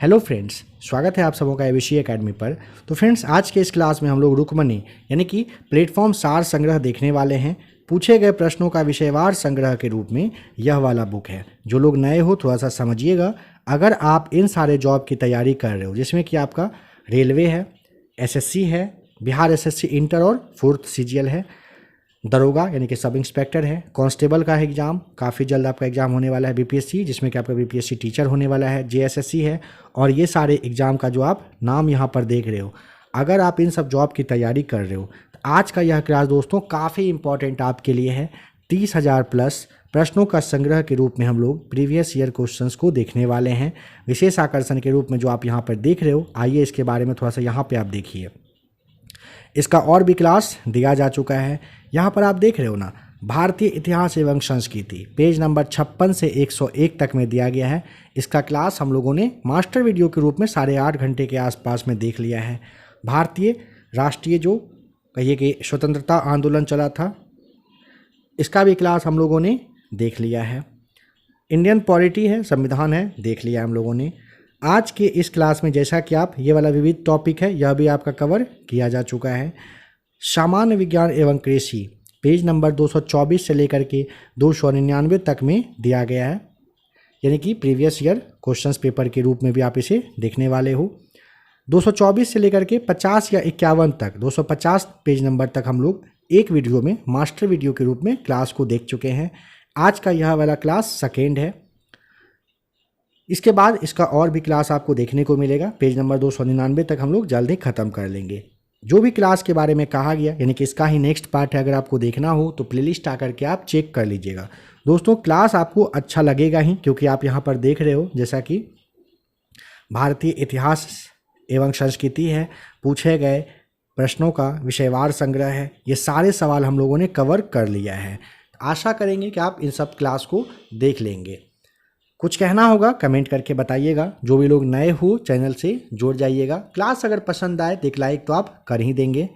Hello friends, स्वागत है आप सबों का एबीसी एकेडमी पर। तो फ्रेंड्स, आज के इस क्लास में हम लोग रुक्मणी यानी कि प्लेटफॉर्म सार संग्रह देखने वाले हैं। पूछे गए प्रश्नों का विषयवार संग्रह के रूप में यह वाला बुक है। जो लोग नए हो थोड़ा सा समझिएगा। अगर आप इन सारे जॉब की तैयारी कर रहे हो, जिसमें कि आपका रेलवे है, एसएससी है, बिहार एसएससी इंटर और 4th सीजीएल है, दरोगा यानी कि सब इंस्पेक्टर है, कांस्टेबल का एग्ज़ाम काफ़ी जल्द आपका एग्ज़ाम होने वाला है, बीपीएससी जिसमें कि आपका बीपीएससी टीचर होने वाला है, जेएसएससी है, और ये सारे एग्ज़ाम का जो आप नाम यहाँ पर देख रहे हो, अगर आप इन सब जॉब की तैयारी कर रहे हो तो आज का यह क्लास दोस्तों काफ़ी इंपॉर्टेंट आपके लिए है। 30,000 प्लस प्रश्नों का संग्रह के रूप में हम लोग प्रीवियस ईयर क्वेश्चंस को देखने वाले हैं। विशेष आकर्षण के रूप में जो आप यहाँ पर देख रहे हो, आइए इसके बारे में थोड़ा सा यहाँ पर आप देखिए। इसका और भी क्लास दिया जा चुका है। यहाँ पर आप देख रहे हो ना, भारतीय इतिहास एवं संस्कृति पेज नंबर 56 से 101 तक में दिया गया है। इसका क्लास हम लोगों ने मास्टर वीडियो के रूप में 8.5 घंटे के आसपास में देख लिया है। भारतीय राष्ट्रीय जो कहिए कि स्वतंत्रता आंदोलन चला था, इसका भी क्लास हम लोगों ने देख लिया है। इंडियन पॉलिटी है, संविधान है, देख लिया हम लोगों ने। आज के इस क्लास में जैसा कि आप ये वाला विविध टॉपिक है, यह भी आपका कवर किया जा चुका है। सामान्य विज्ञान एवं कृषि पेज नंबर 224 से लेकर के 299 तक में दिया गया है, यानी कि प्रीवियस ईयर क्वेश्चंस पेपर के रूप में भी आप इसे देखने वाले हो। 224 से लेकर के 50 या 51 तक, 250 पेज नंबर तक हम लोग एक वीडियो में मास्टर वीडियो के रूप में क्लास को देख चुके हैं। आज का यह वाला क्लास सेकेंड है। इसके बाद इसका और भी क्लास आपको देखने को मिलेगा। पेज नंबर 299 तक हम लोग जल्द ही ख़त्म कर लेंगे। जो भी क्लास के बारे में कहा गया, यानी कि इसका ही नेक्स्ट पार्ट है, अगर आपको देखना हो तो प्लेलिस्ट आकर के आप चेक कर लीजिएगा। दोस्तों, क्लास आपको अच्छा लगेगा ही, क्योंकि आप यहाँ पर देख रहे हो जैसा कि भारतीय इतिहास एवं संस्कृति है, पूछे गए प्रश्नों का विषयवार संग्रह है, ये सारे सवाल हम लोगों ने कवर कर लिया है। आशा करेंगे कि आप इन सब क्लास को देख लेंगे। कुछ कहना होगा कमेंट करके बताइएगा। जो भी लोग नए हो चैनल से जुड़ जाइएगा। क्लास अगर पसंद आए तो एक लाइक तो आप कर ही देंगे।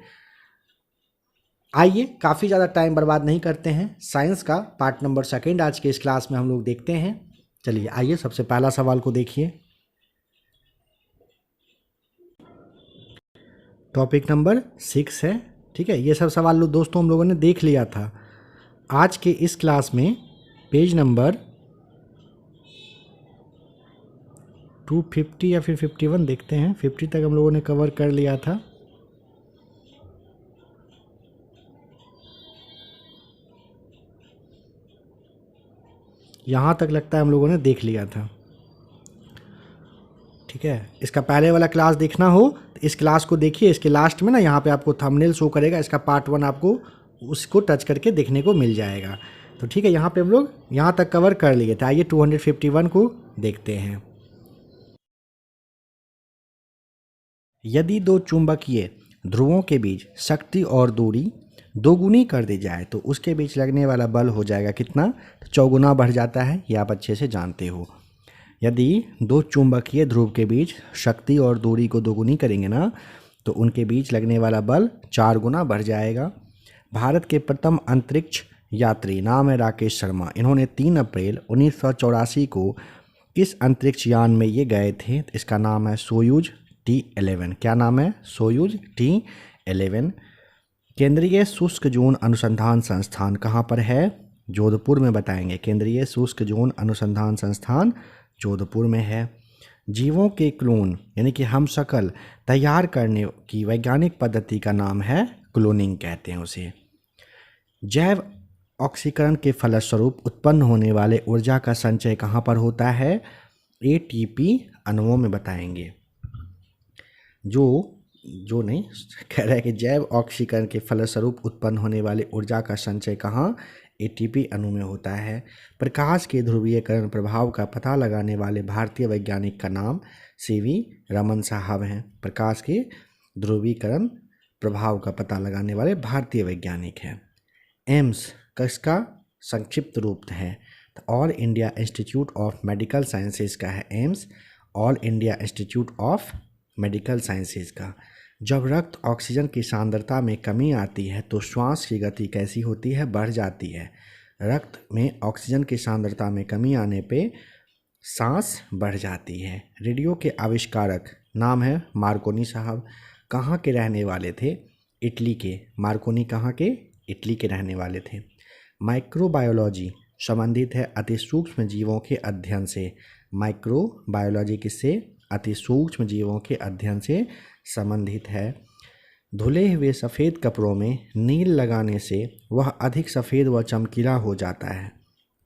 आइए, काफ़ी ज़्यादा टाइम बर्बाद नहीं करते हैं, साइंस का पार्ट नंबर 2 आज के इस क्लास में हम लोग देखते हैं। चलिए आइए, सबसे पहला सवाल को देखिए। टॉपिक नंबर 6 है, ठीक है। ये सब सवाल दोस्तों हम लोगों ने देख लिया था। आज के इस क्लास में पेज नंबर 250 या फिर 51 देखते हैं। 50 तक हम लोगों ने कवर कर लिया था। यहाँ तक लगता है हम लोगों ने देख लिया था, ठीक है। इसका पहले वाला क्लास देखना हो तो इस क्लास को देखिए। इसके लास्ट में ना यहाँ पे आपको थंबनेल शो करेगा, इसका पार्ट 1 आपको उसको टच करके देखने को मिल जाएगा। तो ठीक है, यहाँ पे हम लोग यहाँ तक कवर कर लिए थे। आइए 251 को देखते हैं। यदि दो चुंबकीय ध्रुवों के बीच शक्ति और दूरी दोगुनी कर दी जाए तो उसके बीच लगने वाला बल हो जाएगा कितना? तो 4 गुना बढ़ जाता है, ये आप अच्छे से जानते हो। यदि दो चुंबकीय ध्रुव के बीच शक्ति और दूरी को दोगुनी करेंगे ना, तो उनके बीच लगने वाला बल 4 गुना बढ़ जाएगा। भारत के प्रथम अंतरिक्ष यात्री नाम है राकेश शर्मा। इन्होंने 3 अप्रैल 1984 को किस अंतरिक्ष यान में ये गए थे? इसका नाम है सोयूज T11। क्या नाम है? Soyuz T11। केंद्रीय शुष्क जोन अनुसंधान संस्थान कहाँ पर है? जोधपुर में बताएंगे। केंद्रीय शुष्क जोन अनुसंधान संस्थान जोधपुर में है। जीवों के क्लोन यानी कि हम शकल तैयार करने की वैज्ञानिक पद्धति का नाम है क्लोनिंग, कहते हैं उसे। जैव ऑक्सीकरण के फलस्वरूप उत्पन्न होने वाले ऊर्जा का संचय कहाँ पर होता है? ATP अणुओं में बताएंगे। जो नहीं कह रहा है कि जैव ऑक्सीकरण के फलस्वरूप उत्पन्न होने वाले ऊर्जा का संचय कहाँ? ATP अणु में होता है। प्रकाश के ध्रुवीयकरण प्रभाव का पता लगाने वाले भारतीय वैज्ञानिक का नाम CV रमन साहब हैं। प्रकाश के ध्रुवीकरण प्रभाव का पता लगाने वाले भारतीय वैज्ञानिक हैं। एम्स किसका संक्षिप्त रूप है? तो all India institute of medical sciences का है AIIMS, all India institute of medical sciences का। जब रक्त ऑक्सीजन की सांद्रता में कमी आती है तो श्वास की गति कैसी होती है? बढ़ जाती है। रक्त में ऑक्सीजन की सांद्रता में कमी आने पे सांस बढ़ जाती है। रेडियो के आविष्कारक नाम है मार्कोनी साहब। कहाँ के रहने वाले थे? इटली के। मार्कोनी कहाँ के? इटली के रहने वाले थे। माइक्रोबायोलॉजी संबंधित है अति सूक्ष्म जीवों के अध्ययन से। माइक्रोबायोलॉजी किससे? अति सूक्ष्म जीवों के अध्ययन से संबंधित है। धुले हुए सफ़ेद कपड़ों में नील लगाने से वह अधिक सफ़ेद व चमकीला हो जाता है।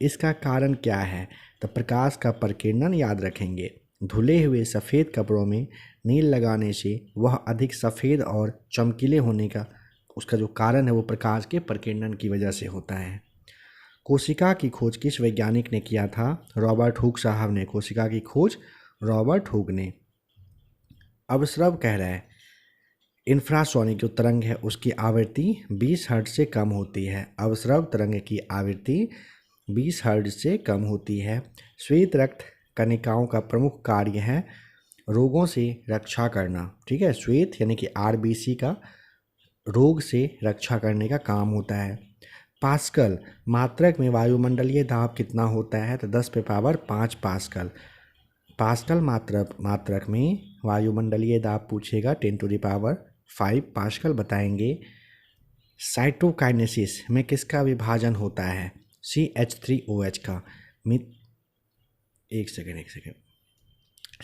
इसका कारण क्या है? तो प्रकाश का प्रकीर्णन याद रखेंगे। धुले हुए सफ़ेद कपड़ों में नील लगाने से वह अधिक सफ़ेद और चमकीले होने का उसका जो कारण है वो प्रकाश के प्रकीर्णन की वजह से होता है। कोशिका की खोज किस वैज्ञानिक ने किया था? रॉबर्ट हुक साहब ने। कोशिका की खोज रॉबर्ट हुक ने। अवस्रव कह रहा है इंफ्रासोनिक जो तरंग है उसकी आवृत्ति 20 हर्ट्ज से कम होती है। अवस्रव तरंग की आवृत्ति 20 हर्ट्ज से कम होती है। श्वेत रक्त कणिकाओं का प्रमुख कार्य है रोगों से रक्षा करना। ठीक है, श्वेत यानी कि आरबीसी का रोग से रक्षा करने का काम होता है। पास्कल मात्रक में वायुमंडलीय दाब कितना होता है? तो 10⁵ पास्कल। पास्कल मात्रक में वायुमंडलीय दाब पूछेगा 10⁵ पास्कल बताएंगे। साइटोकाइनेसिस में किसका विभाजन होता है? CH3OH का। एक सेकेंड।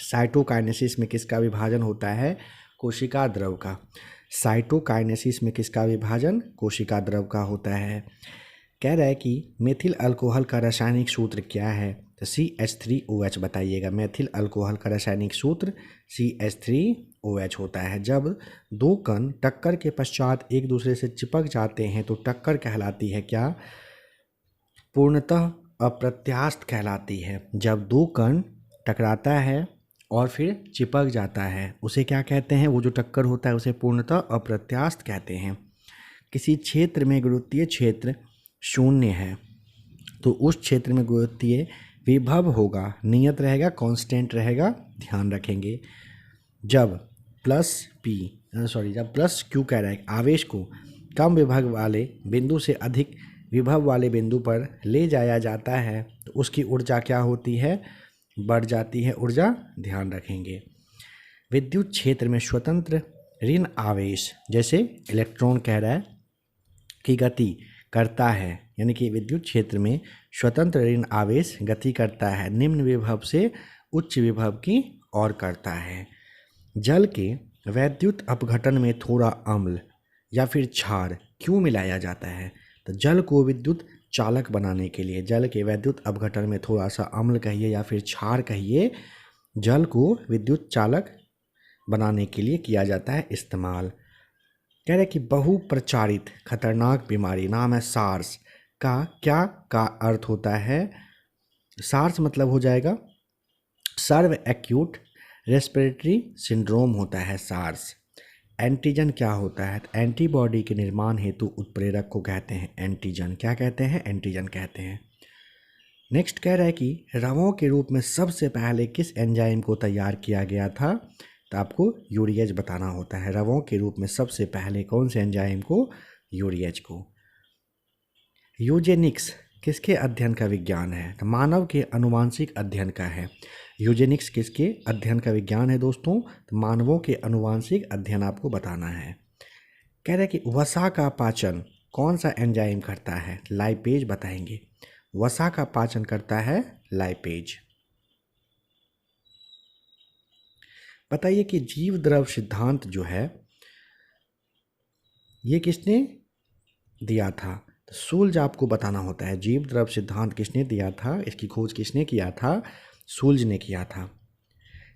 साइटोकाइनेसिस में किसका विभाजन होता है? कोशिका द्रव का। साइटोकाइनेसिस में किसका विभाजन? कोशिका द्रव का होता है। कह रहा है कि मेथिल अल्कोहल का रासायनिक सूत्र क्या है? तो CH3OH बताइएगा। मेथिल अल्कोहल का रासायनिक सूत्र CH3OH होता है। जब दो कण टक्कर के पश्चात एक दूसरे से चिपक जाते हैं तो टक्कर कहलाती है क्या? पूर्णतः अप्रत्यास्थ कहलाती है। जब दो कण टकराता है और फिर चिपक जाता है उसे क्या कहते हैं? वो जो टक्कर होता है उसे पूर्णतः अप्रत्यास्थ कहते हैं। किसी क्षेत्र में गुरुत्वीय क्षेत्र शून्य है तो उस क्षेत्र में गुरुत्वीय विभव होगा, नियत रहेगा, कांस्टेंट रहेगा, ध्यान रखेंगे। जब प्लस क्यू कह रहा है आवेश को कम विभव वाले बिंदु से अधिक विभव वाले बिंदु पर ले जाया जाता है तो उसकी ऊर्जा क्या होती है? बढ़ जाती है ऊर्जा, ध्यान रखेंगे। विद्युत क्षेत्र में स्वतंत्र ऋण आवेश जैसे इलेक्ट्रॉन कह रहा है कि गति करता है, यानी कि विद्युत क्षेत्र में स्वतंत्र ऋण आवेश गति करता है, निम्न विभव से उच्च विभव की ओर करता है। जल के वैद्युत अपघटन में थोड़ा अम्ल या फिर क्षार क्यों मिलाया जाता है? तो जल को विद्युत चालक बनाने के लिए, जल के वैद्युत अपघटन में थोड़ा सा अम्ल कहिए या फिर क्षार कहिए, जल को विद्युत चालक बनाने के लिए किया जाता है इस्तेमाल। कह रहे कि बहुप्रचारित खतरनाक बीमारी नाम है सार्स का क्या का अर्थ होता है? सार्स मतलब हो जाएगा सर्व एक्यूट रेस्पिरेटरी सिंड्रोम होता है सार्स। एंटीजन क्या होता है? एंटीबॉडी के निर्माण हेतु उत्प्रेरक को कहते हैं एंटीजन। क्या कहते हैं? एंटीजन कहते हैं। नेक्स्ट कह रहा है कि रवों के रूप में सबसे पहले किस एंजाइम को तैयार किया गया था? तो आपको यूरिएज बताना होता है। रवों के रूप में सबसे पहले कौन से एंजाइम को? यूरिएज को। यूजेनिक्स किसके अध्ययन का विज्ञान है? तो मानव के अनुवांशिक अध्ययन का है। यूजेनिक्स किसके अध्ययन का विज्ञान है दोस्तों? तो मानवों के अनुवांशिक अध्ययन आपको बताना है। कह रहे कि वसा का पाचन कौन सा एंजाइम करता है? लाइपेज बताएंगे। वसा का पाचन करता है लाइपेज। बताइए कि जीव द्रव सिद्धांत जो है ये किसने दिया था? तो सुल्ज आपको बताना होता है। जीव द्रव सिद्धांत किसने दिया था? इसकी खोज किसने किया था? सुल्ज ने किया था।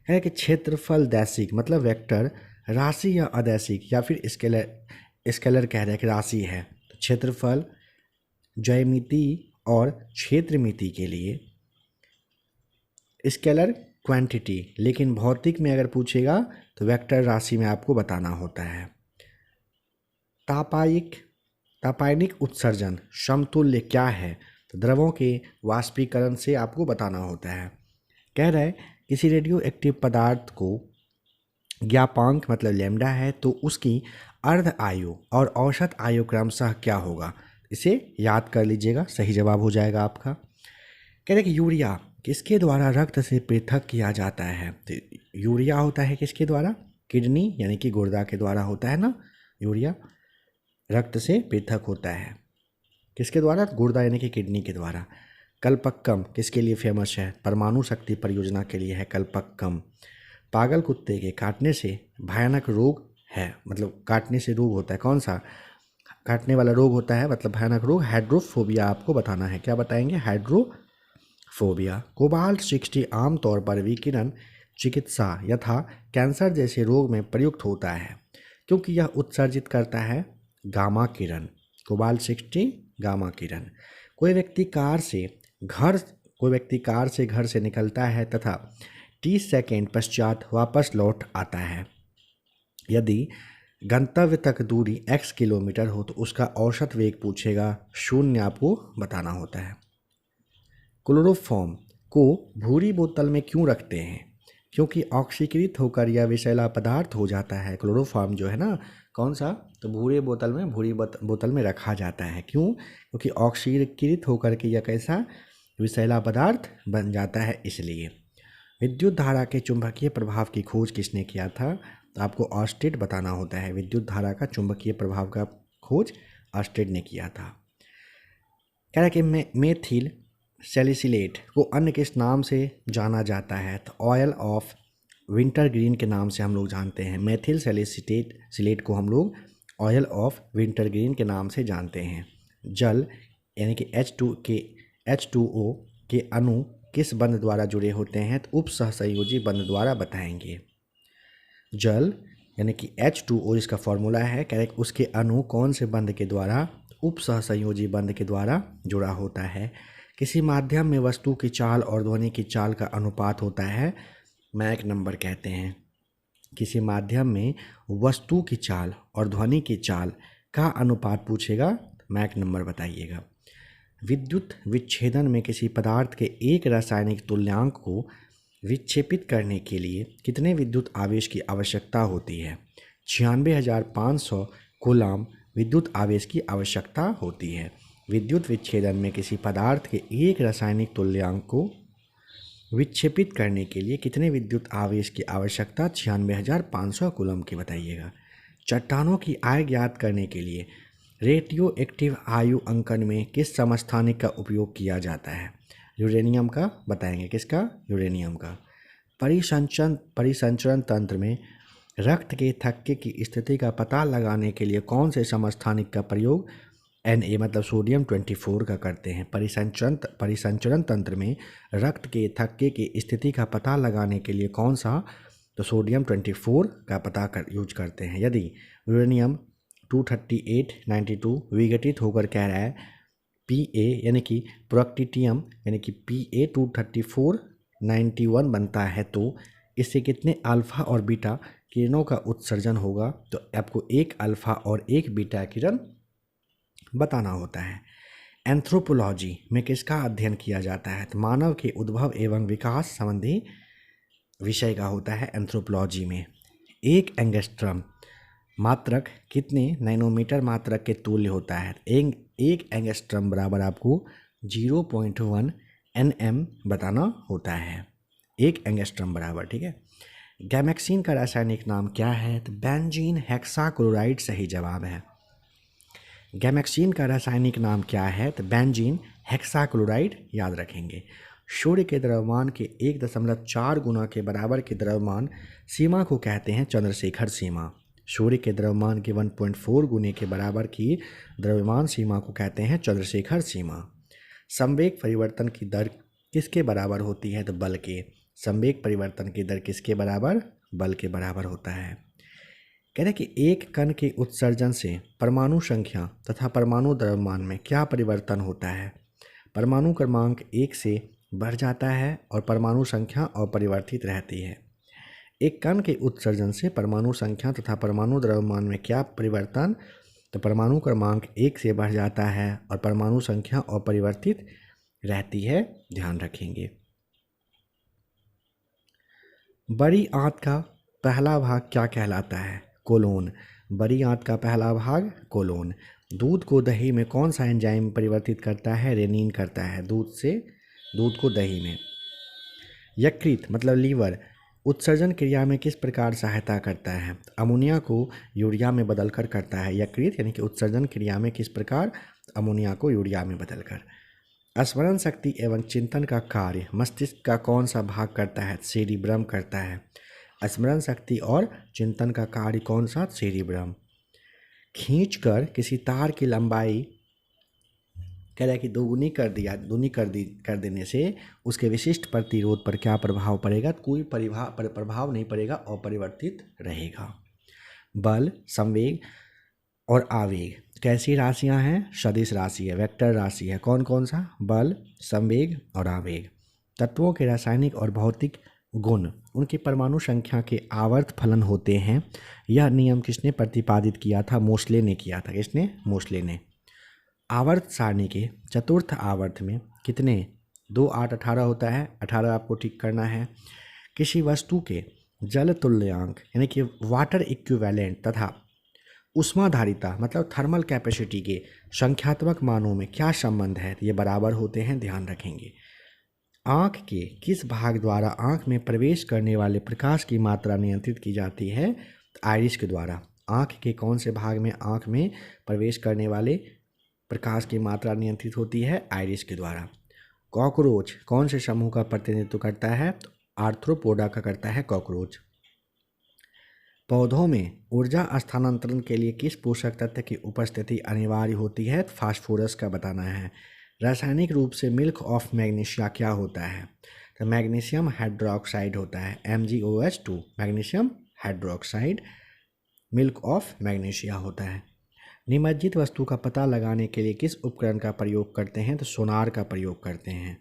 है कि क्षेत्रफल दैशिक मतलब वेक्टर राशि या अदैशिक या फिर स्केलर कह रहे हैं कि राशि है। तो क्षेत्रफल ज्यामिति और क्षेत्रमिति के लिए स्केलर क्वांटिटी, लेकिन भौतिक में अगर पूछेगा तो वेक्टर राशि में आपको बताना होता है। तापायनिक उत्सर्जन समतुल्य क्या है? तो द्रवों के वाष्पीकरण से आपको बताना होता है। कह रहा है किसी रेडियो एक्टिव पदार्थ को ज्ञापांक मतलब लैम्डा है तो उसकी अर्ध आयु और औसत आयु क्रमशः क्या होगा? इसे याद कर लीजिएगा, सही जवाब हो जाएगा आपका। कह रहे कि यूरिया किसके द्वारा रक्त से पृथक किया जाता है? तो यूरिया होता है किसके द्वारा? किडनी यानी कि गुर्दा के द्वारा होता है ना यूरिया, रक्त से पृथक होता है किसके द्वारा? गुर्दा यानी कि किडनी के द्वारा। कल्पक्कम किसके लिए फेमस है? परमाणु शक्ति परियोजना के लिए है कल्पक्कम। पागल कुत्ते के काटने से भयानक रोग है, मतलब काटने से रोग होता है, कौन सा काटने वाला रोग होता है मतलब भयानक रोग? हाइड्रोफोबिया आपको बताना है। क्या बताएंगे? हाइड्रोफोबिया। कोबाल्ट 60 आमतौर पर विकिरण चिकित्सा यथा कैंसर जैसे रोग में प्रयुक्त होता है क्योंकि यह उत्सर्जित करता है गामा किरण। कोबाल्ट 60 गामा किरण। कोई व्यक्ति कार से घर से निकलता है तथा 30 सेकेंड पश्चात वापस लौट आता है। यदि गंतव्य तक दूरी x किलोमीटर हो तो उसका औसत वेग पूछेगा, 0 आपको बताना होता है। क्लोरोफॉर्म को भूरी बोतल में क्यों रखते हैं? क्योंकि ऑक्सीकृत होकर यह विषैला पदार्थ हो जाता है। क्लोरोफॉर्म जो है ना, कौन सा? तो भूरी बोतल में रखा जाता है। क्यों? क्योंकि ऑक्सीकृत होकर के यह कैसा विषैला पदार्थ बन जाता है, इसलिए। विद्युत धारा के चुंबकीय प्रभाव की खोज किसने किया था? तो आपको ऑर्स्टेड बताना होता है। विद्युत धारा का चुंबकीय प्रभाव का खोज ऑर्स्टेड ने किया था। कह रहा है कि मेथिल सैलिसिलेट को अन्य किस नाम से जाना जाता है? तो ऑयल ऑफ विंटरग्रीन के नाम से हम लोग जानते हैं। मेथिल सैलिसिलेट को हम लोग ऑयल ऑफ विंटरग्रीन के नाम से जानते हैं। जल यानी कि H2O के अणु किस बंध द्वारा जुड़े होते हैं? तो उपसहसंयोजी बंध द्वारा बताएंगे। जल यानी कि H2O इसका फॉर्मूला है, कह रहे उसके अणु कौन से बंध के द्वारा? उपसहसंयोजी बंध के द्वारा जुड़ा होता है। किसी माध्यम में वस्तु की चाल और ध्वनि की चाल का अनुपात होता है, मैक नंबर कहते हैं। किसी माध्यम में वस्तु की चाल और ध्वनि की चाल का अनुपात पूछेगा, मैक नंबर बताइएगा। विद्युत विच्छेदन में किसी पदार्थ के एक रासायनिक तुल्यांक को विक्षेपित करने के लिए कितने विद्युत आवेश की आवश्यकता होती है? 96,500 कूलाम विद्युत आवेश की आवश्यकता होती है। विद्युत विच्छेदन में किसी पदार्थ के एक रासायनिक तुल्यांक को विक्षेपित करने के लिए कितने विद्युत आवेश की आवश्यकता? 96,500 कूलम की बताइएगा। चट्टानों की आय ज्ञात करने के लिए रेडियो एक्टिव आयु अंकन में किस समस्थानिक का उपयोग किया जाता है? यूरेनियम का बताएंगे। किसका? यूरेनियम का। परिसंचरण तंत्र में रक्त के थक्के की स्थिति का पता लगाने के लिए कौन से समस्थानिक का प्रयोग Na मतलब सोडियम 24 का करते हैं? परिसंचरण तंत्र में रक्त के थक्के की स्थिति का पता लगाने के लिए कौन सा? तो सोडियम 24 का यूज करते हैं। यदि यूरेनियम 23892 विघटित होकर कह रहा है Pa यानी कि प्रोक्टिटियम यानी कि Pa 23491 बनता है, तो इससे कितने अल्फा और बीटा किरणों का उत्सर्जन होगा? तो आपको एक अल्फा और एक बीटा किरण बताना होता है। एंथ्रोपोलॉजी में किसका अध्ययन किया जाता है? तो मानव के उद्भव एवं विकास संबंधी विषय का होता है एंथ्रोपोलॉजी में। एक एंगस्ट्रम मात्रक कितने नैनोमीटर मात्रक के तुल्य होता है? एक एंगस्ट्रम बराबर आपको 0.1 nm बताना होता है, एक एंगस्ट्रम बराबर, ठीक है। गैमेक्सिन का रासायनिक नाम क्या है? तो बेंजीन हेक्साक्लोराइड सही जवाब है। गैमेक्सिन का रासायनिक नाम क्या है? तो बेंजीन हेक्साक्लोराइड याद रखेंगे। सूर्य के द्रव्यमान के 1.4 गुना के बराबर के द्रव्यमान सीमा को कहते हैं चंद्रशेखर सीमा। सूर्य के द्रव्यमान के 1.4 गुने के बराबर की द्रव्यमान सीमा को कहते हैं चंद्रशेखर सीमा। संवेग परिवर्तन की दर किसके बराबर होती है? तो बल के। संवेग परिवर्तन की दर किसके बराबर? बल के बराबर होता है। कह रहे कि एक कण के उत्सर्जन से परमाणु संख्या तथा परमाणु द्रव्यमान में क्या परिवर्तन होता है? परमाणु क्रमांक 1 से बढ़ जाता है और परमाणु संख्या अपरिवर्तित रहती है। एक कण के उत्सर्जन से परमाणु संख्या तथा परमाणु द्रव्यमान में क्या परिवर्तन? तो परमाणु क्रमांक 1 से बढ़ जाता है और परमाणु संख्या अपरिवर्तित रहती है, ध्यान रखेंगे। बड़ी आंत का पहला भाग क्या कहलाता है? कोलोन। बड़ी आंत का पहला भाग कोलोन। दूध को दही में कौन सा एंजाइम परिवर्तित करता है? रेनिन करता है। दूध को दही में यकृत मतलब लीवर उत्सर्जन क्रिया में किस प्रकार सहायता करता है? अमोनिया को यूरिया में बदलकर करता है। यकृत यानी कि उत्सर्जन क्रिया में किस प्रकार? अमोनिया को यूरिया में बदलकर। स्मरण शक्ति एवं चिंतन का कार्य मस्तिष्क का कौन सा भाग करता है? सेरिब्रम करता है। स्मरण शक्ति और चिंतन का कार्य कौन सा? सेरिब्रम। खींचकर किसी तार की लंबाई कह रहा है कि दोगुनी कर देने से उसके विशिष्ट प्रतिरोध पर क्या प्रभाव पड़ेगा? कोई प्रभाव नहीं पड़ेगा, अपरिवर्तित रहेगा। बल, संवेग और आवेग कैसी राशियां हैं? सदिश राशि है, वेक्टर राशि है। कौन कौन सा? बल, संवेग और आवेग। तत्वों के रासायनिक और भौतिक गुण उनकी परमाणु संख्या के आवर्त फलन होते हैं। यह नियम किसने प्रतिपादित किया था? मोसले ने किया था। किसने? मोसले ने। आवर्त सारणी के चतुर्थ आवर्त में कितने? 2, 8, 18 होता है। 18 आपको ठीक करना है। किसी वस्तु के जल तुल्यांक यानी कि वाटर इक्विवेलेंट तथा ऊष्माधारिता मतलब थर्मल कैपेसिटी के संख्यात्मक मानों में क्या संबंध है? ये बराबर होते हैं, ध्यान रखेंगे। आँख के किस भाग द्वारा आँख में प्रवेश करने वाले प्रकाश की मात्रा नियंत्रित की जाती है? आइरिस के द्वारा। आँख के कौन से भाग में आँख में प्रवेश करने वाले प्रकाश की मात्रा नियंत्रित होती है? आइरिस के द्वारा। कॉकरोच कौन से समूह का प्रतिनिधित्व करता है? तो आर्थ्रोपोडा का करता है कॉकरोच। पौधों में ऊर्जा स्थानांतरण के लिए किस पोषक तत्व की उपस्थिति अनिवार्य होती है? तो फास्फोरस का बताना है। रासायनिक रूप से मिल्क ऑफ मैग्नीशिया क्या होता है? तो मैग्नीशियम हाइड्रोक्साइड होता है, MgOH2। Magnesium hydroxide milk of magnesia होता है। निमज्जित वस्तु का पता लगाने के लिए किस उपकरण का प्रयोग करते हैं? तो सोनार का प्रयोग करते हैं।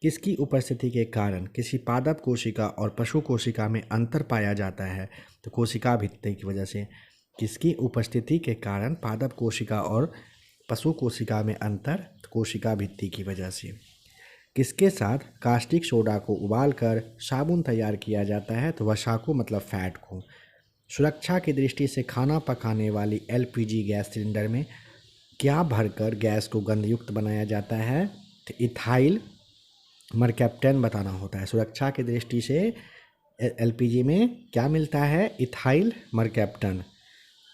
किसकी उपस्थिति के कारण किसी पादप कोशिका और पशु कोशिका में अंतर पाया जाता है? तो कोशिका भित्ति की वजह से। किसकी उपस्थिति के कारण पादप कोशिका और पशु कोशिका में अंतर? तो कोशिका भित्ति की वजह से। किसके साथ कास्टिक सोडा को उबालकर साबुन तैयार किया जाता है? तो वसा को मतलब फैट को। सुरक्षा की दृष्टि से खाना पकाने वाली LPG गैस सिलेंडर में क्या भरकर गैस को गंधयुक्त बनाया जाता है? तो इथाइल मरकैप्टन बताना होता है। सुरक्षा की दृष्टि से LPG में क्या मिलता है? इथाइल मरकैप्टन,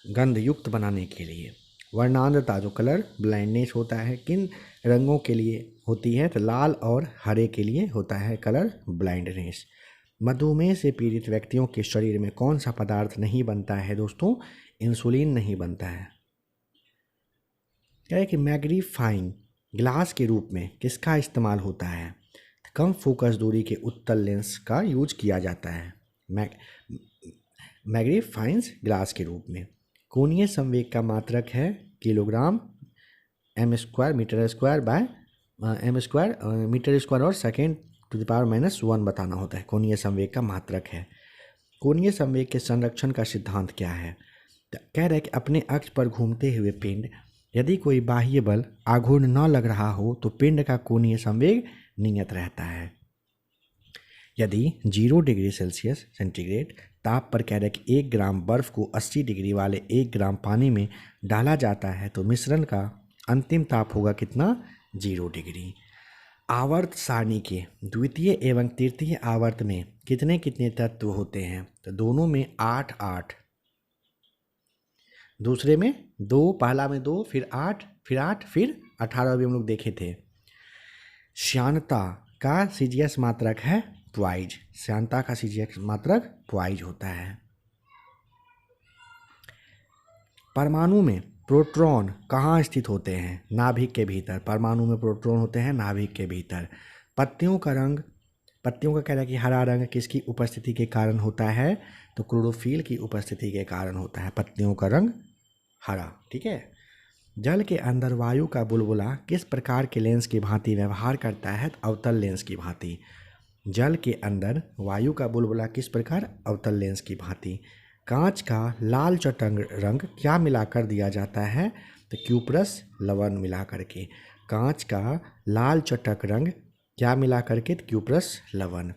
गंधयुक्त बनाने के लिए। वर्णांधता जो कलर ब्लाइंडनेस होता है किन रंगों के लिए होती है? तो लाल और हरे के लिए होता है कलर ब्लाइंडनेस। मधुमेह से पीड़ित व्यक्तियों के शरीर में कौन सा पदार्थ नहीं बनता है दोस्तों? इंसुलिन नहीं बनता है। क्या है कि मैग्नीफाइंग ग्लास के रूप में किसका इस्तेमाल होता है? कम फोकस दूरी के उत्तल लेंस का यूज किया जाता है मैग्नीफाइंग ग्लास के रूप में। कोणीय संवेग का मात्रक है किलोग्राम m² मीटर² बाय m² मीटर² और सेकेंड टू द पावर -1 बताना होता है। कोणीय संवेग का मात्रक है। कोणीय संवेग के संरक्षण का सिद्धांत क्या है? तो कह रहे हैं कि अपने अक्ष पर घूमते हुए पिंड यदि कोई बाह्य बल आघूर्ण न लग रहा हो तो पिंड का कोणीय संवेग नियत रहता है। यदि 0 डिग्री सेल्सियस सेंटीग्रेड ताप पर कह रहे हैं कि 1 ग्राम बर्फ को 80 डिग्री वाले 1 ग्राम पानी में डाला जाता है तो मिश्रण का अंतिम ताप होगा कितना? 0 डिग्री। आवर्त सारणी के द्वितीय एवं तृतीय आवर्त में कितने कितने तत्व होते हैं? तो दोनों में 8 8, दूसरे में 2, पहला में 2 फिर 8 फिर 8 फिर 18 भी हम लोग देखे थे। श्यानता का सीजीएस मात्रक है ट्वाइज। श्यानता का सीजीएस मात्रक ट्वाइज होता है। परमाणु में प्रोटॉन कहाँ स्थित होते हैं? नाभिक के भीतर। परमाणु में प्रोटॉन होते हैं नाभिक के भीतर। पत्तियों का कह रहा है कि हरा रंग किसकी उपस्थिति के कारण होता है? तो क्लोरोफिल की उपस्थिति के कारण होता है पत्तियों का रंग हरा। ठीक है। जल के अंदर वायु का बुलबुला किस प्रकार के लेंस की भांति व्यवहार करता है? तो अवतल लेंस की भांति। जल के अंदर वायु का बुलबुला किस प्रकार? अवतल लेंस की भांति। कांच का लाल चटक रंग क्या मिलाकर दिया जाता है? तो क्यूप्रस लवण मिला करके। कांच का लाल चटक रंग क्या मिला करके? तो क्यूप्रस लवण।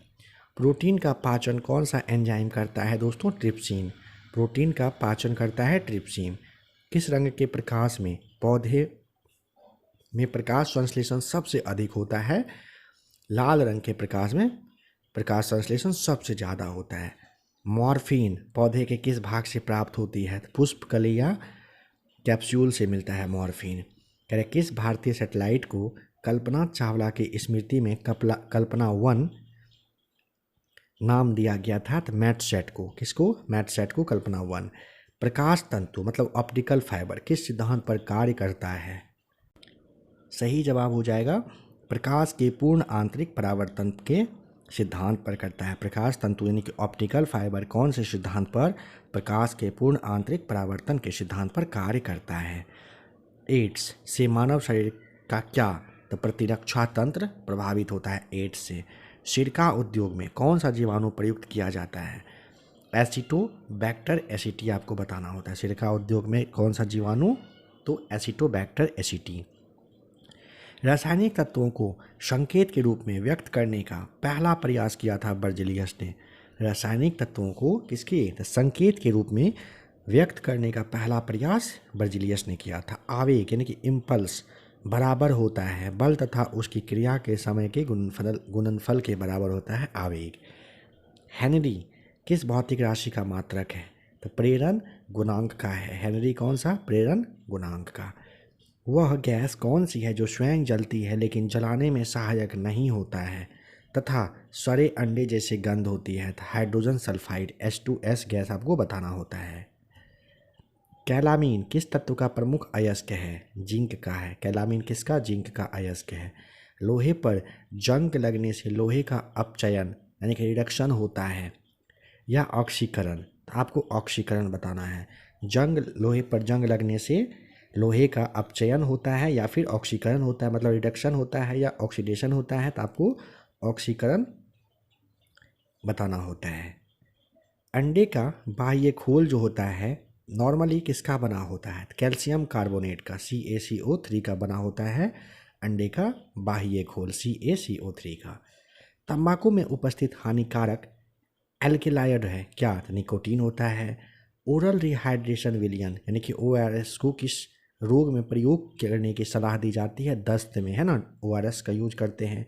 प्रोटीन का पाचन कौन सा एंजाइम करता है दोस्तों? ट्रिप्सिन। प्रोटीन का पाचन करता है ट्रिप्सिन। किस रंग के प्रकाश में पौधे में प्रकाश संश्लेषण सबसे अधिक होता है? लाल रंग के प्रकाश में प्रकाश संश्लेषण सबसे ज़्यादा होता है। मॉर्फिन पौधे के किस भाग से प्राप्त होती है? पुष्प कली या कैप्सूल से मिलता है मॉर्फिन। कह रहे किस भारतीय सैटेलाइट को कल्पना चावला की स्मृति में कल्पना 1 नाम दिया गया था? तो मैटसेट को। किसको? मैटसेट को कल्पना 1। प्रकाश तंतु मतलब ऑप्टिकल फाइबर किस सिद्धांत पर कार्य करता है? सही जवाब हो जाएगा प्रकाश के पूर्ण आंतरिक परावर्तन के सिद्धांत पर करता है। प्रकाश तंतु यानी कि ऑप्टिकल फाइबर कौन से सिद्धांत पर? प्रकाश के पूर्ण आंतरिक परावर्तन के सिद्धांत पर कार्य करता है। एड्स से मानव शरीर का क्या तो प्रतिरक्षा तंत्र प्रभावित होता है एड्स से। सिरका उद्योग में कौन सा जीवाणु प्रयुक्त किया जाता है? एसिटोबैक्टर एसिटी आपको बताना होता है। सिरका उद्योग में कौन सा जीवाणु? तो एसिटोबैक्टर एसिटी। रासायनिक तत्वों को संकेत के रूप में व्यक्त करने का पहला प्रयास किया था बर्जेलियस ने। रासायनिक तत्वों को किसके? तो संकेत के रूप में व्यक्त करने का पहला प्रयास बर्जेलियस ने किया था। आवेग यानी कि इम्पल्स बराबर होता है बल तथा उसकी क्रिया के समय के गुणनफल के बराबर होता है आवेग। हेनरी किस भौतिक राशि का मात्रक है? तो प्रेरण गुणांक का है। हेनरी कौन सा? प्रेरण गुणांक का। वह गैस कौन सी है जो स्वयं जलती है लेकिन जलाने में सहायक नहीं होता है तथा सड़े अंडे जैसे गंध होती है? हाइड्रोजन सल्फाइड H2S गैस आपको बताना होता है। कैलामीन किस तत्व का प्रमुख अयस्क है? जिंक का है। कैलामीन किसका? जिंक का अयस्क है। लोहे पर जंग लगने से लोहे का अपचयन यानी कि रिडक्शन होता है या ऑक्सीकरण? आपको ऑक्सीकरण बताना है। लोहे पर जंग लगने से लोहे का अपचयन होता है या फिर ऑक्सीकरण होता है, मतलब रिडक्शन होता है या ऑक्सीडेशन होता है, तो आपको ऑक्सीकरण बताना होता है। अंडे का बाह्य खोल जो होता है नॉर्मली किसका बना होता है? कैल्शियम कार्बोनेट का CaCO3 का बना होता है अंडे का बाह्य खोल CaCO3 का। तंबाकू में उपस्थित हानिकारक एल्केलाइड है क्या? तो निकोटीन होता है। ओरल रिहाइड्रेशन विलियन यानी कि ORS को किस रोग में प्रयोग करने की सलाह दी जाती है? दस्त में, है ना, ORS का यूज करते हैं।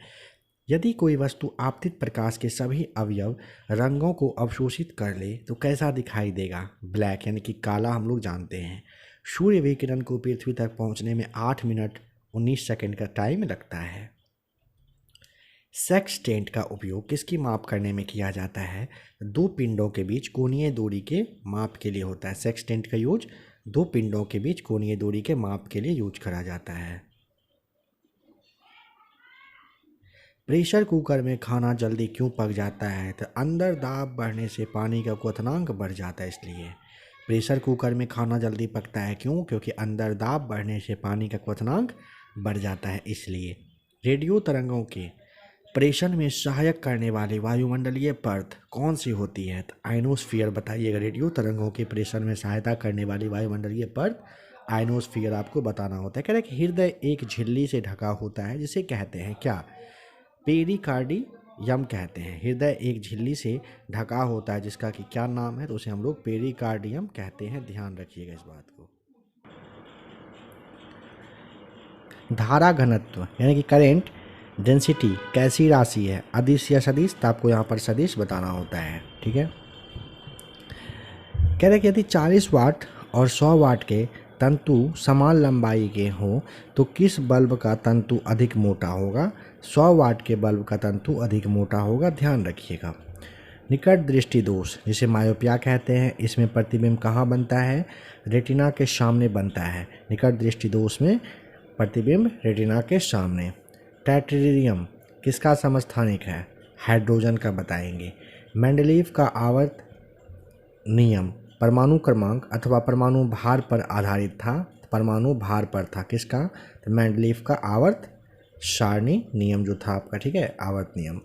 यदि कोई वस्तु आपतित प्रकाश के सभी अवयव रंगों को अवशोषित कर ले तो कैसा दिखाई देगा? ब्लैक यानी कि काला हम लोग जानते हैं। सूर्य विकिरण को पृथ्वी तक पहुंचने में 8 मिनट 19 सेकंड का टाइम लगता है। सेक्सटेंट का उपयोग किसकी माप करने में किया जाता है? दो पिंडों के बीच कोणीय दूरी के माप के लिए होता है। सेक्सटेंट का यूज दो पिंडों के बीच कोणीय दूरी के माप के लिए यूज करा जाता है। प्रेशर कुकर में खाना जल्दी क्यों पक जाता है? तो अंदर दाब बढ़ने से पानी का क्वथनांक बढ़ जाता है, इसलिए प्रेशर कुकर में खाना जल्दी पकता है। क्यों? क्योंकि अंदर दाब बढ़ने से पानी का क्वथनांक बढ़ जाता है, इसलिए। रेडियो तरंगों के प्रेषण में सहायक करने वाली वायुमंडलीय परत कौन सी होती है? तो आइनोस्फीयर बताइएगा। रेडियो तरंगों के प्रेषण में सहायता करने वाली वायुमंडलीय परत आइनोस्फीयर आपको बताना होता है। कह रहे कि हृदय एक झिल्ली से ढका होता है जिसे कहते हैं क्या? पेरिकार्डियम कहते हैं। हृदय एक झिल्ली से ढका होता है जिसका कि क्या नाम है? तो उसे हम लोग पेरिकार्डियम कहते हैं, ध्यान रखिएगा इस बात को। धारा घनत्व यानी कि करेंट डेंसिटी कैसी राशि है? अदिश या सदिश? तो आपको यहाँ पर सदिश बताना होता है, ठीक है। कह रहे कि यदि 40 वाट और 100 वाट के तंतु समान लंबाई के हों तो किस बल्ब का तंतु अधिक मोटा होगा? 100 वाट के बल्ब का तंतु अधिक मोटा होगा, ध्यान रखिएगा। निकट दृष्टि दोष जिसे मायोपिया कहते हैं, इसमें प्रतिबिंब कहाँ बनता है? रेटिना के सामने बनता है। निकट दृष्टि दोष में प्रतिबिंब रेटिना के सामने। ट्राइटेरियम किसका समस्थानिक है? हाइड्रोजन का बताएंगे। मेंडलीव का आवर्त नियम परमाणु क्रमांक अथवा परमाणु भार पर आधारित था। परमाणु भार पर था। किसका? तो मेंडलीव का आवर्त सारणी नियम जो था आपका, ठीक है, आवर्त नियम।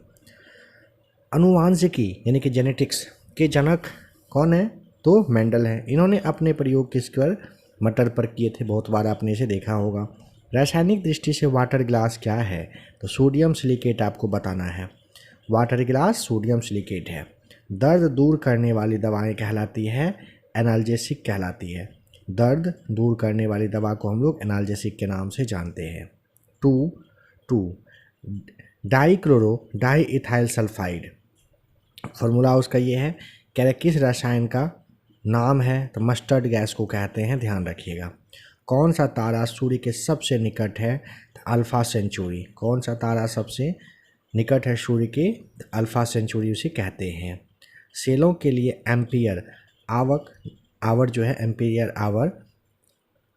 अनुवांशिकी यानी कि जेनेटिक्स के जनक कौन है? तो मेंडल है। इन्होंने अपने प्रयोग किस पर? मटर पर किए थे, बहुत बार आपने इसे देखा होगा। रासायनिक दृष्टि से वाटर ग्लास क्या है? तो सोडियम सिलिकेट आपको बताना है। वाटर ग्लास सोडियम सिलिकेट है। दर्द दूर करने वाली दवाएं कहलाती है एनाल्जेसिक कहलाती है। दर्द दूर करने वाली दवा को हम लोग एनाल्जेसिक के नाम से जानते हैं। To dichloro di ethyl sulphide formula उसका ये है। कह रहे किस रसायन का नाम है, तो मस्टर्ड गैस को कहते हैं, ध्यान रखिएगा। कौन सा तारा सूर्य के सबसे निकट है, तो अल्फा सेंचुरी। कौन सा तारा सबसे निकट है सूर्य के, तो अल्फा सेंचुरी उसे कहते हैं। सेलों के लिए एम्पियर आवर जो है, एम्पियर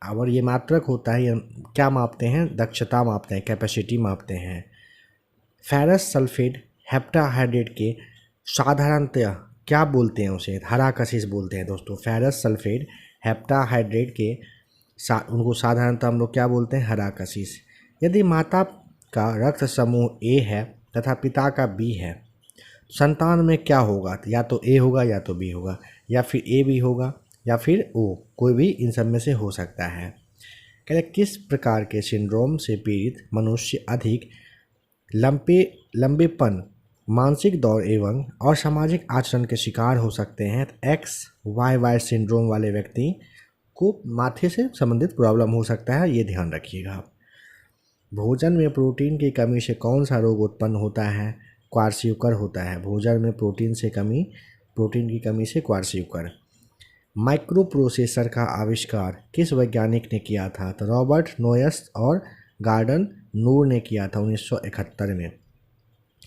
आवर ये मात्रक होता है, ये क्या मापते हैं, दक्षता मापते हैं, कैपेसिटी मापते हैं। फेरस सल्फेट हेप्टाहाइड्रेट के साधारणतया क्या बोलते हैं, उसे हराकशिस बोलते हैं दोस्तों। फेरस सल्फेट हेप्टाहाइड्रेट के उनको साधारणतः हम लोग क्या बोलते हैं, हराकशिस। यदि माता का रक्त समूह ए है तथा पिता का बी है, संतान में क्या होगा, या तो ए होगा या तो बी होगा, या फिर ए बी होगा या फिर ओ, कोई भी इन सब में से हो सकता है। कहते किस प्रकार के सिंड्रोम से पीड़ित मनुष्य अधिक लंबेपन, मानसिक दौर एवं असामाजिक आचरण के शिकार हो सकते हैं। XYY सिंड्रोम वाले व्यक्ति को माथे से संबंधित प्रॉब्लम हो सकता है, ये ध्यान रखिएगा। भोजन में प्रोटीन की कमी से कौन सा रोग उत्पन्न होता है, क्वार्सियोकर होता है। भोजन में प्रोटीन की कमी से क्वार्सियोकर। माइक्रो प्रोसेसर का आविष्कार किस वैज्ञानिक ने किया था, तो रॉबर्ट नोयस और गार्डन नूर ने किया था 1971 में।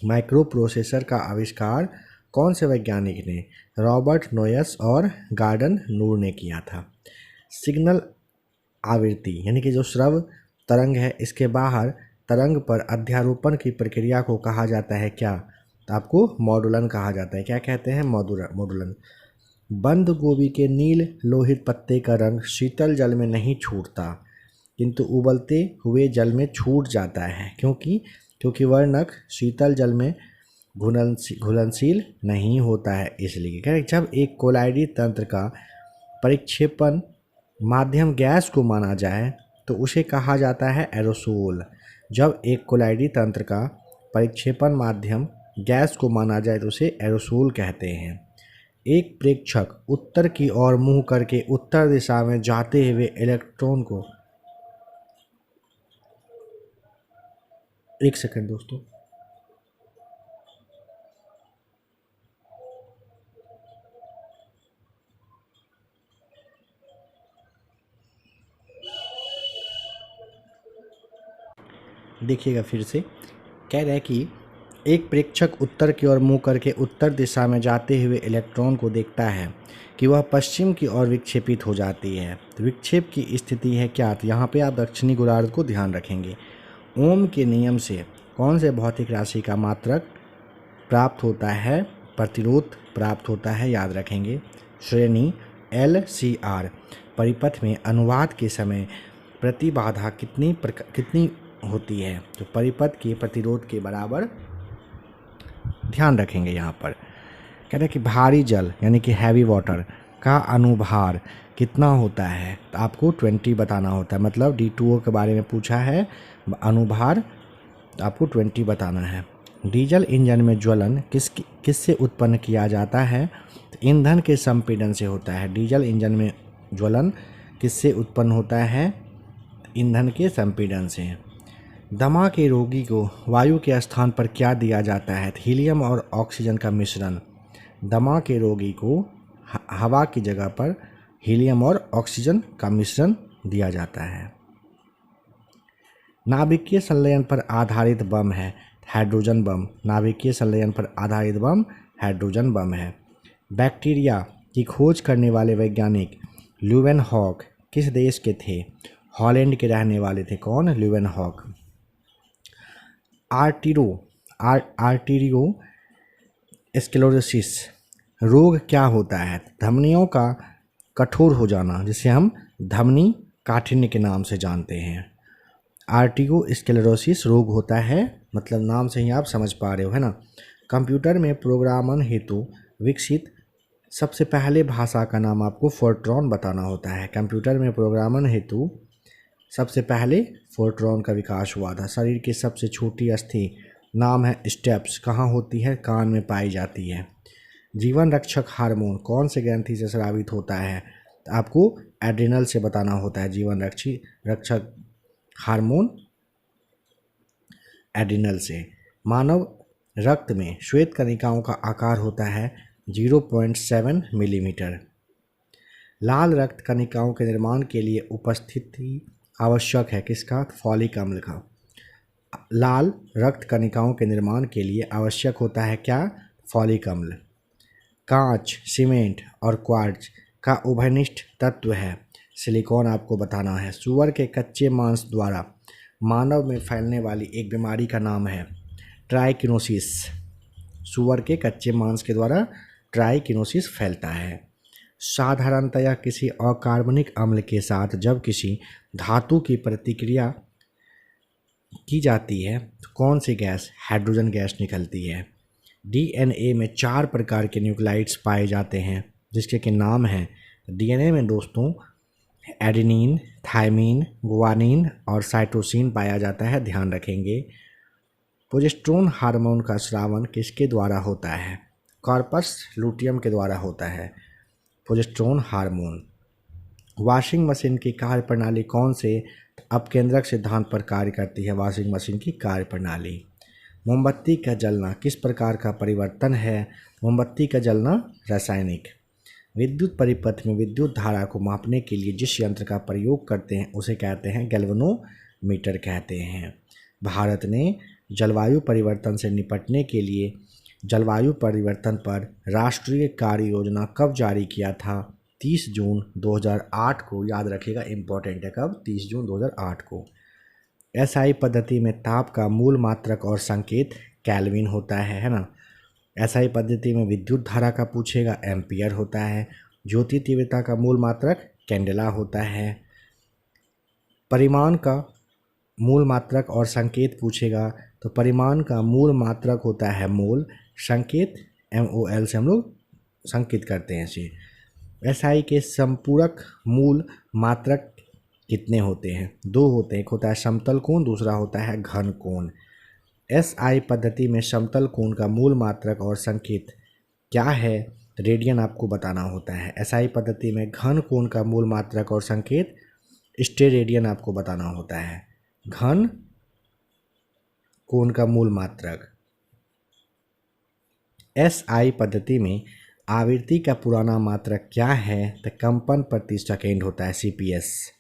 माइक्रो प्रोसेसर का आविष्कार कौन से वैज्ञानिक ने, रॉबर्ट नोयस और गार्डन नूर ने किया था। सिग्नल आवृत्ति यानी कि जो श्रव्य तरंग है, इसके बाहर तरंग पर अध्यारोपण की प्रक्रिया को कहा जाता है क्या, तो आपको मॉडुलन कहा जाता है। क्या कहते हैं, मॉडुलन। बंद गोभी के नील लोहित पत्ते का रंग शीतल जल में नहीं छूटता, किंतु उबलते हुए जल में छूट जाता है। क्योंकि वर्णक शीतल जल में घुलनशील नहीं होता है, इसलिए। जब एक कोलाइडी तंत्र का परिक्षेपण माध्यम गैस को माना जाए तो उसे कहा जाता है एरोसोल। जब एक कोलाइडी तंत्र का परिक्षेपण माध्यम गैस को माना जाए तो उसे एरोसोल कहते हैं। एक प्रेक्षक उत्तर की ओर मुंह करके उत्तर दिशा में जाते हुए इलेक्ट्रॉन को, एक सेकंड दोस्तों, देखिएगा फिर से। कह रहा है कि एक प्रेक्षक उत्तर की ओर मुंह करके उत्तर दिशा में जाते हुए इलेक्ट्रॉन को देखता है कि वह पश्चिम की ओर विक्षेपित हो जाती है। तो विक्षेप की स्थिति है क्या, तो यहाँ पे आप दक्षिणी गोलार्ध को ध्यान रखेंगे। ओम के नियम से कौन से भौतिक राशि का मात्रक प्राप्त होता है, प्रतिरोध प्राप्त होता है, याद रखेंगे। श्रेणी LCR। परिपथ में अनुवाद के समय प्रतिबाधा कितनी होती है, तो परिपथ के प्रतिरोध के बराबर, ध्यान रखेंगे। यहाँ पर कह रहे हैं कि भारी जल यानी कि हैवी वाटर का अनुभार कितना होता है, तो आपको 20 बताना होता है। मतलब D2O के बारे में पूछा है, अनुभार तो आपको 20 बताना है। डीजल इंजन में ज्वलन किससे उत्पन्न किया जाता है, तो ईंधन के संपीड़न से होता है। डीजल इंजन में ज्वलन किससे उत्पन्न होता है, ईंधन के संपीड़न से। दमा के रोगी को वायु के स्थान पर क्या दिया जाता है, हीलियम और ऑक्सीजन का मिश्रण। दमा के रोगी को हवा की जगह पर हीलियम और ऑक्सीजन का मिश्रण दिया जाता है। नाभिकीय संलयन पर आधारित बम है हाइड्रोजन बम। नाभिकीय संलयन पर आधारित बम हाइड्रोजन बम है। बैक्टीरिया की खोज करने वाले वैज्ञानिक ल्यूवेनहॉक किस देश के थे, हॉलैंड के रहने वाले थे। कौन, ल्यूवेनहॉक। आर्टीरियो स्क्लेरोसिस रोग क्या होता है, धमनियों का कठोर हो जाना, जिसे हम धमनी काठिन्य के नाम से जानते हैं। आर्टियो स्क्लेरोसिस रोग होता है, मतलब नाम से ही आप समझ पा रहे हो, है ना। कंप्यूटर में प्रोग्रामन हेतु विकसित सबसे पहले भाषा का नाम आपको फोर्ट्रॉन बताना होता है। कंप्यूटर में प्रोग्रामन हेतु सबसे पहले फोर्ट्रॉन का विकास हुआ था। शरीर की सबसे छोटी अस्थि नाम है स्टेप्स, कहाँ होती है, कान में पाई जाती है। जीवन रक्षक हार्मोन कौन से ग्रंथि से स्रावित होता है, तो आपको एड्रिनल से बताना होता है। जीवन रक्षक हार्मोन एड्रिनल से। मानव रक्त में श्वेत कणिकाओं का आकार होता है 0.7 मिलीमीटर। लाल रक्त कणिकाओं के निर्माण के लिए उपस्थिति आवश्यक है किसका? फॉलिक अम्ल का। लाल रक्त कणिकाओं के निर्माण के लिए आवश्यक होता है क्या? फॉलिक अम्ल। कांच, सीमेंट और क्वार्ट्ज का उभयनिष्ठ तत्व है सिलिकॉन, आपको बताना है। सूअर के कच्चे मांस द्वारा मानव में फैलने वाली एक बीमारी का नाम है ट्राइकिनोसिस। सूअर के कच्चे मांस के द्वारा ट्राइकिनोसिस फैलता है। साधारणतया किसी अकार्बनिक अम्ल के साथ जब किसी धातु की प्रतिक्रिया की जाती है तो कौन सी गैस? हाइड्रोजन गैस निकलती है। डीएनए में 4 प्रकार के न्यूक्लियोटाइड्स पाए जाते हैं जिसके के नाम हैं। डीएनए में दोस्तों एडेनिन, थायमिन, गुआनिन और साइटोसिन पाया जाता है, ध्यान रखेंगे। प्रोजेस्टेरोन हार्मोन का स्रावन किसके द्वारा होता है? कॉर्पस लूटियम के द्वारा होता है प्रोजेस्टेरोन हार्मोन। वॉशिंग मशीन की कार्यप्रणाली कौन से अपकेंद्रक सिद्धांत पर कार्य करती है? वॉशिंग मशीन की कार्यप्रणाली। मोमबत्ती का जलना किस प्रकार का परिवर्तन है? मोमबत्ती का जलना रासायनिक। विद्युत परिपथ में विद्युत धारा को मापने के लिए जिस यंत्र का प्रयोग करते हैं उसे कहते हैं गैल्वेनोमीटर कहते हैं। भारत ने जलवायु परिवर्तन से निपटने के लिए जलवायु परिवर्तन पर राष्ट्रीय कार्य योजना कब जारी किया था? 30 जून 2008 को, याद रखिएगा, इम्पोर्टेंट है। कब? 30 जून 2008 को। एसआई पद्धति में ताप का मूल मात्रक और संकेत केल्विन होता है ना। एसआई पद्धति में विद्युत धारा का पूछेगा, एम्पियर होता है। ज्योति तीव्रता का मूल मात्रक कैंडेला होता है। परिमाण का मूल मात्रक और संकेत पूछेगा तो परिमाण का मूल मात्रक होता है मोल, संकेत MOL से हम लोग संकेत करते हैं इसे। एसआई के संपूरक मूल मात्रक कितने होते हैं? 2 होते हैं, एक होता है समतल कोण, दूसरा होता है घन कोण। एसआई पद्धति में समतल कोण का मूल मात्रक और संकेत क्या है? रेडियन आपको बताना होता है। एसआई पद्धति में घन कोण का मूल मात्रक और संकेत स्टेरेडियन आपको बताना होता है। घन कोण का मूल मात्रक। एसआई पद्धति में आवृत्ति का पुराना मात्रक क्या है? तो कंपन प्रति सेकेंड होता है, CPS।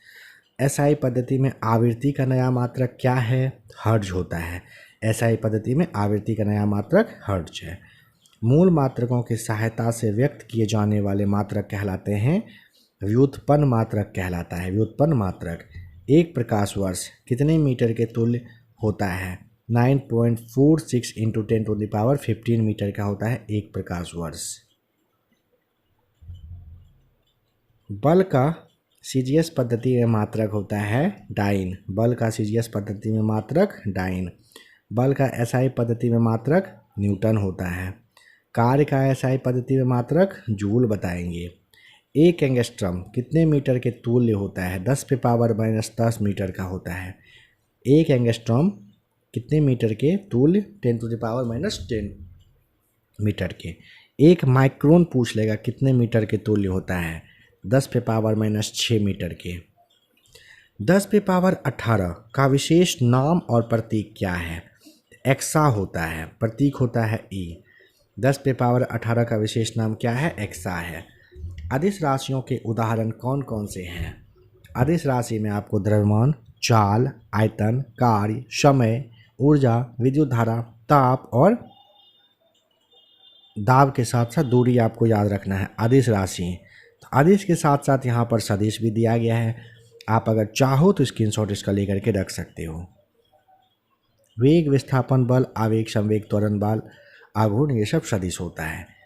एसआई पद्धति में आवृत्ति का नया मात्रक क्या है? हर्ट्ज होता है। एसआई पद्धति में आवृत्ति का नया मात्रक हर्ट्ज है। मूल मात्रकों की सहायता से व्यक्त किए जाने वाले मात्रक कहलाते हैं व्युत्पन्न मात्रक कहलाता है। व्युत्पन्न मात्रक। एक प्रकाश वर्ष कितने मीटर के तुल्य होता है? 9.46 × 10⁻15 मीटर का होता है एक प्रकाश वर्ष। बल का CGS पद्धति में मात्रक होता है डाइन। बल का CGS पद्धति में मात्रक डाइन। बल का SI पद्धति में मात्रक न्यूटन होता है। कार्य का SI पद्धति में मात्रक जूल बताएंगे। एक एंगस्ट्रम कितने मीटर के तुल्य होता है? 10⁻−10 मीटर का होता है। एक एंगस्ट्रम कितने मीटर के तुल्य? 10⁻−10 मीटर के। एक माइक्रोन पूछ लेगा कितने मीटर के तुल्य होता है? 10⁻6 मीटर के। 10⁻18 का विशेष नाम और प्रतीक क्या है? एक्सा होता है, प्रतीक होता है E। 10⁻18 का विशेष नाम क्या है? एक्सा है। अदिश राशियों के उदाहरण कौन कौन से हैं? अदिश राशि में आपको द्रव्यमान, चाल, आयतन, कार्य, समय, ऊर्जा, विद्युत धारा, ताप और दाब के साथ साथ दूरी आपको याद रखना है। अदिश राशि, तो अदिश के साथ साथ यहाँ पर सदिश भी दिया गया है। आप अगर चाहो तो स्क्रीनशॉट इसका लेकर के रख सकते हो। वेग, विस्थापन बल, आवेग, संवेग, त्वरण बल, आघूर्ण, ये सब सदिश होता है।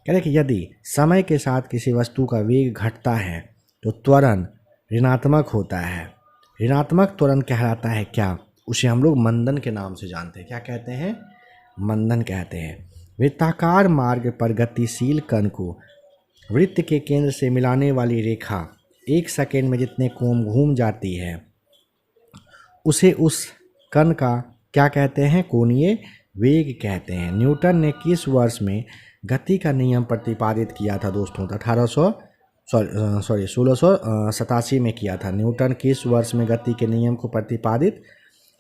कह रहे कि यदि समय के साथ किसी वस्तु का वेग घटता है तो त्वरण ऋणात्मक होता है। ऋणात्मक त्वरण कहलाता है क्या? उसे हम लोग मंदन के नाम से जानते हैं। क्या कहते हैं? मंदन कहते हैं। वृत्ताकार मार्ग पर गतिशील कण को वृत्त के केंद्र से मिलाने वाली रेखा 1 सेकेंड में जितने कोण घूम जाती है उसे उस कण का क्या कहते हैं? कोणीय वेग कहते हैं। न्यूटन ने किस वर्ष में गति का नियम प्रतिपादित किया था दोस्तों? 1687 में किया था। न्यूटन किस वर्ष में गति के नियम को प्रतिपादित?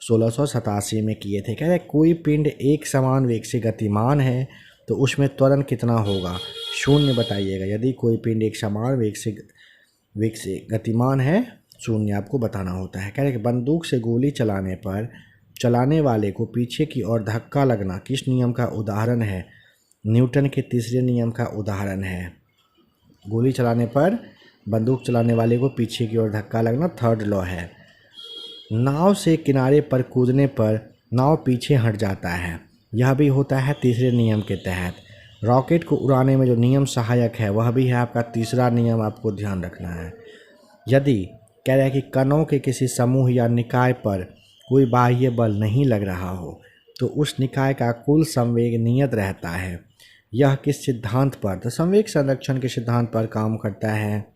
1687 में किए थे। कह रहे कोई पिंड एक समान वेग से गतिमान है तो उसमें त्वरण कितना होगा, शून्य बताइएगा। यदि कोई पिंड एक समान वेग से गतिमान है, शून्य आपको बताना होता है। कह रहे कि बंदूक से गोली चलाने पर चलाने वाले को पीछे की ओर धक्का लगना किस नियम का उदाहरण है, न्यूटन के तीसरे नियम का उदाहरण है। गोली चलाने पर बंदूक चलाने वाले को पीछे की ओर धक्का लगना थर्ड लॉ है। नाव से किनारे पर कूदने पर नाव पीछे हट जाता है, यह भी होता है तीसरे नियम के तहत। रॉकेट को उड़ाने में जो नियम सहायक है वह भी है आपका तीसरा नियम, आपको ध्यान रखना है। यदि कह रहा है कि कणों के किसी समूह या निकाय पर कोई बाह्य बल नहीं लग रहा हो तो उस निकाय का कुल संवेग नियत रहता है। यह किस सिद्धांत पर, तो संवेग संरक्षण के सिद्धांत पर काम करता है,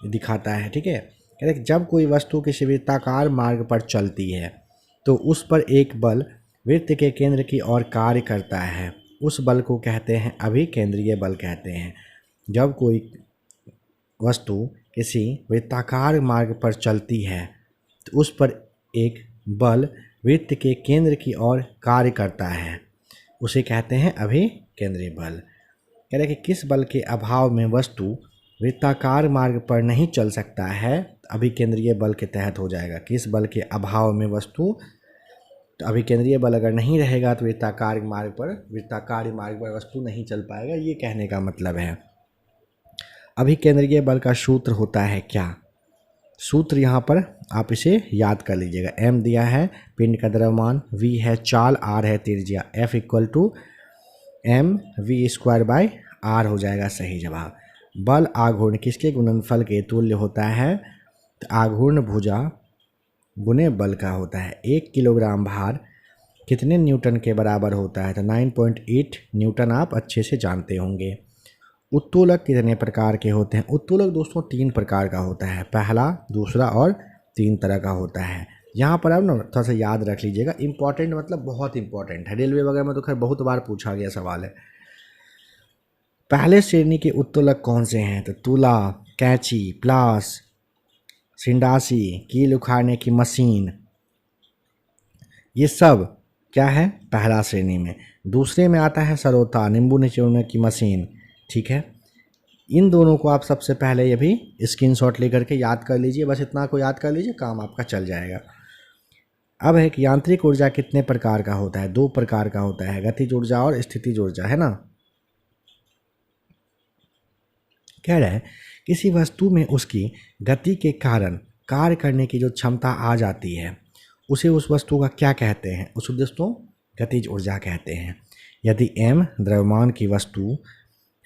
दिखाता है। ठीक है, कह रहे जब कोई वस्तु किसी वृत्ताकार मार्ग पर चलती है तो उस पर एक बल वृत्त के केंद्र की ओर कार्य करता है, उस बल को कहते हैं अभिकेंद्रीय बल कहते हैं। जब कोई वस्तु किसी वृत्ताकार मार्ग पर चलती है तो उस पर एक बल वृत्त के केंद्र की ओर कार्य करता है, उसे कहते हैं अभिकेंद्रीय बल। कह रहे कि किस बल के अभाव में वस्तु वृत्ताकार मार्ग पर नहीं चल सकता है, अभिकेंद्रीय बल के तहत हो जाएगा। किस बल के अभाव में वस्तु, तो अभिकेंद्रीय बल अगर नहीं रहेगा तो वृत्ताकार मार्ग पर वस्तु नहीं चल पाएगा, ये कहने का मतलब है। अभिकेंद्रीय बल का सूत्र होता है क्या, सूत्र यहाँ पर आप इसे याद कर लीजिएगा। m दिया है पिंड का द्रव्यमान, v है चाल, r है त्रिज्या, F इक्वल टू mv²/r हो जाएगा सही जवाब। बल आघूर्ण किसके गुणनफल के तुल्य होता है, तो आघूर्ण भुजा गुने बल का होता है। 1 किलोग्राम भार कितने न्यूटन के बराबर होता है, तो 9.8 न्यूटन आप अच्छे से जानते होंगे। उत्तोलक कितने प्रकार के होते हैं, उत्तोलक दोस्तों 3 प्रकार का होता है, पहला, दूसरा और 3 तरह का होता है। यहाँ पर आप ना थोड़ा सा याद रख लीजिएगा, इंपॉर्टेंट मतलब बहुत इंपॉर्टेंट है, रेलवे वगैरह में तो खैर बहुत बार पूछा गया सवाल है। पहले श्रेणी के उत्तोलक कौन से हैं, तो तुला, कैंची, प्लास, सिंडासी, कील उखाड़ने की मशीन, ये सब क्या है पहला श्रेणी में। दूसरे में आता है सरोता, नींबू निचोड़ने की मशीन। ठीक है, इन दोनों को आप सबसे पहले ये भी स्क्रीनशॉट लेकर के याद कर लीजिए, बस इतना को याद कर लीजिए, काम आपका चल जाएगा। अब है कि यांत्रिक ऊर्जा कितने प्रकार का होता है, 2 प्रकार का होता है, गतिज ऊर्जा और स्थितिज ऊर्जा, है ना। कह रहा है किसी वस्तु में उसकी गति के कारण कार्य करने की जो क्षमता आ जाती है उसे उस वस्तु का क्या कहते हैं, उस दोस्तों गतिज ऊर्जा कहते हैं। यदि m द्रव्यमान की वस्तु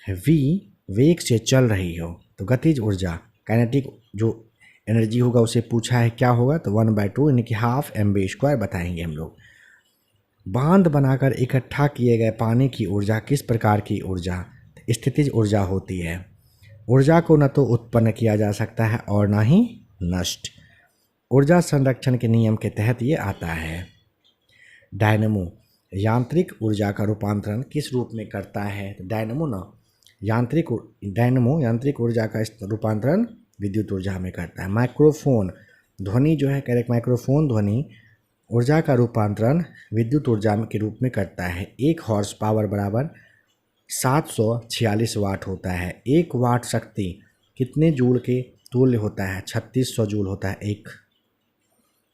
v वेग से चल रही हो तो गतिज ऊर्जा काइनेटिक जो एनर्जी होगा उसे पूछा है क्या होगा, तो 1/2 यानी कि हाफ mv² बताएंगे हम लोग। बांध बनाकर इकट्ठा किए गए पानी की ऊर्जा किस प्रकार की ऊर्जा, स्थितिज ऊर्जा होती है। ऊर्जा को न तो उत्पन्न किया जा सकता है और न ही नष्ट, ऊर्जा संरक्षण के नियम के तहत ये आता है। डायनमो यांत्रिक ऊर्जा का रूपांतरण किस रूप में करता है, तो डायनमो यांत्रिक ऊर्जा का रूपांतरण विद्युत ऊर्जा में करता है। माइक्रोफोन ध्वनि जो है, करेक्ट, माइक्रोफोन ध्वनि ऊर्जा का रूपांतरण विद्युत ऊर्जा के रूप में करता है। 1 हॉर्स पावर बराबर 746 वाट होता है। 1 वाट शक्ति कितने जूल के तुल्य होता है, 3600 जूल होता है 1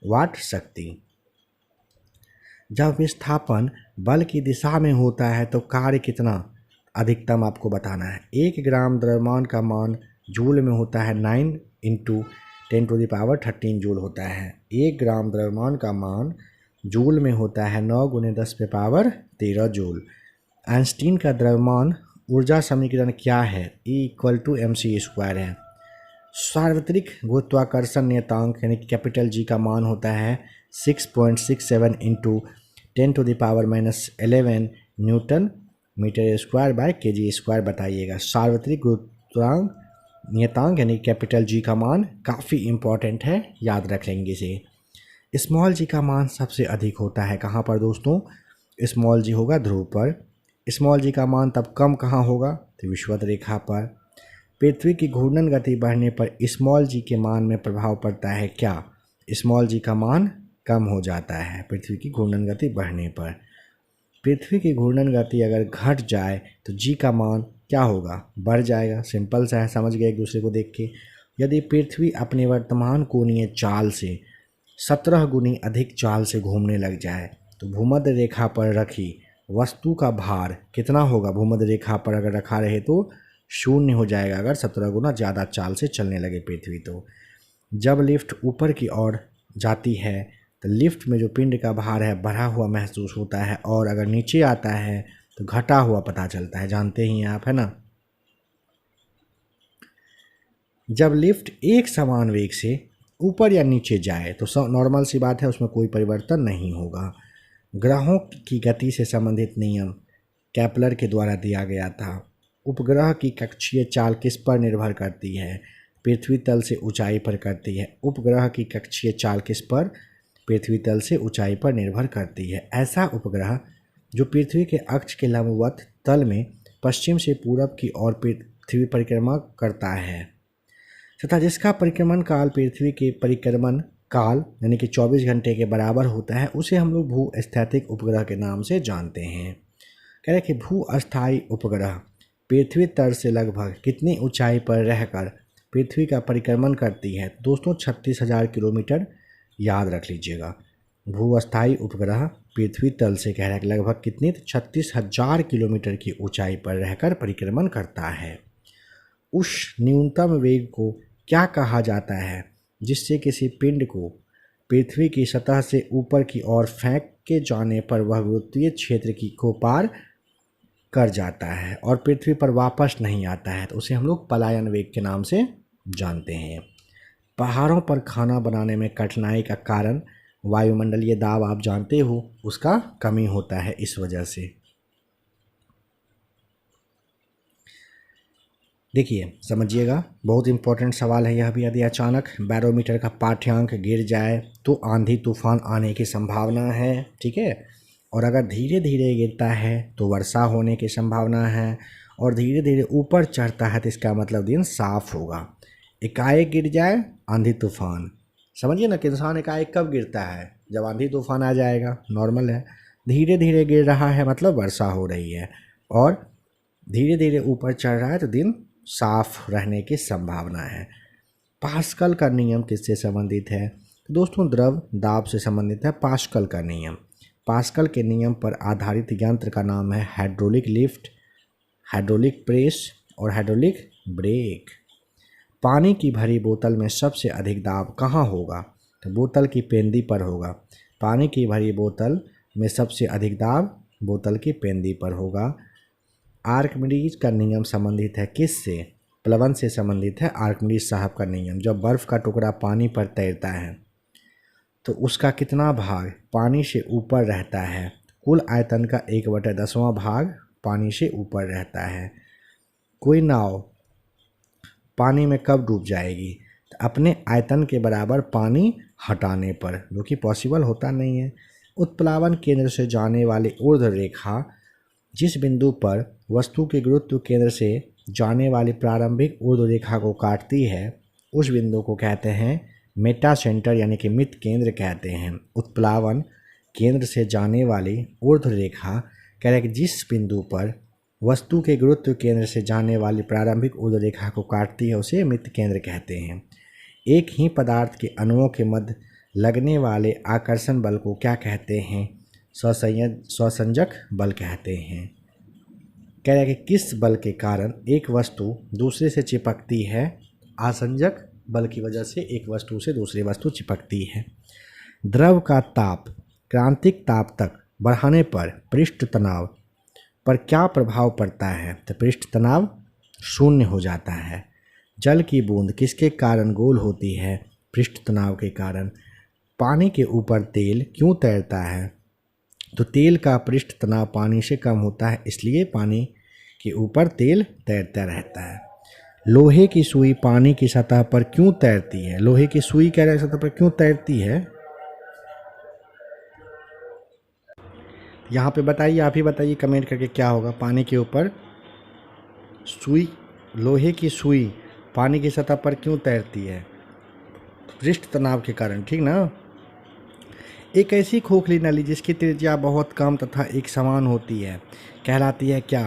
वाट शक्ति। जब विस्थापन बल की दिशा में होता है तो कार्य कितना अधिकतम आपको बताना है। 1 ग्राम द्रव्यमान का मान जूल में होता है 9 × 10⁻13 जूल होता है। 1 ग्राम द्रव्यमान का मान जूल में होता है 9 × 10⁻13 जूल। आइंस्टीन का द्रव्यमान ऊर्जा समीकरण क्या है, E = mc² है। सार्वत्रिक गुरुत्वाकर्षण नियतांक यानी कैपिटल G का मान होता है 6.67 × 10⁻11 न्यूटन मीटर² बताइएगा। सार्वत्रिक गुरुत्वाकर्षण नियतांक यानी कैपिटल G का मान काफ़ी इम्पॉर्टेंट है, याद रख लेंगे इसे। स्मॉल g का मान सबसे अधिक होता है कहाँ पर दोस्तों, स्मॉल g होगा ध्रुव पर। स्मॉल g का मान तब कम कहाँ होगा, तो विषुवत रेखा पर। पृथ्वी की घूर्णन गति बढ़ने पर स्मॉल g के मान में प्रभाव पड़ता है क्या, स्मॉल g का मान कम हो जाता है पृथ्वी की घूर्णन गति बढ़ने पर। पृथ्वी की घूर्णन गति अगर घट जाए तो जी का मान क्या होगा, बढ़ जाएगा। सिंपल सा है, समझ गए एक दूसरे को देख के। यदि पृथ्वी अपने वर्तमान कोणीय चाल से 17 गुनी अधिक चाल से घूमने लग जाए तो भूमध्य रेखा पर रखी वस्तु का भार कितना होगा। भूमध्य रेखा पर अगर रखा रहे तो 0 हो जाएगा अगर 17 गुना ज़्यादा चाल से चलने लगे पृथ्वी तो। जब लिफ्ट ऊपर की ओर जाती है तो लिफ्ट में जो पिंड का भार है बढ़ा हुआ महसूस होता है, और अगर नीचे आता है तो घटा हुआ पता चलता है, जानते ही हैं आप, है ना। जब लिफ्ट एक समान वेग से ऊपर या नीचे जाए तो नॉर्मल सी बात है, उसमें कोई परिवर्तन नहीं होगा। ग्रहों की गति से संबंधित नियम केपलर के द्वारा दिया गया था। उपग्रह की कक्षीय चाल किस पर निर्भर करती है, पृथ्वी तल से ऊंचाई पर करती है। उपग्रह की कक्षीय चाल किस पर, पृथ्वी तल से ऊंचाई पर निर्भर करती है। ऐसा उपग्रह जो पृथ्वी के अक्ष के लंबवत तल में पश्चिम से पूरब की ओर पृथ्वी परिक्रमा करता है तथा जिसका परिक्रमण काल पृथ्वी के परिक्रमण काल यानी कि 24 घंटे के बराबर होता है, उसे हम लोग भू स्थैतिक उपग्रह के नाम से जानते हैं। कह रहे कि भू अस्थायी उपग्रह पृथ्वी तल से लगभग कितनी ऊंचाई पर रहकर पृथ्वी का परिक्रमण करती है। दोस्तों 36,000 किलोमीटर, याद रख लीजिएगा। भू अस्थायी उपग्रह पृथ्वी तल से कह रहा है कि लगभग कितनी, 36,000 किलोमीटर की ऊंचाई पर रहकर परिक्रमण करता है। उस न्यूनतम वेग को क्या कहा जाता है जिससे किसी पिंड को पृथ्वी की सतह से ऊपर की ओर फेंक के जाने पर वह गुरुत्वीय क्षेत्र को पार कर जाता है और पृथ्वी पर वापस नहीं आता है, तो उसे हम लोग पलायन वेग के नाम से जानते हैं। पहाड़ों पर खाना बनाने में कठिनाई का कारण वायुमंडलीय दाब आप जानते हो, उसका कमी होता है इस वजह से। देखिए समझिएगा, बहुत इंपॉर्टेंट सवाल है यह भी। यदि अचानक बैरोमीटर का पाठ्यांक गिर जाए तो आंधी तूफान आने की संभावना है, ठीक है। और अगर धीरे धीरे गिरता है तो वर्षा होने की संभावना है, और धीरे धीरे ऊपर चढ़ता है तो इसका मतलब दिन साफ होगा। एकाएक गिर जाए आंधी तूफान, समझिए ना कि इंसान एकाएक कब गिरता है, जब आंधी तूफान आ जाएगा, नॉर्मल है। धीरे धीरे गिर रहा है मतलब वर्षा हो रही है, और धीरे धीरे ऊपर चढ़ रहा है तो दिन साफ रहने की संभावना है। पास्कल का नियम किससे संबंधित है, तो दोस्तों द्रव दाब से संबंधित है पास्कल का नियम। पास्कल के नियम पर आधारित यंत्र का नाम है हाइड्रोलिक लिफ्ट, हाइड्रोलिक प्रेस और हाइड्रोलिक ब्रेक। पानी की भरी बोतल में सबसे अधिक दाब कहाँ होगा, तो बोतल की पेंदी पर होगा। पानी की भरी बोतल में सबसे अधिक दाब बोतल की पेंदी पर होगा। आर्किमिडीज का नियम संबंधित है किससे, प्लवन से संबंधित है आर्किमिडीज साहब का नियम। जब बर्फ़ का टुकड़ा पानी पर तैरता है तो उसका कितना भाग पानी से ऊपर रहता है, कुल आयतन का 1/10वां भाग पानी से ऊपर रहता है। कोई नाव पानी में कब डूब जाएगी, तो अपने आयतन के बराबर पानी हटाने पर, जो कि पॉसिबल होता नहीं है। उत्प्लावन केंद्र से जाने वाली ऊर्ध्व रेखा जिस बिंदु पर वस्तु के गुरुत्व केंद्र से जाने वाली प्रारंभिक ऊर्ध्व रेखा को काटती है, उस बिंदु को कहते हैं मेटा सेंटर यानी कि मित केंद्र कहते हैं। उत्प्लावन केंद्र से जाने वाली ऊर्ध्व रेखा कह रहे कि जिस बिंदु पर वस्तु के गुरुत्व केंद्र से जाने वाली प्रारंभिक ऊर्ध्व रेखा को काटती है उसे मित केंद्र कहते हैं। एक ही पदार्थ के अणुओं के मध्य लगने वाले आकर्षण बल को क्या कहते हैं, स्वसंजक बल कहते हैं। कह रहे कि किस बल के कारण एक वस्तु दूसरे से चिपकती है, आसंजक बल की वजह से एक वस्तु से दूसरी वस्तु चिपकती है। द्रव का ताप क्रांतिक ताप तक बढ़ाने पर पृष्ठ तनाव पर क्या प्रभाव पड़ता है, तो पृष्ठ तनाव 0 हो जाता है। जल की बूंद किसके कारण गोल होती है, पृष्ठ तनाव के कारण। पानी के ऊपर तेल क्यों तैरता है, तो तेल का पृष्ठ तनाव पानी से कम होता है, इसलिए पानी के ऊपर तेल तैरता रहता है। लोहे की सुई पानी की सतह पर क्यों तैरती है, लोहे की सुई कह रहे सतह पर क्यों तैरती है, यहाँ पे बताइए, आप ही बताइए कमेंट करके क्या होगा। पानी के ऊपर सुई, लोहे की सुई पानी की सतह पर क्यों तैरती है, पृष्ठ तनाव के कारण, ठीक ना। एक ऐसी खोखली नली जिसकी त्रिज्या बहुत कम तथा एक समान होती है कहलाती है क्या?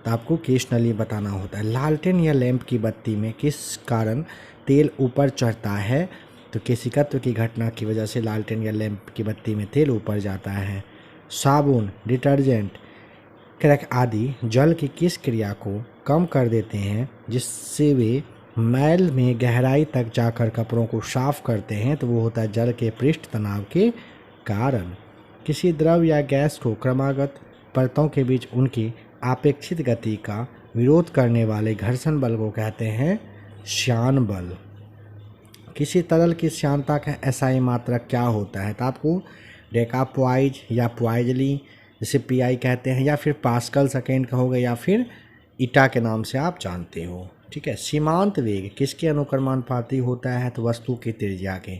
तो आपको केश नली बताना होता है। लालटेन या लैंप की बत्ती में किस कारण तेल ऊपर चढ़ता है? तो केशिकत्व की घटना की वजह से लालटेन या लैंप की बत्ती में तेल ऊपर जाता है। साबुन, डिटर्जेंट, क्रैक आदि जल की किस क्रिया को कम कर देते हैं जिससे वे मैल में गहराई तक जाकर कपड़ों को साफ करते हैं? तो वो होता है जल के पृष्ठ तनाव के कारण। किसी द्रव या गैस को क्रमागत परतों के बीच उनकी आपेक्षित गति का विरोध करने वाले घर्षण बल को कहते हैं श्यान बल। किसी तरल की श्यानता का एसआई मात्रक क्या होता है? तो आपको डेकापोइज या पोइजली जिसे पीआई कहते हैं, या फिर पास्कल सेकेंड कहोगे, या फिर ईटा के नाम से आप जानते हो। ठीक है। सीमांत वेग किसके अनुक्रमानुपाती होता है? तो वस्तु की त्रिज्या के।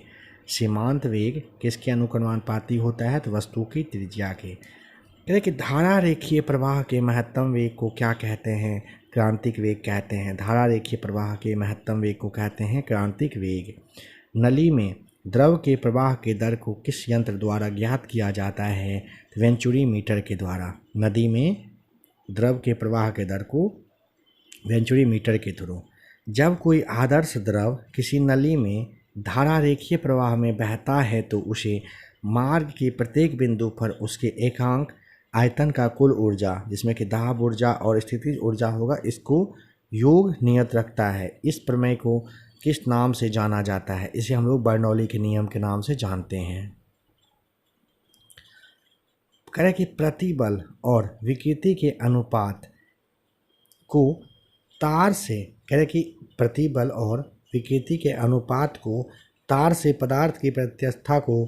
सीमांत वेग किसके अनुक्रमानुपाती होता है? तो वस्तु की त्रिज्या के। कहते कि धारा रेखीय प्रवाह के महत्तम वेग को क्या कहते हैं? क्रांतिक वेग कहते हैं। धारा रेखीय प्रवाह के महत्तम वेग को कहते हैं क्रांतिक वेग। नली में द्रव के प्रवाह के दर को किस यंत्र द्वारा ज्ञात किया जाता है? वेंचुरी मीटर के द्वारा। नदी में द्रव के प्रवाह के दर को वेंचुरी मीटर के थ्रू। जब कोई आदर्श द्रव किसी नली में धारा रेखीय प्रवाह में बहता है तो उसे मार्ग के प्रत्येक बिंदु पर उसके एकांक आयतन का कुल ऊर्जा, जिसमें कि दाब ऊर्जा और स्थितिज ऊर्जा होगा, इसको योग नियत रखता है। इस प्रमेय को किस नाम से जाना जाता है? इसे हम लोग बर्नौली के नियम के नाम से जानते हैं। कह रहे कि प्रतिबल और विकृति के अनुपात को तार से, कह रहे कि प्रतिबल और विकृति के अनुपात को तार से पदार्थ की प्रत्यास्था को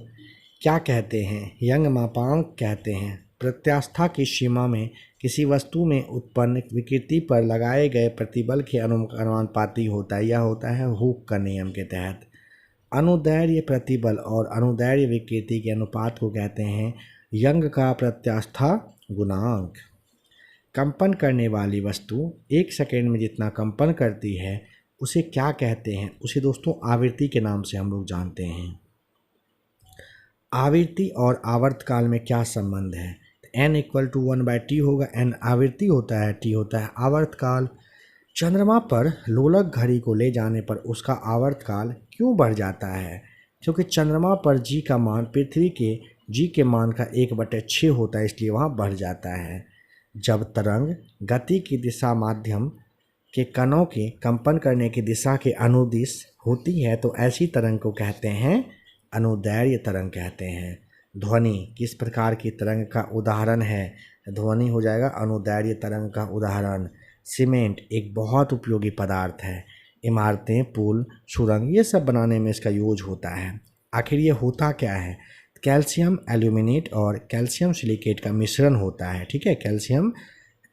क्या कहते हैं? यंग मापांक कहते हैं। प्रत्यास्था की सीमा में किसी वस्तु में उत्पन्न विकृति पर लगाए गए प्रतिबल के अनुपाती होता है। यह होता है हुक का नियम के तहत। अनुदैर्ध्य प्रतिबल और अनुदैर्ध्य विकृति के अनुपात को कहते हैं यंग का प्रत्यास्था गुणांक। कंपन करने वाली वस्तु 1 सेकेंड में जितना कंपन करती है उसे क्या कहते हैं? उसे दोस्तों आवृत्ति के नाम से हम लोग जानते हैं। आवृत्ति और आवर्तकाल में क्या संबंध है? n = 1/t होगा। n आवृत्ति होता है, t होता है आवर्तकाल। चंद्रमा पर लोलक घड़ी को ले जाने पर उसका आवर्तकाल क्यों बढ़ जाता है? क्योंकि चंद्रमा पर g का मान पृथ्वी के g के मान का 1/6 होता है, इसलिए वहाँ बढ़ जाता है। जब तरंग गति की दिशा माध्यम के कणों के कंपन करने की दिशा के अनुदिश होती है तो ऐसी तरंग को कहते हैं अनुदैर्ध्य तरंग कहते हैं। ध्वनि किस प्रकार की तरंग का उदाहरण है? ध्वनि हो जाएगा अनुदैर्ध्य तरंग का उदाहरण। सीमेंट एक बहुत उपयोगी पदार्थ है। इमारतें, पुल, सुरंग ये सब बनाने में इसका यूज होता है। आखिर ये होता क्या है? कैल्शियम एल्यूमिनेट और कैल्शियम सिलिकेट का मिश्रण होता है। ठीक है, कैल्शियम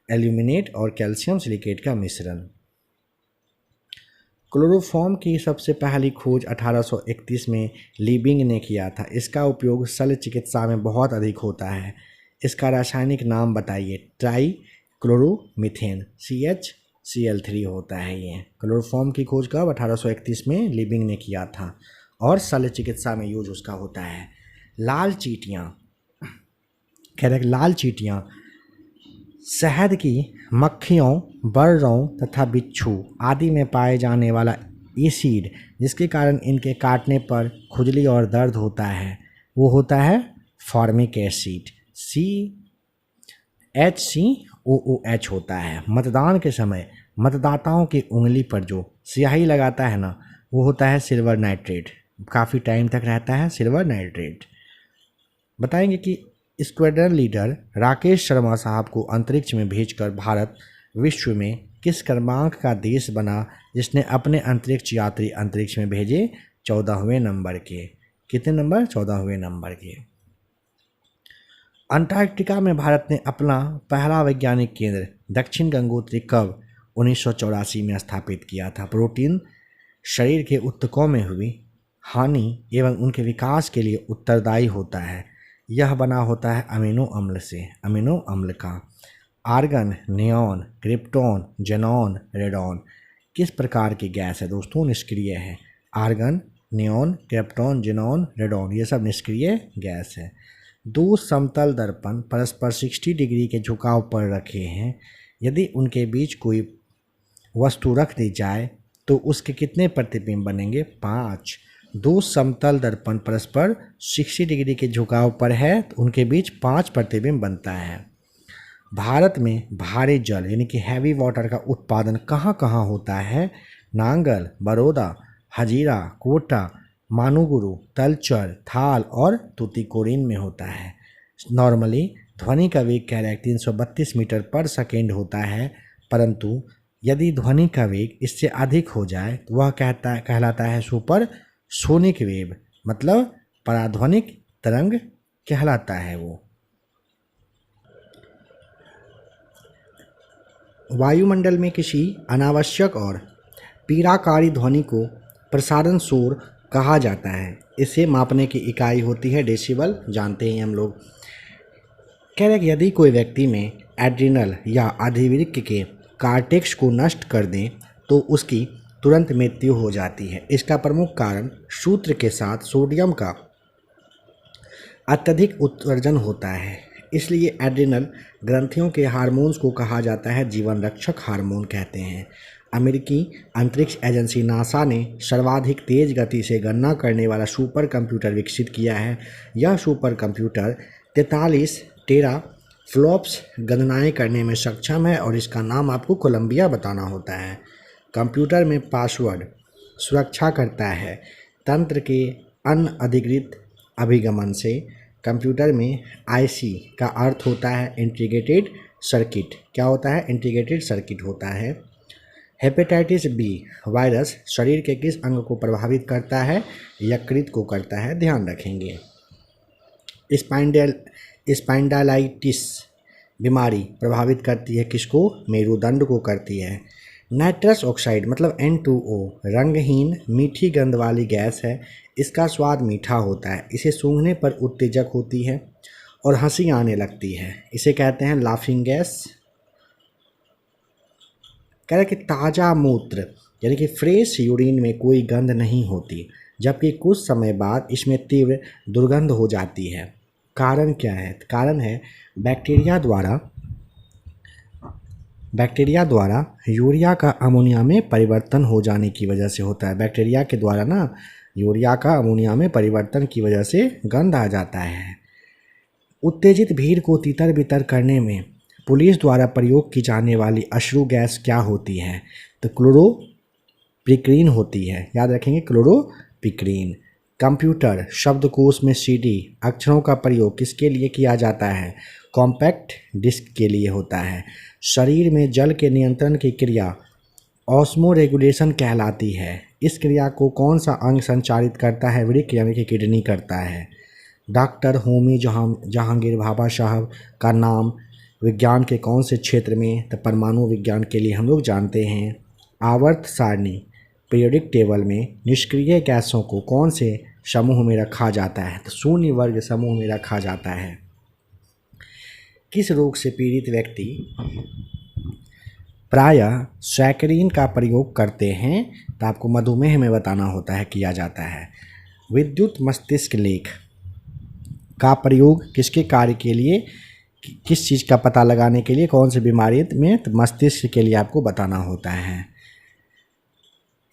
एल्यूमिनेट और कैल्शियम सिलिकेट का मिश्रण। क्लोरोफॉर्म की सबसे पहली खोज 1831 में लीबिंग ने किया था। इसका उपयोग शल्य चिकित्सा में बहुत अधिक होता है। इसका रासायनिक नाम बताइए। ट्राई क्लोरोमीथेन CHCl3 होता है। ये क्लोरोफॉर्म की खोज कब? 1831 में लीबिंग ने किया था और शल्य चिकित्सा में यूज उसका होता है। लाल चींटियाँ, कह रहे लाल चींटियाँ शहद की मक्खियों, बर्रों तथा बिच्छू आदि में पाए जाने वाला एसिड जिसके कारण इनके काटने पर खुजली और दर्द होता है वो होता है फॉर्मिक एसिड HCOOH होता है। मतदान के समय मतदाताओं की उंगली पर जो स्याही लगाता है ना वो होता है सिल्वर नाइट्रेट। काफ़ी टाइम तक रहता है सिल्वर नाइट्रेट। बताएंगे कि स्क्वाड्रन लीडर राकेश शर्मा साहब को अंतरिक्ष में भेजकर भारत विश्व में किस क्रमांक का देश बना जिसने अपने अंतरिक्ष यात्री अंतरिक्ष में भेजे? 14वें नंबर के। कितने नंबर? 14वें नंबर के। अंटार्कटिका में भारत ने अपना पहला वैज्ञानिक केंद्र दक्षिण गंगोत्री कब? 1984 में स्थापित किया था। प्रोटीन शरीर के ऊतकों में हुई हानि एवं उनके विकास के लिए उत्तरदायी होता है। यह बना होता है अमीनो अम्ल से, अमीनो अम्ल का। Argon, neon, krypton, xenon, radon किस प्रकार की गैस है दोस्तों? निष्क्रिय है। Argon neon, krypton, xenon, radon, ये सब निष्क्रिय गैस है। दो समतल दर्पण परस्पर 60 डिग्री के झुकाव पर रखे हैं। यदि उनके बीच कोई वस्तु रख दी जाए तो उसके कितने प्रतिबिंब बनेंगे? 5। दो समतल दर्पण परस्पर 60 डिग्री के झुकाव पर है तो उनके बीच 5 प्रतिबिंब बनता है। भारत में भारी जल यानी कि हैवी वाटर का उत्पादन कहाँ कहाँ होता है? नांगल, बड़ौदा, हजीरा, कोटा, मानूगुरु, तलचर, थाल और तूतीकोरिन में होता है। नॉर्मली ध्वनि का वेग कह रहा है 332 मीटर पर सेकेंड होता है, परंतु यदि ध्वनि का वेग इससे अधिक हो जाए तो वह कहलाता है सुपर सोनिक वेव, मतलब पराध्वनिक तरंग कहलाता है वो। वायुमंडल में किसी अनावश्यक और पीड़ाकारी ध्वनि को प्रसारण शोर कहा जाता है। इसे मापने की इकाई होती है डेसिबल, जानते हैं हम लोग। कह रहे कि यदि कोई व्यक्ति में एड्रिनल या अधिवृक्क के कार्टेक्स को नष्ट कर दें तो उसकी तुरंत मृत्यु हो जाती है। इसका प्रमुख कारण सूत्र के साथ सोडियम का अत्यधिक उत्सर्जन होता है। इसलिए एड्रिनल ग्रंथियों के हार्मोन्स को कहा जाता है जीवन रक्षक हार्मोन कहते हैं। अमेरिकी अंतरिक्ष एजेंसी नासा ने सर्वाधिक तेज गति से गणना करने वाला सुपर कंप्यूटर विकसित किया है। यह सुपर कंप्यूटर 43 टेरा फ्लॉप्स गणनाएं करने में सक्षम है और इसका नाम आपको कोलंबिया बताना होता है। कंप्यूटर में पासवर्ड सुरक्षा करता है। तंत्र के अनधिकृत अभिगमन से कंप्यूटर में आईसी का अर्थ होता है इंटीग्रेटेड सर्किट। क्या होता है? इंटीग्रेटेड सर्किट होता है। हेपेटाइटिस बी वायरस शरीर के किस अंग को प्रभावित करता है? यकृत को करता है, ध्यान रखेंगे। स्पाइंडालाइटिस बीमारी प्रभावित करती है किसको? मेरुदंड को करती है। नाइट्रस ऑक्साइड मतलब N2O रंगहीन मीठी गंध वाली गैस है। इसका स्वाद मीठा होता है। इसे सूंघने पर उत्तेजक होती है और हंसी आने लगती है। इसे कहते हैं लाफिंग गैस। कह रहे कि ताज़ा मूत्र यानी कि फ्रेश यूरिन में कोई गंध नहीं होती, जबकि कुछ समय बाद इसमें तीव्र दुर्गंध हो जाती है। कारण क्या है? कारण है बैक्टीरिया द्वारा यूरिया का अमोनिया में परिवर्तन हो जाने की वजह से होता है। बैक्टीरिया के द्वारा ना यूरिया का अमोनिया में परिवर्तन की वजह से गंध आ जाता है। उत्तेजित भीड़ को तितर बितर करने में पुलिस द्वारा प्रयोग की जाने वाली अश्रु गैस क्या होती है? तो क्लोरोपिक्रीन होती है, याद रखेंगे क्लोरोपिक्रीन। कंप्यूटर शब्दकोश में सीडी अक्षरों का प्रयोग किसके लिए किया जाता है? कॉम्पैक्ट डिस्क के लिए होता है। शरीर में जल के नियंत्रण की क्रिया ऑस्मोरेगुलेशन कहलाती है। इस क्रिया को कौन सा अंग संचालित करता है? वृक्क यानी कि किडनी करता है। डॉक्टर होमी जहांगीर भाभा साहब का नाम विज्ञान के कौन से क्षेत्र में? तो परमाणु विज्ञान के लिए हम लोग जानते हैं। आवर्त सारणी पीरियोडिक टेबल में निष्क्रिय गैसों को कौन से समूह में रखा जाता है? तो शून्य वर्ग समूह में रखा जाता है। किस रोग से पीड़ित व्यक्ति प्रायः सैकरीन का प्रयोग करते हैं? तो आपको मधुमेह में बताना होता है, किया जाता है। विद्युत मस्तिष्क लेख का प्रयोग किसके कार्य के लिए, किस चीज़ का पता लगाने के लिए, कौन सी बीमारी में? तो मस्तिष्क के लिए आपको बताना होता है।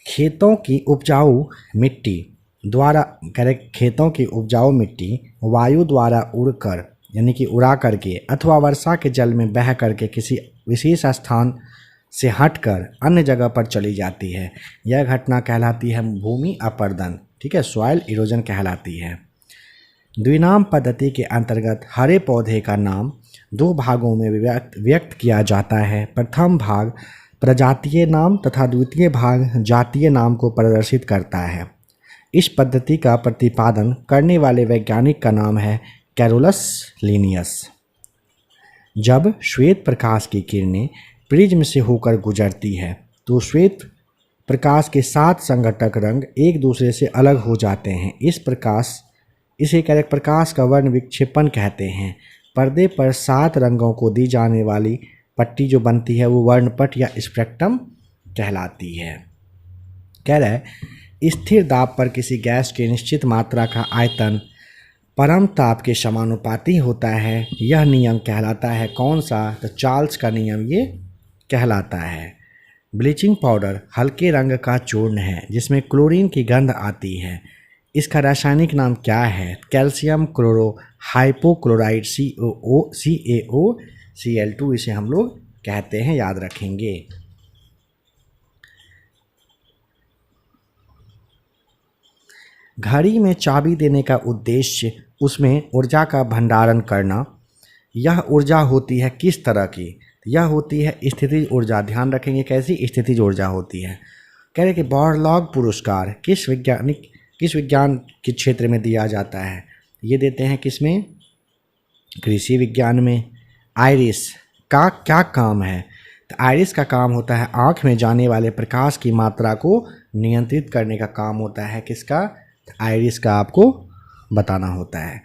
खेतों की उपजाऊ मिट्टी वायु द्वारा उड़कर यानी कि उड़ा करके अथवा वर्षा के जल में बह करके किसी विशेष स्थान से हटकर अन्य जगह पर चली जाती है। यह घटना कहलाती है भूमि अपरदन, ठीक है, सॉइल इरोजन कहलाती है। द्विनाम पद्धति के अंतर्गत हरे पौधे का नाम दो भागों में व्यक्त किया जाता है। प्रथम भाग प्रजातीय नाम तथा द्वितीय भाग जातीय नाम को प्रदर्शित करता है। इस पद्धति का प्रतिपादन करने वाले वैज्ञानिक का नाम है कैरोलस लिनियस। जब श्वेत प्रकाश की किरणें प्रिज्म से होकर गुजरती है तो श्वेत प्रकाश के 7 संघटक रंग एक दूसरे से अलग हो जाते हैं। इसे प्रकाश का वर्ण विक्षेपण कहते हैं। पर्दे पर 7 रंगों को दी जाने वाली पट्टी जो बनती है वो वर्णपट या स्पेक्ट्रम कहलाती है। कह रहा है स्थिर दाब पर किसी गैस की निश्चित मात्रा का आयतन परम ताप के समानुपाती होता है, यह नियम कहलाता है कौन सा? तो चार्ल्स का नियम ये कहलाता है। ब्लीचिंग पाउडर हल्के रंग का चूर्ण है जिसमें क्लोरीन की गंध आती है, इसका रासायनिक नाम क्या है? कैल्शियम क्लोरो हाइपोक्लोराइड CaOCl2 इसे हम लोग कहते हैं, याद रखेंगे। घड़ी में चाबी देने का उद्देश्य उसमें ऊर्जा का भंडारण करना। यह ऊर्जा होती है किस तरह की? यह होती है स्थितिज ऊर्जा। ध्यान रखेंगे कैसी स्थितिज ऊर्जा होती है। कह रहे कि बॉर्लॉग पुरस्कार किस विज्ञान के क्षेत्र में दिया जाता है? ये देते हैं किसमें? कृषि विज्ञान में। आइरिस का क्या काम है? तो आइरिस का काम होता है आँख में जाने वाले प्रकाश की मात्रा को नियंत्रित करने का काम होता है। किसका? आइरिस का आपको बताना होता है।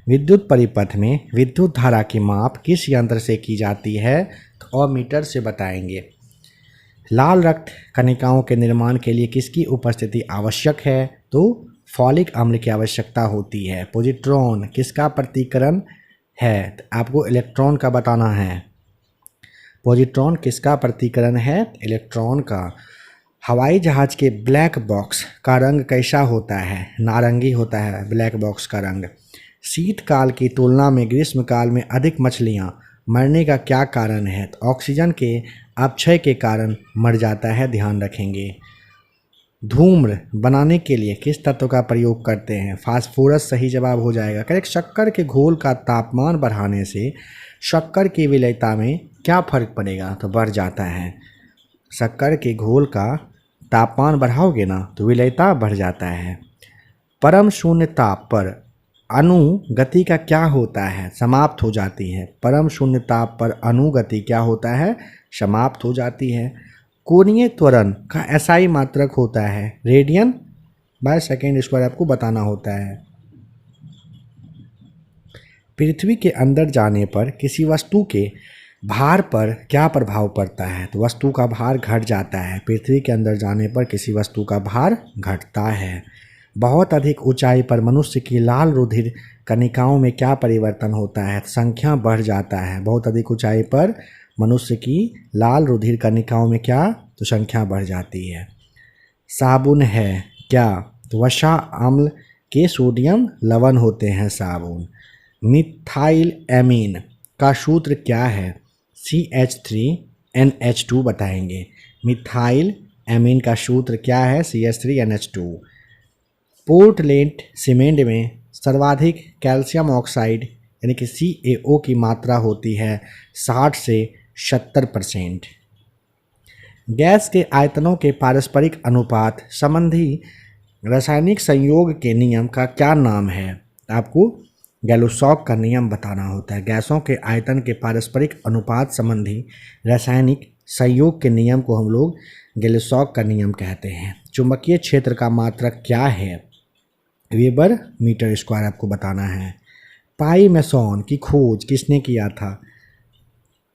विद्युत परिपथ में विद्युत धारा की माप किस यंत्र से की जाती है? तो अमीटर से बताएंगे। लाल रक्त कणिकाओं के निर्माण के लिए किसकी उपस्थिति आवश्यक है? तो फॉलिक अम्ल की आवश्यकता होती है। पॉजिट्रॉन किसका प्रतीकरण है? तो आपको इलेक्ट्रॉन का बताना है। पॉजिट्रॉन किसका प्रतीकरण है? इलेक्ट्रॉन का। हवाई जहाज के ब्लैक बॉक्स का रंग कैसा होता है? नारंगी होता है ब्लैक बॉक्स का रंग। शीतकाल की तुलना में ग्रीष्मकाल में अधिक मछलियाँ मरने का क्या कारण है? तो ऑक्सीजन के अपक्षय के कारण मर जाता है, ध्यान रखेंगे। धूम्र बनाने के लिए किस तत्व का प्रयोग करते हैं? फास्फोरस सही जवाब हो जाएगा। करेक्ट। शक्कर के घोल का तापमान बढ़ाने से शक्कर की विलेयता में क्या फर्क पड़ेगा? तो बढ़ जाता है। शक्कर के घोल का तापमान बढ़ाओगे ना तो विलेयता बढ़ जाता है। परम शून्य ताप पर अणु गति का क्या होता है? समाप्त हो जाती है। परम शून्य ताप पर अणु गति क्या होता है? समाप्त हो जाती है। कोणीय त्वरण का SI मात्रक होता है रेडियन/सेकेंड स्क्वायर, आपको बताना होता है। पृथ्वी के अंदर जाने पर किसी वस्तु के भार पर क्या प्रभाव पड़ता है? तो वस्तु का भार घट जाता है। पृथ्वी के अंदर जाने पर किसी वस्तु का भार घटता है। बहुत अधिक ऊंचाई पर मनुष्य की लाल रुधिर कणिकाओं में क्या परिवर्तन होता है? संख्या बढ़ जाता है। बहुत अधिक ऊंचाई पर मनुष्य की लाल रुधिर कणिकाओं में क्या? तो संख्या बढ़ जाती है। साबुन है क्या? तो वसा अम्ल के सोडियम लवण होते हैं साबुन। मिथाइल एमीन का सूत्र क्या है? CH3NH2 बताएंगे। मिथाइल एमीन का सूत्र क्या है? CH3NH2। पोर्टलैंड सीमेंट में सर्वाधिक कैल्शियम ऑक्साइड यानी कि CaO की मात्रा होती है 60 से 70%। गैस के आयतनों के पारस्परिक अनुपात संबंधी रासायनिक संयोग के नियम का क्या नाम है? आपको गैलोसॉक का नियम बताना होता है। गैसों के आयतन के पारस्परिक अनुपात संबंधी रासायनिक संयोग के नियम को हम लोग गैलोसॉक का नियम कहते हैं। चुंबकीय क्षेत्र का मात्रक क्या है? वेबर मीटर स्क्वायर आपको बताना है। पाई मेसॉन की खोज किसने किया था?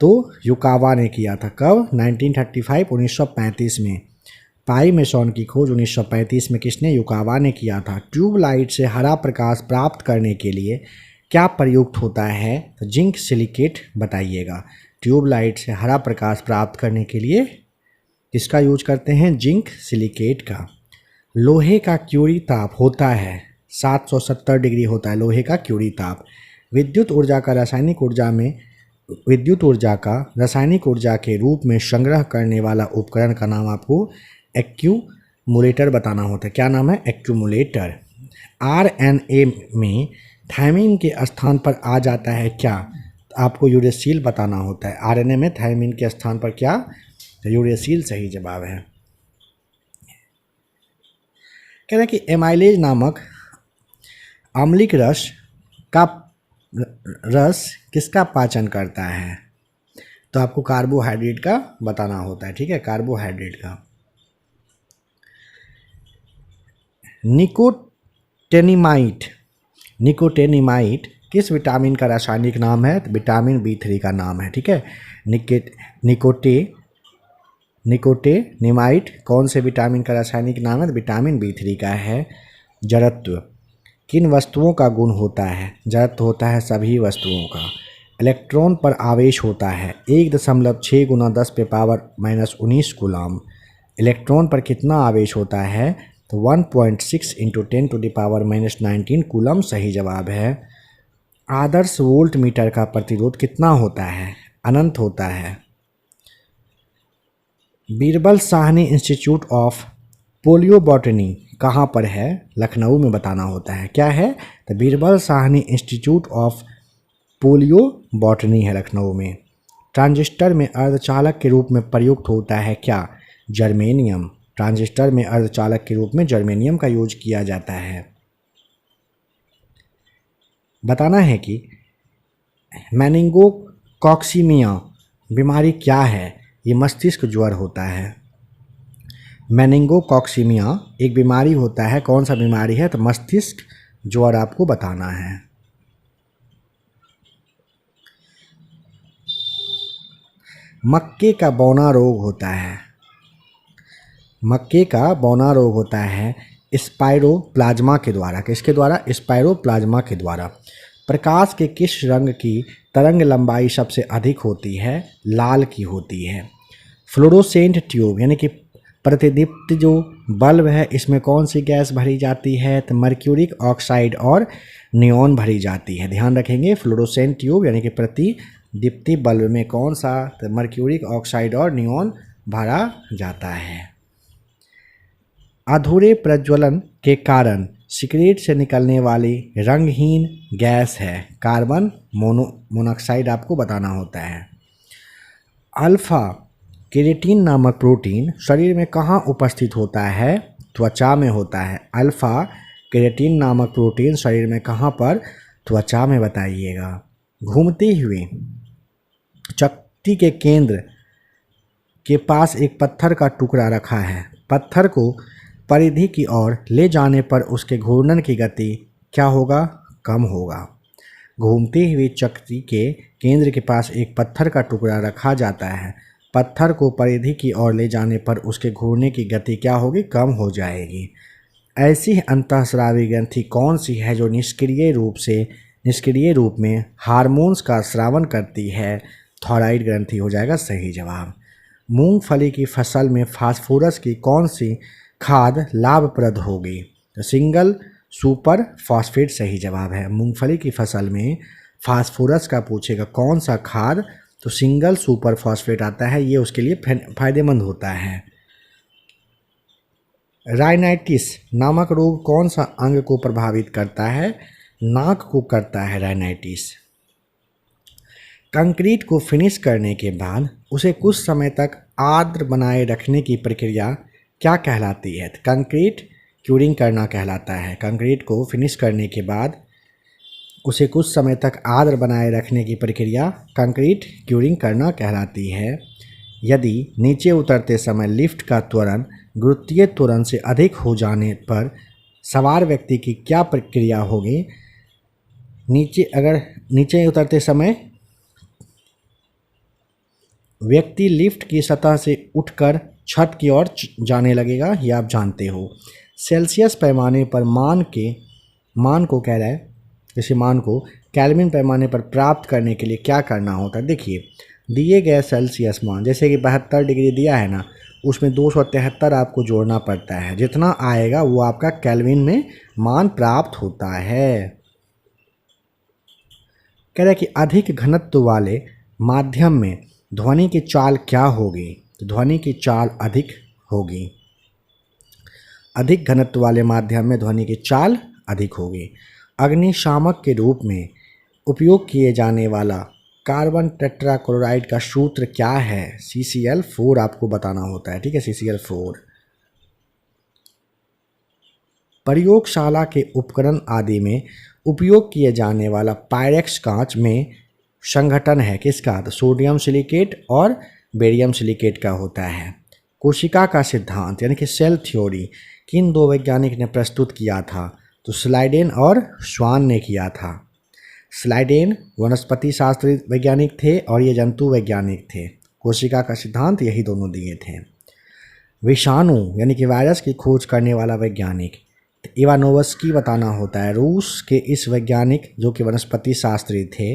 तो युकावा ने किया था। कब? 1935 में। पाई मेसॉन की खोज 1935 में किसने? युकावा ने किया था। ट्यूबलाइट से हरा प्रकाश प्राप्त करने के लिए क्या प्रयुक्त होता है? तो जिंक सिलिकेट बताइएगा। ट्यूबलाइट से हरा प्रकाश प्राप्त करने के लिए किसका यूज करते हैं? जिंक सिलिकेट का। लोहे का क्यूरी ताप होता है 770 डिग्री होता है लोहे का क्यूरी ताप। विद्युत ऊर्जा का रासायनिक ऊर्जा के रूप में संग्रह करने वाला उपकरण का नाम आपको एक्यूमुलेटर बताना होता है। क्या नाम है? एक्यूमुलेटर। RNA में थायमिन के स्थान पर आ जाता है क्या? आपको यूरेसिल बताना होता है। RNA में थायमिन के स्थान पर क्या? यूरेसिल सही जवाब है। कह रहे हैं कि एमाइलेज नामक अम्लिक रस किसका पाचन करता है? तो आपको कार्बोहाइड्रेट का बताना होता है। ठीक है, कार्बोहाइड्रेट का। निकोटेनिमाइट किस विटामिन का रासायनिक नाम है? तो विटामिन B3 का नाम है। ठीक है, निकोटिनिमाइड कौन से विटामिन का रासायनिक नाम है? तो विटामिन B3 का है। जड़त्व किन वस्तुओं का गुण होता है? जड़त्व होता है सभी वस्तुओं का। इलेक्ट्रॉन पर आवेश होता है 1.6 × 10⁻⁻19 कूलम। इलेक्ट्रॉन पर कितना आवेश होता है? तो 1.6 × 10⁻⁻19 कूलम सही जवाब है। आदर्श वोल्ट मीटर का प्रतिरोध कितना होता है? अनंत होता है। बीरबल साहनी इंस्टीट्यूट ऑफ पोलियोबॉटनी कहाँ पर है? लखनऊ में बताना होता है। क्या है? तो बीरबल साहनी इंस्टीट्यूट ऑफ पोलियोबॉटनी है लखनऊ में। ट्रांजिस्टर में अर्धचालक के रूप में प्रयुक्त होता है क्या? जर्मेनियम। ट्रांजिस्टर में अर्धचालक के रूप में जर्मेनियम का यूज किया जाता है। बताना है कि मेनिंगोकॉक्सीमिया बीमारी क्या है? ये मस्तिष्क ज्वर होता है। मेनिंगोकॉक्सीमिया एक बीमारी होता है। कौन सा बीमारी है? तो मस्तिष्क ज्वर आपको बताना है। मक्के का बौना रोग होता है। मक्के का बौना रोग होता है स्पाइरोप्लाज्मा के द्वारा। किसके द्वारा? स्पाइरोप्लाज्मा के द्वारा। प्रकाश के किस रंग की तरंग लंबाई सबसे अधिक होती है? लाल की होती है। फ्लोरोसेंट ट्यूब यानी कि प्रतिदीप्त जो बल्ब है इसमें कौन सी गैस भरी जाती है? तो मर्क्यूरिक ऑक्साइड और नियॉन भरी जाती है। ध्यान रखेंगे, फ्लोरोसेंट ट्यूब यानी कि प्रतिदीप्ति बल्ब में कौन सा? तो मर्क्यूरिक ऑक्साइड और नियॉन भरा जाता है। अधूरे प्रज्वलन के कारण सिगरेट से निकलने वाली रंगहीन गैस है कार्बन मोनोऑक्साइड आपको बताना होता है। अल्फा केरेटिन नामक प्रोटीन शरीर में कहाँ उपस्थित होता है? त्वचा में होता है। अल्फा केरेटिन नामक प्रोटीन शरीर में कहाँ पर? त्वचा में बताइएगा। घूमते हुए चक्ति के केंद्र के पास एक पत्थर का टुकड़ा रखा है। पत्थर को परिधि की ओर ले जाने पर उसके घूर्णन की गति क्या होगा? कम होगा। घूमते हुए चक्ति के केंद्र के पास एक पत्थर का टुकड़ा रखा जाता है। पत्थर को परिधि की ओर ले जाने पर उसके घूरने की गति क्या होगी? कम हो जाएगी। ऐसी अंतःस्रावी ग्रंथि कौन सी है जो निष्क्रिय रूप में हार्मोन्स का स्रावन करती है? थायराइड ग्रंथि हो जाएगा सही जवाब। मूंगफली की फसल में फास्फोरस की कौन सी खाद लाभप्रद होगी? तो सिंगल सुपर फॉस्फेट सही जवाब है। मूंगफली की फसल में फास्फोरस का पूछेगा कौन सा खाद? तो सिंगल सुपर फॉस्फेट आता है, ये उसके लिए फायदेमंद होता है। राइनाइटिस नामक रोग कौन सा अंग को प्रभावित करता है? नाक को करता है राइनाइटिस। कंक्रीट को फिनिश करने के बाद उसे कुछ समय तक आर्द्र बनाए रखने की प्रक्रिया क्या कहलाती है? कंक्रीट क्यूरिंग करना कहलाता है। कंक्रीट को फिनिश करने के बाद उसे कुछ समय तक आर्द्र बनाए रखने की प्रक्रिया कंक्रीट क्यूरिंग करना कहलाती है। यदि नीचे उतरते समय लिफ्ट का त्वरण गुरुत्वीय त्वरण से अधिक हो जाने पर सवार व्यक्ति की क्या प्रक्रिया होगी? नीचे उतरते समय व्यक्ति लिफ्ट की सतह से उठकर छत की ओर जाने लगेगा, ये आप जानते हो। सेल्सियस पैमाने पर मान को कह रहा है, इसी मान को केल्विन पैमाने पर प्राप्त करने के लिए क्या करना होता है? देखिए, दिए गए सेल्सियस मान जैसे कि 72 डिग्री दिया है ना, उसमें 273 आपको जोड़ना पड़ता है। जितना आएगा वो आपका केल्विन में मान प्राप्त होता है। कह रहा है कि अधिक घनत्व वाले माध्यम में ध्वनि की चाल क्या होगी? तो ध्वनि की चाल अधिक होगी। अधिक घनत्व वाले माध्यम में ध्वनि की चाल अधिक होगी। अग्निशामक के रूप में उपयोग किए जाने वाला कार्बन टेट्राक्लोराइड का सूत्र क्या है? CCl4 आपको बताना होता है, ठीक है, CCl4। प्रयोगशाला के उपकरण आदि में उपयोग किए जाने वाला पायरेक्स कांच में संघटन है किसका? तो सोडियम सिलिकेट और बेरियम सिलिकेट का होता है। कोशिका का सिद्धांत यानी कि सेल थ्योरी किन दो वैज्ञानिक ने प्रस्तुत किया था? तो स्लाइडेन और श्वान ने किया था। स्लाइडेन वनस्पति शास्त्र वैज्ञानिक थे और ये जंतु वैज्ञानिक थे। कोशिका का सिद्धांत, यही दोनों दिए थे। विषाणु यानी कि वायरस की खोज करने वाला वैज्ञानिक इवानोवस्की बताना होता है। रूस के इस वैज्ञानिक जो कि वनस्पति शास्त्री थे,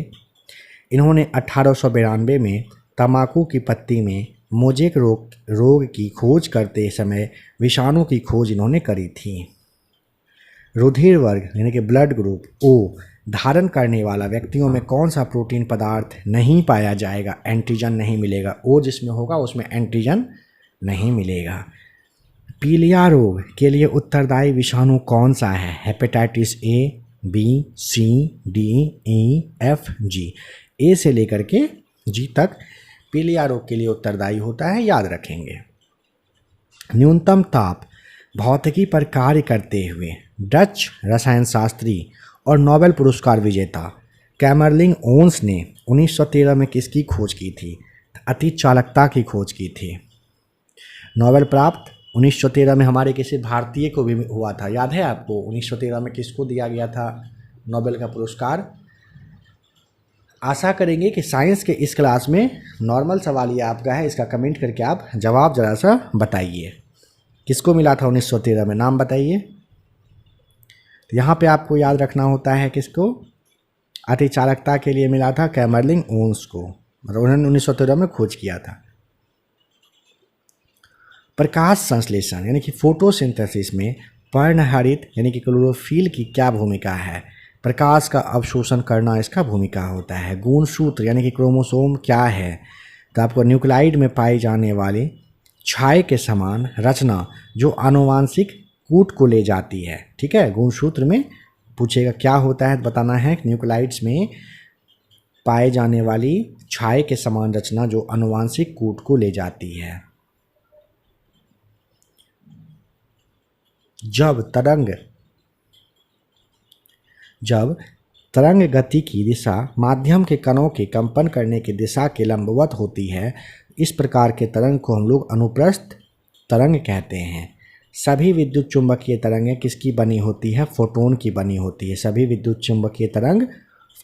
इन्होंने 1892 में तंबाकू की पत्ती में मोजेक रोग की खोज करते समय विषाणु की खोज इन्होंने करी थी। रुधिर वर्ग यानी कि ब्लड ग्रुप ओ धारण करने वाला व्यक्तियों में कौन सा प्रोटीन पदार्थ नहीं पाया जाएगा, एंटीजन नहीं मिलेगा। ओ जिसमें होगा उसमें एंटीजन नहीं मिलेगा। पीलिया रोग के लिए उत्तरदायी विषाणु कौन सा है? Hepatitis A, B, C, D, E, F, G. A से लेकर के जी तक पीलिया रोग के लिए उत्तरदायी होता है, याद रखेंगे। न्यूनतम ताप भौतिकी पर कार्य करते हुए डच रसायन शास्त्री और नोबेल पुरस्कार विजेता कैमरलिन ओन्स ने 1913 में किसकी खोज की थी? अति चालकता की खोज की थी। नोबेल प्राप्त 1913 में हमारे किसी भारतीय को भी हुआ था, याद है आपको? 1913 में किसको दिया गया था नोबेल का पुरस्कार? आशा करेंगे कि साइंस के इस क्लास में नॉर्मल सवाल ये आपका है, इसका कमेंट करके आप जवाब ज़रा सा बताइए। किसको मिला था 1913 में, नाम बताइए। तो यहाँ पे आपको याद रखना होता है किसको? अति चालकता के लिए मिला था कैमरलिन ओन्स को, मतलब उन्होंने 1913 में खोज किया था। प्रकाश संश्लेषण यानी कि फोटोसिंथेसिस में पर्णहरित यानी कि क्लोरोफिल की क्या भूमिका है? प्रकाश का अवशोषण करना इसका भूमिका होता है। गुणसूत्र यानी कि क्रोमोसोम क्या है? तो आपको न्यूक्लियाइड में पाई जाने वाली छाये के समान रचना जो आनुवांशिक कूट को ले जाती है, ठीक है। गुणसूत्र में पूछेगा क्या होता है, बताना है। न्यूक्लियाइड्स में पाए जाने वाली छाये के समान रचना जो आनुवांशिक कूट को ले जाती है। जब तरंग गति की दिशा माध्यम के कणों के कंपन करने की दिशा के लंबवत होती है, इस प्रकार के तरंग को हम लोग अनुप्रस्थ तरंग कहते हैं। सभी विद्युत चुंबकीय तरंगें किसकी बनी होती है? फोटोन की बनी होती है। सभी विद्युत चुंबकीय तरंग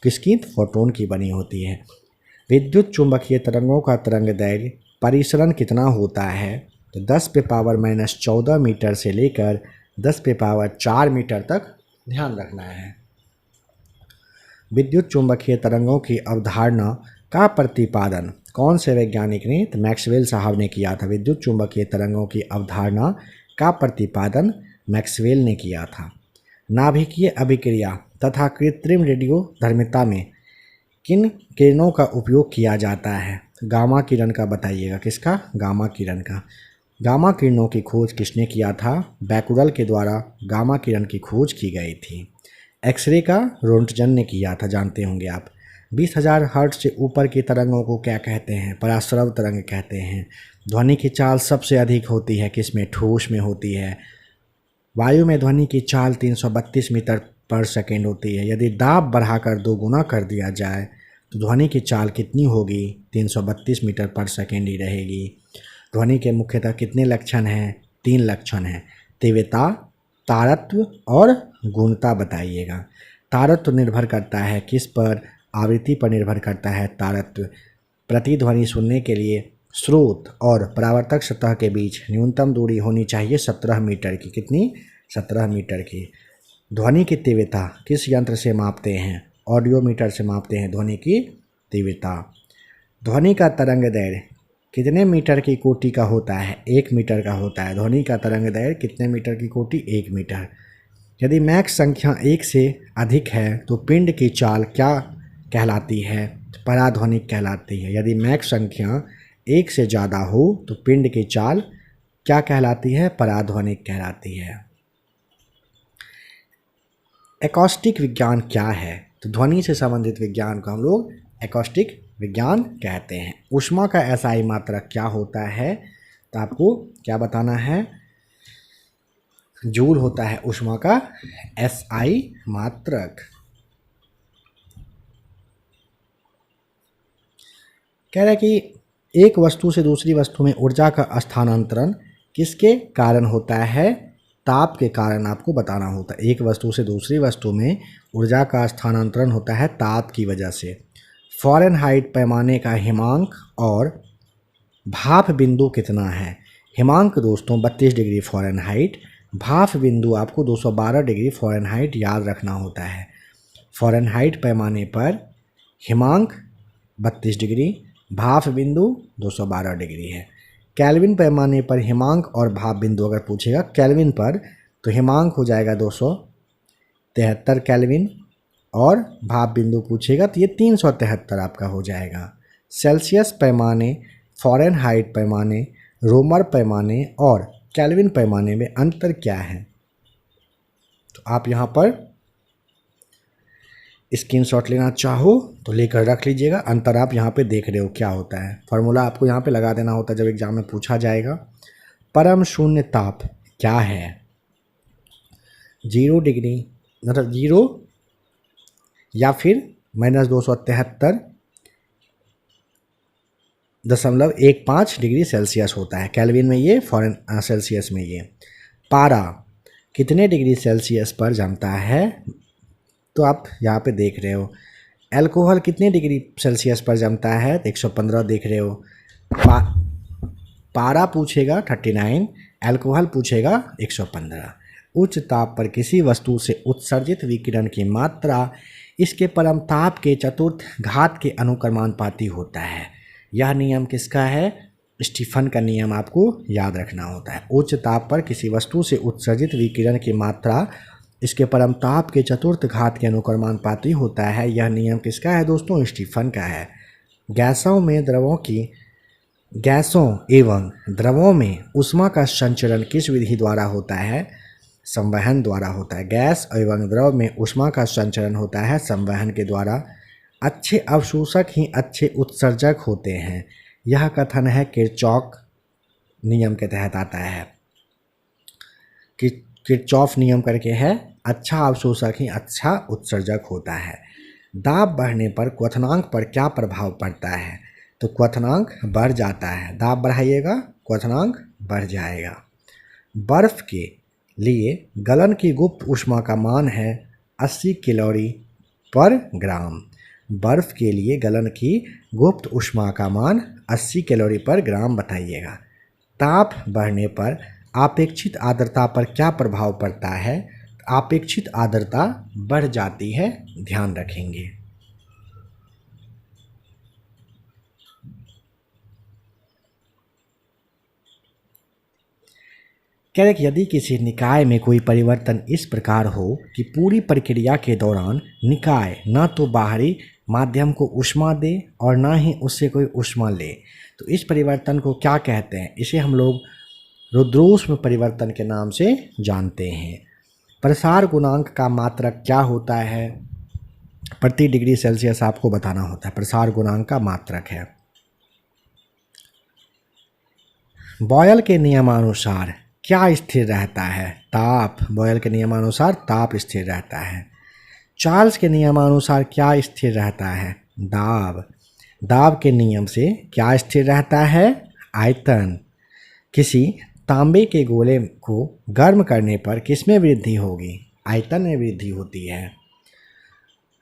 किसकी? फोटोन की बनी होती है। विद्युत चुंबकीय तरंगों का तरंगदैर्घ्य परिसरण कितना होता है? तो 10⁻⁻14 मीटर से लेकर 10⁻4 मीटर तक ध्यान रखना है। विद्युत चुंबकीय तरंगों की अवधारणा का प्रतिपादन कौन से वैज्ञानिक ने? तो मैक्सवेल साहब ने किया था। विद्युत चुंबकीय तरंगों की अवधारणा का प्रतिपादन मैक्सवेल ने किया था। नाभिकीय अभिक्रिया तथा कृत्रिम रेडियोधर्मिता में किन किरणों का उपयोग किया जाता है? गामा किरण का बताइएगा। किसका? गामा किरण का। गामा किरणों की खोज किसने किया था? बैकुरल के द्वारा गामा किरण की खोज की गई थी। एक्सरे का रोंटगन ने किया था, जानते होंगे आप। 20,000 हर्ट्ज से ऊपर की तरंगों को क्या कहते हैं? पराश्रव तरंग कहते हैं। ध्वनि की चाल सबसे अधिक होती है किसमें? ठोस में होती है। वायु में ध्वनि की चाल 332 मीटर पर सेकेंड होती है। यदि दाब बढ़ाकर 2 गुना कर दिया जाए तो ध्वनि की चाल कितनी होगी? 332 मीटर पर सेकेंड ही रहेगी। ध्वनि के मुख्यतः कितने लक्षण हैं? 3 लक्षण हैं। तीव्रता, तारत्व और गुणता बताइएगा। तारत्व निर्भर करता है किस पर? आवृत्ति पर निर्भर करता है तारत्व। प्रतिध्वनि सुनने के लिए स्रोत और परावर्तक सतह के बीच न्यूनतम दूरी होनी चाहिए 17 मीटर की। कितनी? 17 मीटर की। ध्वनि की तीव्रता किस यंत्र से मापते हैं? ऑडियोमीटर से मापते हैं ध्वनि की तीव्रता। ध्वनि का तरंगदैर्घ्य कितने मीटर की कोटि का होता है? 1 मीटर का होता है। ध्वनि का तरंगदैर्घ्य कितने मीटर की कोटि? 1 मीटर। यदि मैक संख्या 1 से अधिक है तो पिंड की चाल क्या कहलाती है? पराध्वनिक कहलाती है। यदि मैक संख्या 1 से ज़्यादा हो तो पिंड की चाल क्या कहलाती है? पराध्वनिक कहलाती है। एकॉस्टिक विज्ञान क्या है? तो ध्वनि से संबंधित विज्ञान को हम लोग एकॉस्टिक विज्ञान कहते हैं। ऊष्मा का एसआई मात्रक क्या होता है? तो आपको क्या बताना है? जूल होता है ऊष्मा का एसआई मात्रक। कह रहा है कि एक वस्तु से दूसरी वस्तु में ऊर्जा का स्थानांतरण किसके कारण होता है? ताप के कारण आपको बताना होता है। एक वस्तु से दूसरी वस्तु में ऊर्जा का स्थानांतरण होता है ताप की वजह से। फ़ारेनहाइट पैमाने का हिमांक और भाप बिंदु कितना है? हिमांक दोस्तों 32 डिग्री फ़ारेनहाइट, भाप बिंदु आपको 212 डिग्री फ़ारेनहाइट याद रखना होता है। फ़ारेनहाइट पैमाने पर हिमांक 32 डिग्री, भाप बिंदु 212 डिग्री है। केल्विन पैमाने पर हिमांक और भाप बिंदु अगर पूछेगा केल्विन पर, तो हिमांक हो जाएगा 273 केल्विन, और भाप बिंदु पूछेगा तो ये 373 आपका हो जाएगा। सेल्सियस पैमाने, फ़ारेनहाइट पैमाने, रोमर पैमाने और केल्विन पैमाने में अंतर क्या है? तो आप यहाँ पर स्क्रीनशॉट लेना चाहो तो लेकर रख लीजिएगा। अंतर आप यहाँ पे देख रहे हो क्या होता है। फार्मूला आपको यहाँ पे लगा देना होता है जब एग्जाम में पूछा जाएगा। परम शून्य ताप क्या है? 0 डिग्री, मतलब 0 या फिर -273.15 डिग्री सेल्सियस होता है। केल्विन में ये, सेल्सियस में ये। पारा कितने डिग्री सेल्सियस पर जमता है? तो आप यहाँ पे देख रहे हो। अल्कोहल कितने डिग्री सेल्सियस पर जमता है? 115 देख रहे हो। पारा पूछेगा 39, अल्कोहल पूछेगा 115। उच्च ताप पर किसी वस्तु से उत्सर्जित विकिरण की मात्रा इसके परम ताप के चतुर्थ घात के अनुक्रमानुपाती होता है। यह नियम किसका है? स्टीफन का नियम आपको याद रखना होता है। उच्च ताप पर किसी वस्तु से उत्सर्जित विकिरण की मात्रा इसके परम ताप के चतुर्थ घात के अनुक्रमानुपाती होता है। यह नियम किसका है दोस्तों? स्टीफन का है। गैसों एवं द्रवों में ऊष्मा का संचरण किस विधि द्वारा होता है? संवहन द्वारा होता है। गैस एवं द्रव में ऊष्मा का संचरण होता है संवहन के द्वारा। अच्छे अवशोषक ही अच्छे उत्सर्जक होते हैं। यह कथन है किरचॉफ नियम के तहत आता है। कि किरचॉफ नियम करके है, अच्छा अवशोषक ही अच्छा उत्सर्जक होता है। दाब बढ़ने पर क्वथनांक पर क्या प्रभाव पड़ता है? तो क्वथनांक बढ़ जाता है। दाब बढ़ाइएगा, क्वथनांक बढ़ जाएगा। बर्फ के लिए गलन की गुप्त ऊष्मा का मान है 80 कैलोरी पर ग्राम। बर्फ के लिए गलन की गुप्त ऊष्मा का मान 80 कैलोरी पर ग्राम बताइएगा। ताप बढ़ने पर आपेक्षित आर्द्रता पर क्या प्रभाव पड़ता है? आपेक्षित आर्द्रता बढ़ जाती है, ध्यान रखेंगे। कह रहे कि यदि किसी निकाय में कोई परिवर्तन इस प्रकार हो कि पूरी प्रक्रिया के दौरान निकाय न तो बाहरी माध्यम को ऊष्मा दे और न ही उससे कोई ऊष्मा ले, तो इस परिवर्तन को क्या कहते हैं? इसे हम लोग रुद्रोष्म परिवर्तन के नाम से जानते हैं। प्रसार गुणांक का मात्रक क्या होता है? प्रति डिग्री सेल्सियस आपको बताना होता है। प्रसार गुणांक का मात्रक है। बॉयल के नियमानुसार क्या स्थिर रहता है? ताप। बॉयल के नियमानुसार ताप स्थिर रहता है। चार्ल्स के नियमानुसार क्या स्थिर रहता है? दाब। दाब के नियम से क्या स्थिर रहता है? आयतन। किसी तांबे के गोले को गर्म करने पर किसमें वृद्धि होगी? आयतन में वृद्धि होती है।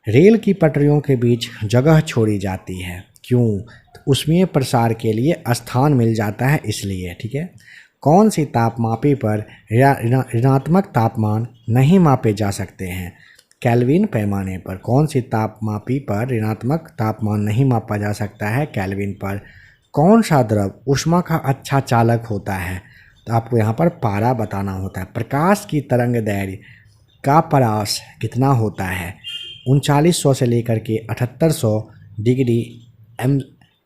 रेल की पटरियों के बीच जगह छोड़ी जाती है, क्यों? तो उसमें प्रसार के लिए स्थान मिल जाता है, इसलिए। ठीक है। कौन सी तापमापी पर ऋणात्मक तापमान नहीं मापे जा सकते हैं? केल्विन पैमाने पर। कौन सी तापमापी पर ऋणात्मक तापमान नहीं मापा जा सकता है? केल्विन पर। कौन सा द्रव ऊष्मा का अच्छा चालक होता है? तो आपको यहाँ पर पारा बताना होता है। प्रकाश की तरंग दैर्घ्य का परास कितना होता है? 3900 से लेकर के 7800 डिग्री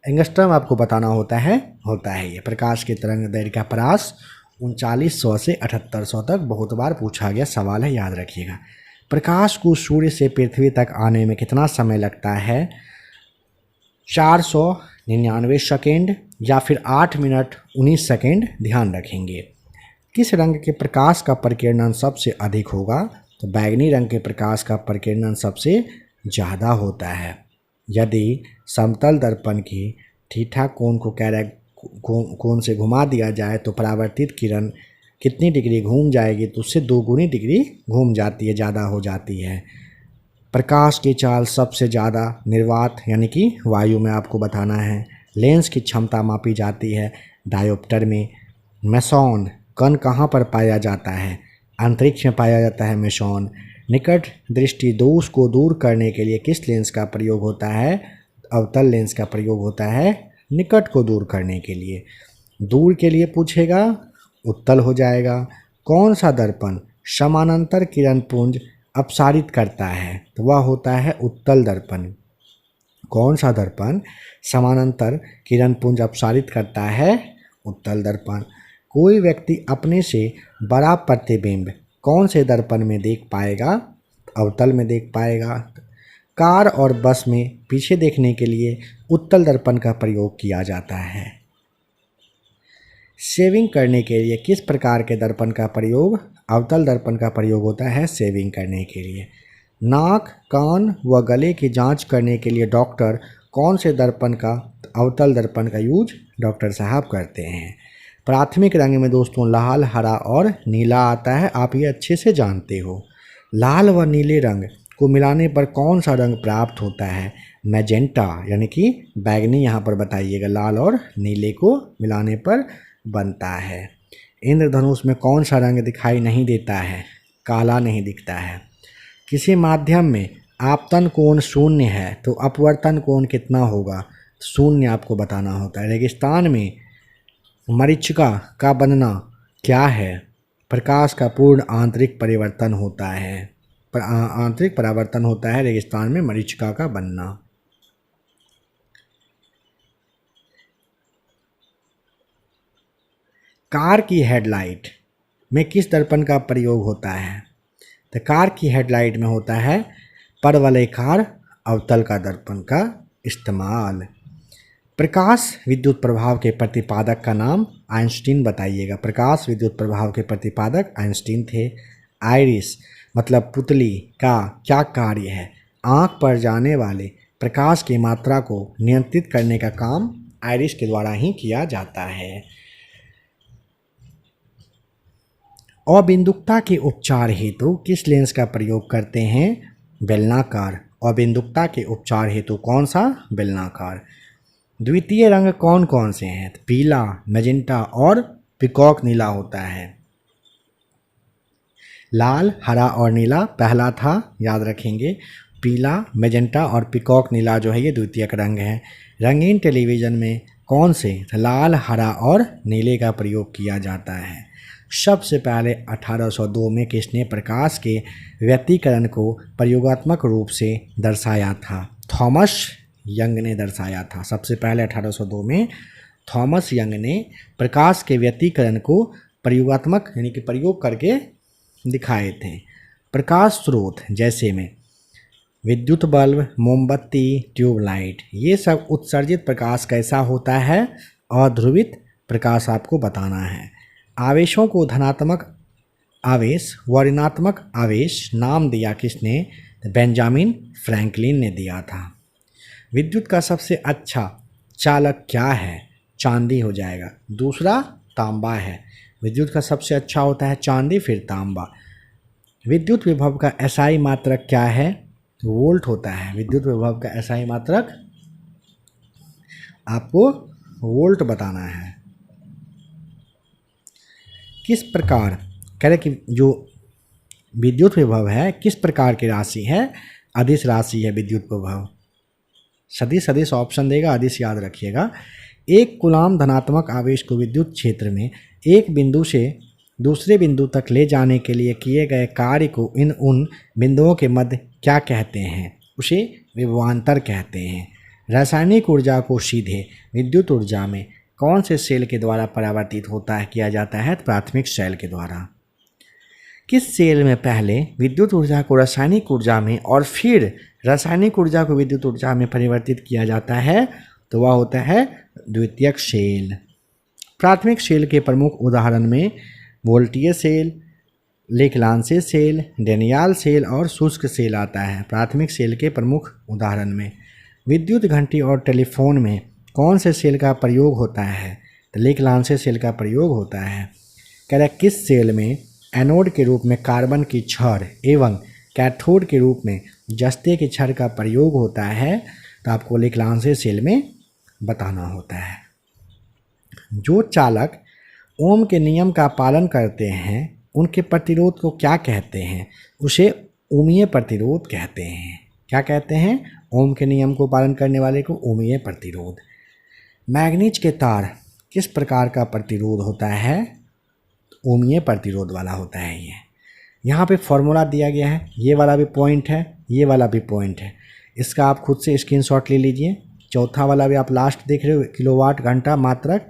एंगस्ट्रम आपको बताना होता है ये। प्रकाश की तरंग दैर्घ्य का परास 3900 से 7800 तक बहुत बार पूछा गया सवाल है, याद रखिएगा। प्रकाश को सूर्य से पृथ्वी तक आने में कितना समय लगता है? 499 सेकेंड या फिर 8 मिनट 19 सेकेंड, ध्यान रखेंगे। किस रंग के प्रकाश का प्रकीर्णन सबसे अधिक होगा? तो बैगनी रंग के प्रकाश का प्रकीर्णन सबसे ज़्यादा होता है। यदि समतल दर्पण की थीटा कोण को कोण से घुमा दिया जाए तो परावर्तित किरण कितनी डिग्री घूम जाएगी? तो उससे 2 गुनी डिग्री घूम जाती है, ज़्यादा हो जाती है। प्रकाश की चाल सबसे ज़्यादा निर्वात यानी कि वायु में आपको बताना है। लेंस की क्षमता मापी जाती है डायोप्टर में। मेसॉन कण कहाँ पर पाया जाता है? अंतरिक्ष में पाया जाता है मेसॉन। निकट दृष्टि दोष को दूर करने के लिए किस लेंस का प्रयोग होता है? अवतल लेंस का प्रयोग होता है निकट को दूर करने के लिए। दूर के लिए पूछेगा उत्तल हो जाएगा। कौन सा दर्पण समानांतर किरण पुंज अपसारित करता है? तो वह होता है उत्तल दर्पण। कौन सा दर्पण समानांतर किरण पुंज अपसारित करता है? उत्तल दर्पण। कोई व्यक्ति अपने से बड़ा प्रतिबिंब कौन से दर्पण में देख पाएगा? अवतल में देख पाएगा। कार और बस में पीछे देखने के लिए उत्तल दर्पण का प्रयोग किया जाता है। शेविंग करने के लिए किस प्रकार के दर्पण का प्रयोग? अवतल दर्पण का प्रयोग होता है शेविंग करने के लिए। नाक, कान व गले की जांच करने के लिए डॉक्टर कौन से दर्पण का, अवतल दर्पण का यूज डॉक्टर साहब करते हैं। प्राथमिक रंग में दोस्तों लाल, हरा और नीला आता है, आप ये अच्छे से जानते हो। लाल व नीले रंग को मिलाने पर कौन सा रंग प्राप्त होता है? मैजेंटा यानी कि बैगनी यहाँ पर बताइएगा। लाल और नीले को मिलाने पर बनता है। इंद्रधनुष में कौन सा रंग दिखाई नहीं देता है? काला नहीं दिखता है। किसी माध्यम में आपतन कोण शून्य है तो अपवर्तन कोण कितना होगा? शून्य आपको बताना होता है। रेगिस्तान में मरीचिका का बनना क्या है? प्रकाश का पूर्ण आंतरिक परिवर्तन होता है। आंतरिक परावर्तन होता है रेगिस्तान में मरीचिका का बनना। कार की हेडलाइट में किस दर्पण का प्रयोग होता है? तो कार की हेडलाइट में होता है परवलयकार अवतल का दर्पण का इस्तेमाल। प्रकाश विद्युत प्रभाव के प्रतिपादक का नाम? आइंस्टीन बताइएगा। प्रकाश विद्युत प्रभाव के प्रतिपादक आइंस्टीन थे। आइरिस मतलब पुतली का क्या कार्य है? आँख पर जाने वाले प्रकाश की मात्रा को नियंत्रित करने का काम आइरिस के द्वारा ही किया जाता है। अबिंदुकता के उपचार हेतु किस लेंस का प्रयोग करते हैं? बेलनाकार। अबिंदुकता के उपचार हेतु कौन सा? बेलनाकार। द्वितीय रंग कौन कौन से हैं? पीला, मैजेंटा और पीकॉक नीला होता है। लाल, हरा और नीला पहला था, याद रखेंगे। पीला, मैजेंटा और पीकॉक नीला जो है ये द्वितीयक रंग है। रंगीन टेलीविज़न में कौन से लाल, हरा और नीले का प्रयोग किया जाता है? सबसे पहले 1802 में किसने प्रकाश के व्यतिकरण को प्रयोगात्मक रूप से दर्शाया था? थॉमस यंग ने दर्शाया था। सबसे पहले 1802 में थॉमस यंग ने प्रकाश के व्यतिकरण को प्रयोगात्मक यानी कि प्रयोग करके दिखाए थे। प्रकाश स्रोत जैसे में विद्युत बल्ब, मोमबत्ती, ट्यूबलाइट, ये सब उत्सर्जित प्रकाश कैसा होता है? अध्रुवित प्रकाश आपको बताना है। आवेशों को धनात्मक आवेश व ऋणात्मक आवेश नाम दिया किसने? बेंजामिन फ्रैंकलिन ने दिया था। विद्युत का सबसे अच्छा चालक क्या है? चांदी हो जाएगा। दूसरा तांबा है। विद्युत का सबसे अच्छा होता है चांदी, फिर तांबा। विद्युत विभव का एसआई मात्रक क्या है? वोल्ट होता है। विद्युत विभव का एसआई मात्रक आपको वोल्ट बताना है। किस प्रकार कह रहे कि जो विद्युत विभव है किस प्रकार की राशि है? अदिश राशि है विद्युत विभव। सदिश सदिश ऑप्शन देगा, अदिश याद रखिएगा। एक कूलाम धनात्मक आवेश को विद्युत क्षेत्र में एक बिंदु से दूसरे बिंदु तक ले जाने के लिए किए गए कार्य को उन बिंदुओं के मध्य क्या कहते हैं? उसे विभवांतर कहते हैं। रासायनिक ऊर्जा को सीधे विद्युत ऊर्जा में कौन से सेल के द्वारा परावर्तित होता है किया जाता है? प्राथमिक सेल के द्वारा। किस सेल में पहले विद्युत ऊर्जा को रासायनिक ऊर्जा में और फिर रासायनिक ऊर्जा को विद्युत ऊर्जा में परिवर्तित किया जाता है? तो वह होता है द्वितीयक सेल। प्राथमिक सेल के प्रमुख उदाहरण में वोल्टीय सेल, लेकलांसे सेल, डेनियल सेल और शुष्क सेल आता है। प्राथमिक सेल के प्रमुख उदाहरण में विद्युत घंटी और टेलीफोन में कौन से सेल का प्रयोग होता है? तो लेकलांसे सेल का प्रयोग होता है। कह रहा किस सेल में एनोड के रूप में कार्बन की छड़ एवं कैथोड के रूप में जस्ते की छड़ का प्रयोग होता है? तो आपको लेकलांसे सेल में बताना होता है। जो चालक ओम के नियम का पालन करते हैं उनके प्रतिरोध को क्या कहते हैं? उसे ओमीय प्रतिरोध कहते हैं। क्या कहते हैं? ओम के नियम को पालन करने वाले को ओमीय प्रतिरोध। मैग्नीज के तार किस प्रकार का प्रतिरोध होता है? ओमीय प्रतिरोध वाला होता है ये। यहाँ पे फॉर्मूला दिया गया है, ये वाला भी पॉइंट है, ये वाला भी पॉइंट है, इसका आप खुद से स्क्रीनशॉट ले लीजिए। चौथा वाला भी आप लास्ट देख रहे हो, किलोवाट घंटा मात्रक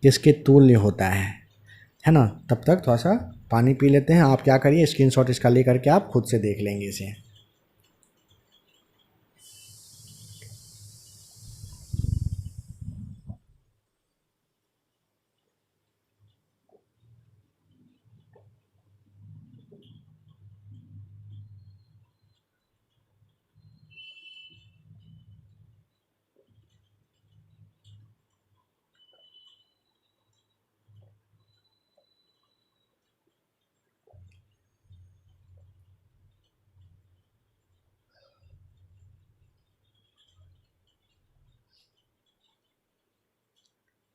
किसके तुल्य होता है ना। तब तक थोड़ा सा पानी पी लेते हैं। आप क्या करिए, स्क्रीनशॉट इसका ले करके आप खुद से देख लेंगे इसे।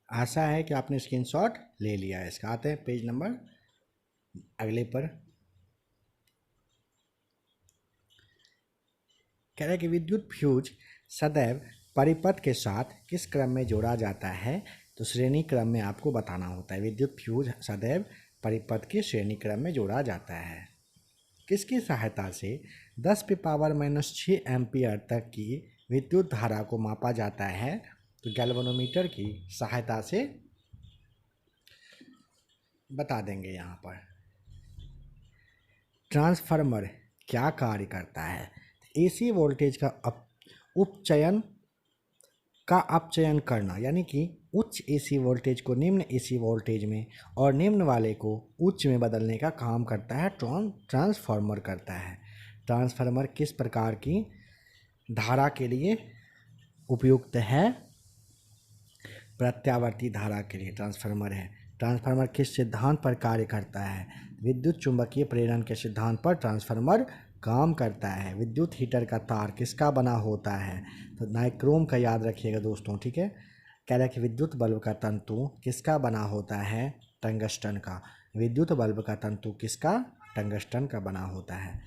आशा है कि आपने स्क्रीनशॉट ले लिया है इसका। आते हैं पेज नंबर अगले पर। कह रहा है कि विद्युत फ्यूज सदैव परिपथ के साथ किस क्रम में जोड़ा जाता है? तो श्रेणी क्रम में आपको बताना होता है। विद्युत फ्यूज सदैव परिपथ के श्रेणी क्रम में जोड़ा जाता है। किसकी सहायता से 10⁻⁻6 एम्पियर तक की विद्युत धारा को मापा जाता है? तो गैल्वेनोमीटर की सहायता से बता देंगे यहाँ पर। ट्रांसफार्मर क्या कार्य करता है? एसी वोल्टेज का अपचयन करना, यानी कि उच्च एसी वोल्टेज को निम्न एसी वोल्टेज में और निम्न वाले को उच्च में बदलने का काम करता है ट्रांसफार्मर करता है। ट्रांसफार्मर किस प्रकार की धारा के लिए उपयुक्त है? प्रत्यावर्ती धारा के लिए ट्रांसफार्मर है। ट्रांसफार्मर किस सिद्धांत पर कार्य करता है? विद्युत चुंबकीय प्रेरण के सिद्धांत पर ट्रांसफार्मर काम करता है। विद्युत हीटर का तार किसका बना होता है? तो नाइक्रोम का याद रखिएगा दोस्तों, ठीक है। कह रहा है कि विद्युत बल्ब का तंतु किसका बना होता है? टंगस्टन का। विद्युत बल्ब का तंतु किसका? टंगस्टन का बना होता है।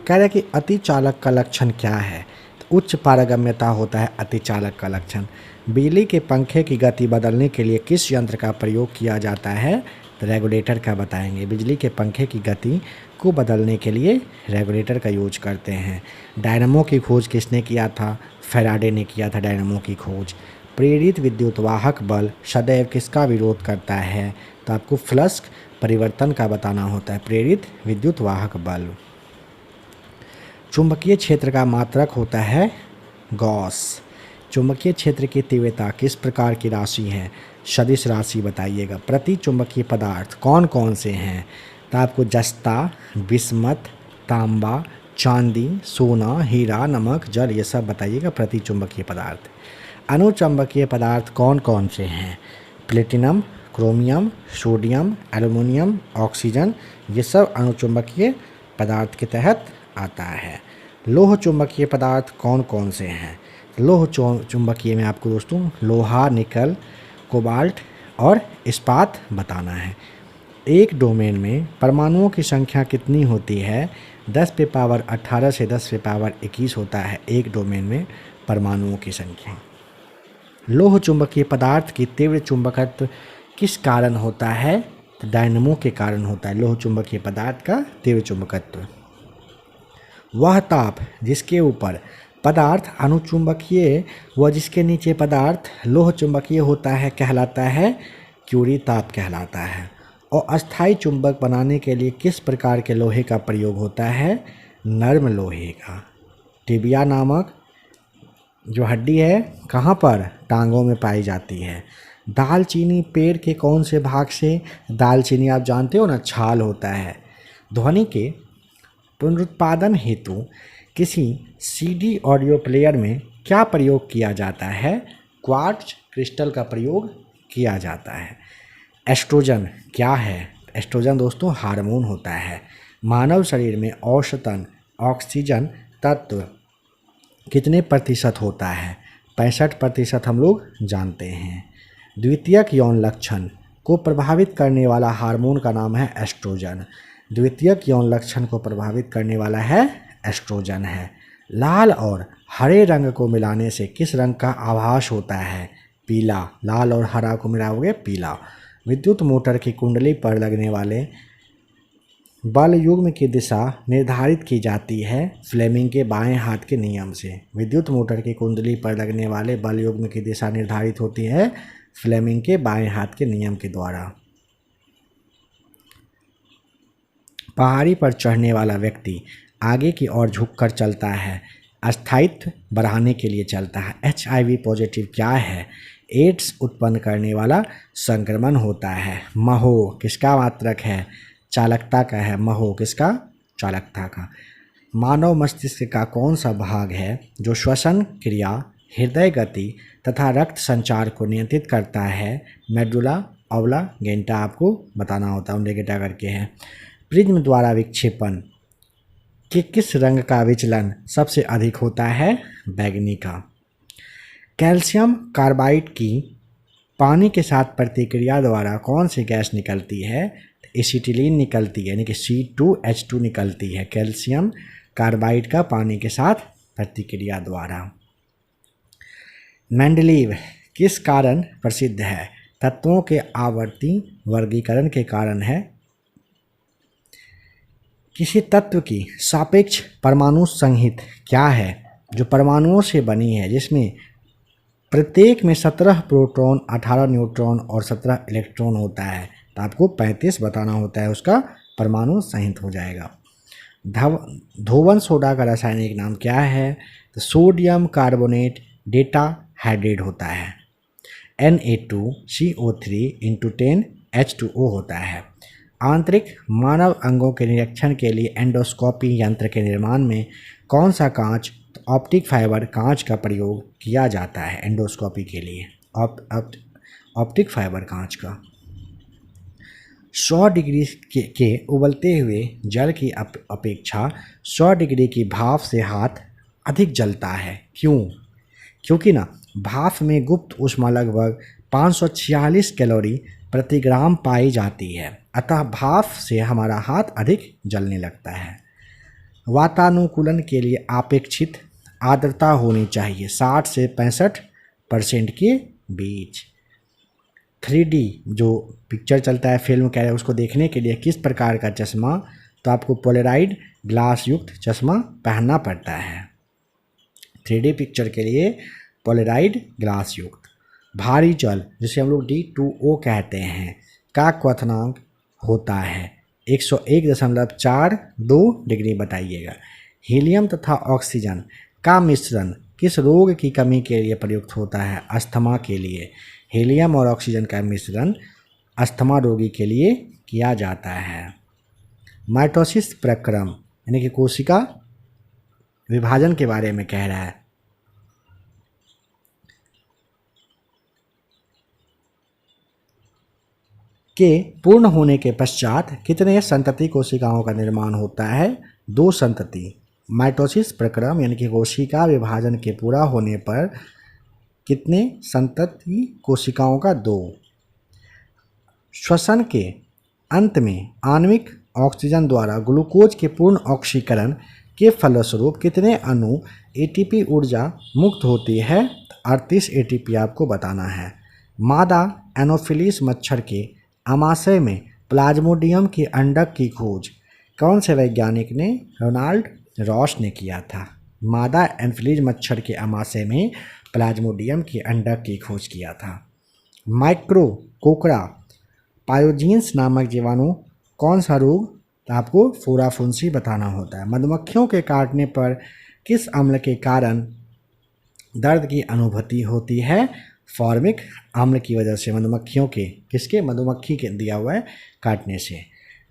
कह रहा है कि अतिचालक का लक्षण क्या है? तो उच्च पारगम्यता होता है अतिचालक का लक्षण। बिजली के पंखे की गति बदलने के लिए किस यंत्र का प्रयोग किया जाता है? तो रेगुलेटर का बताएंगे। बिजली के पंखे की गति को बदलने के लिए रेगुलेटर का यूज करते हैं। डायनमो की खोज किसने किया था? फैराडे ने किया था डायनमो की खोज। प्रेरित विद्युत वाहक बल सदैव किसका विरोध करता है? तो आपको फ्लक्स परिवर्तन का बताना होता है। प्रेरित विद्युत वाहक बल। चुंबकीय क्षेत्र का मात्रक होता है गॉस। चुंबकीय क्षेत्र की तीव्रता किस प्रकार की राशि है? सदिश राशि बताइएगा। प्रति चुंबकीय पदार्थ कौन कौन से हैं? तो आपको जस्ता, बिस्मथ, तांबा, चांदी, सोना, हीरा, नमक, जल, ये सब बताइएगा प्रति चुंबकीय पदार्थ। अनुचुंबकीय पदार्थ कौन कौन से हैं? Platinum, chromium, sodium, aluminium, oxygen, ये सब अनुचुंबकीय पदार्थ के तहत आता है। लोह चुंबकीय पदार्थ कौन कौन से हैं? लोह चुंबकीय में आपको दोस्तों लोहा, निकल, कोबाल्ट और इस्पात बताना है। एक डोमेन में परमाणुओं की संख्या कितनी होती है? 10⁻18 से 10⁻21 होता है एक डोमेन में परमाणुओं की संख्या। लोह चुंबकीय पदार्थ की तीव्र चुंबकत्व किस कारण होता है? तो डायनमो के कारण होता है लोह चुंबकीय पदार्थ का तीव्र चुंबकत्व। वह ताप जिसके ऊपर पदार्थ अनुचुंबकीय व जिसके नीचे पदार्थ लोह चुंबकीय होता है कहलाता है क्यूरी ताप कहलाता है। और अस्थायी चुंबक बनाने के लिए किस प्रकार के लोहे का प्रयोग होता है? नर्म लोहे का। टिबिया नामक जो हड्डी है कहाँ पर? टांगों में पाई जाती है। दालचीनी पेड़ के कौन से भाग से? दालचीनी आप जानते हो ना, छाल होता है। ध्वनि के पुनरुत्पादन हेतु किसी सीडी ऑडियो प्लेयर में क्या प्रयोग किया जाता है? क्वार्ट्ज क्रिस्टल का प्रयोग किया जाता है। एस्ट्रोजन क्या है? एस्ट्रोजन दोस्तों हार्मोन होता है। मानव शरीर में औसतन ऑक्सीजन तत्व कितने प्रतिशत होता है? 65% हम लोग जानते हैं। द्वितीयक यौन लक्षण को प्रभावित करने वाला हार्मोन का नाम है एस्ट्रोजन। द्वितीयक यौन लक्षण को प्रभावित करने वाला है एस्ट्रोजन है। लाल और हरे रंग को मिलाने से किस रंग का आभास होता है? पीला। लाल और हरा को मिलाओगे पीला। विद्युत मोटर की कुंडली पर लगने वाले बल युग्म की दिशा निर्धारित की जाती है फ्लेमिंग के बाएं हाथ के नियम से। विद्युत मोटर की कुंडली पर लगने वाले बल युग्म की दिशा निर्धारित होती है फ्लेमिंग के बाएं हाथ के नियम के द्वारा। पहाड़ी पर चढ़ने वाला व्यक्ति आगे की ओर झुककर चलता है, स्थायित्व बढ़ाने के लिए चलता है। HIV पॉजिटिव क्या है? एड्स उत्पन्न करने वाला संक्रमण होता है। महोह किसका मात्रक है? चालकता का है। महोह किसका? चालकता का। मानव मस्तिष्क का कौन सा भाग है जो श्वसन क्रिया, हृदय गति तथा रक्त संचार को नियंत्रित करता है? मेडुला ऑब्लांगेटा आपको बताना होता है, ओब्लांगेटा करके है। प्रिज्म द्वारा विक्षेपण कि किस रंग का विचलन सबसे अधिक होता है? बैगनी का। कैल्शियम कार्बाइड की पानी के साथ प्रतिक्रिया द्वारा कौन सी गैस निकलती है? एसिटिलीन निकलती है, यानी कि C2H2 निकलती है कैल्शियम कार्बाइड का पानी के साथ प्रतिक्रिया द्वारा। मेंडलीव किस कारण प्रसिद्ध है? तत्वों के आवर्ती वर्गीकरण के कारण है। किसी तत्व की सापेक्ष परमाणु संहित क्या है? जो परमाणुओं से बनी है, जिसमें प्रत्येक में 17 प्रोटॉन, 18 न्यूट्रॉन और 17 इलेक्ट्रॉन होता है। तो आपको 35 बताना होता है, उसका परमाणु संहित हो जाएगा। धोवन सोडा का रासायनिक नाम क्या है? तो सोडियम कार्बोनेट डेटा हाइड्रेट होता है। Na2CO3 × 10 H2O होता है। आंतरिक मानव अंगों के निरीक्षण के लिए एंडोस्कोपी यंत्र के निर्माण में कौन सा कांच, ऑप्टिक फाइबर कांच का प्रयोग किया जाता है? एंडोस्कोपी के लिए ऑप्टिक फाइबर कांच का। 100 डिग्री के उबलते हुए जल की अपेक्षा 100 डिग्री की भाप से हाथ अधिक जलता है। क्यों? क्योंकि ना भाप में गुप्त ऊष्मा लगभग 546 कैलोरी प्रति ग्राम पाई जाती है, अतः भाप से हमारा हाथ अधिक जलने लगता है। वातानुकूलन के लिए अपेक्षित आर्द्रता होनी चाहिए 60 से 65% के बीच। 3D जो पिक्चर चलता है, फिल्म कह रहे हैं, उसको देखने के लिए किस प्रकार का चश्मा? तो आपको पोलराइड ग्लास युक्त चश्मा पहनना पड़ता है 3D पिक्चर के लिए, पोलराइड ग्लास युक्त। भारी जल जिसे हम लोग D2O कहते हैं का क्वथनांक होता है 101.42 डिग्री बताइएगा। हीलियम तथा ऑक्सीजन का मिश्रण किस रोग की कमी के लिए प्रयुक्त होता है? अस्थमा के लिए। हीलियम और ऑक्सीजन का मिश्रण अस्थमा रोगी के लिए किया जाता है। माइटोसिस प्रक्रम यानी कि कोशिका विभाजन के बारे में कह रहा है। के पूर्ण होने के पश्चात कितने संतति कोशिकाओं का निर्माण होता है? 2 संतति। माइटोसिस प्रक्रम यानी कि कोशिका विभाजन के पूरा होने पर कितने संतति कोशिकाओं का? 2। श्वसन के अंत में आणविक ऑक्सीजन द्वारा ग्लूकोज के पूर्ण ऑक्सीकरण के फलस्वरूप कितने अणु ATP ऊर्जा मुक्त होती है? 38 ATP आपको बताना है। मादा एनोफिलीस मच्छर के आमाशय में प्लाज्मोडियम के अंडक की खोज कौन से वैज्ञानिक ने? रोनाल्ड रॉस ने किया था। मादा एनोफिलीस मच्छर के आमाशय में प्लाज्मोडियम के अंडक की खोज किया था। माइक्रो कोकड़ा पायोजीन्स नामक जीवाणु कौन सा रोग? तो आपको फोराफुंसी बताना होता है। मधुमक्खियों के काटने पर किस अम्ल के कारण दर्द की अनुभूति होती है? फॉर्मिक अम्ल की वजह से। मधुमक्खियों के किसके? मधुमक्खी के दिया हुआ है काटने से।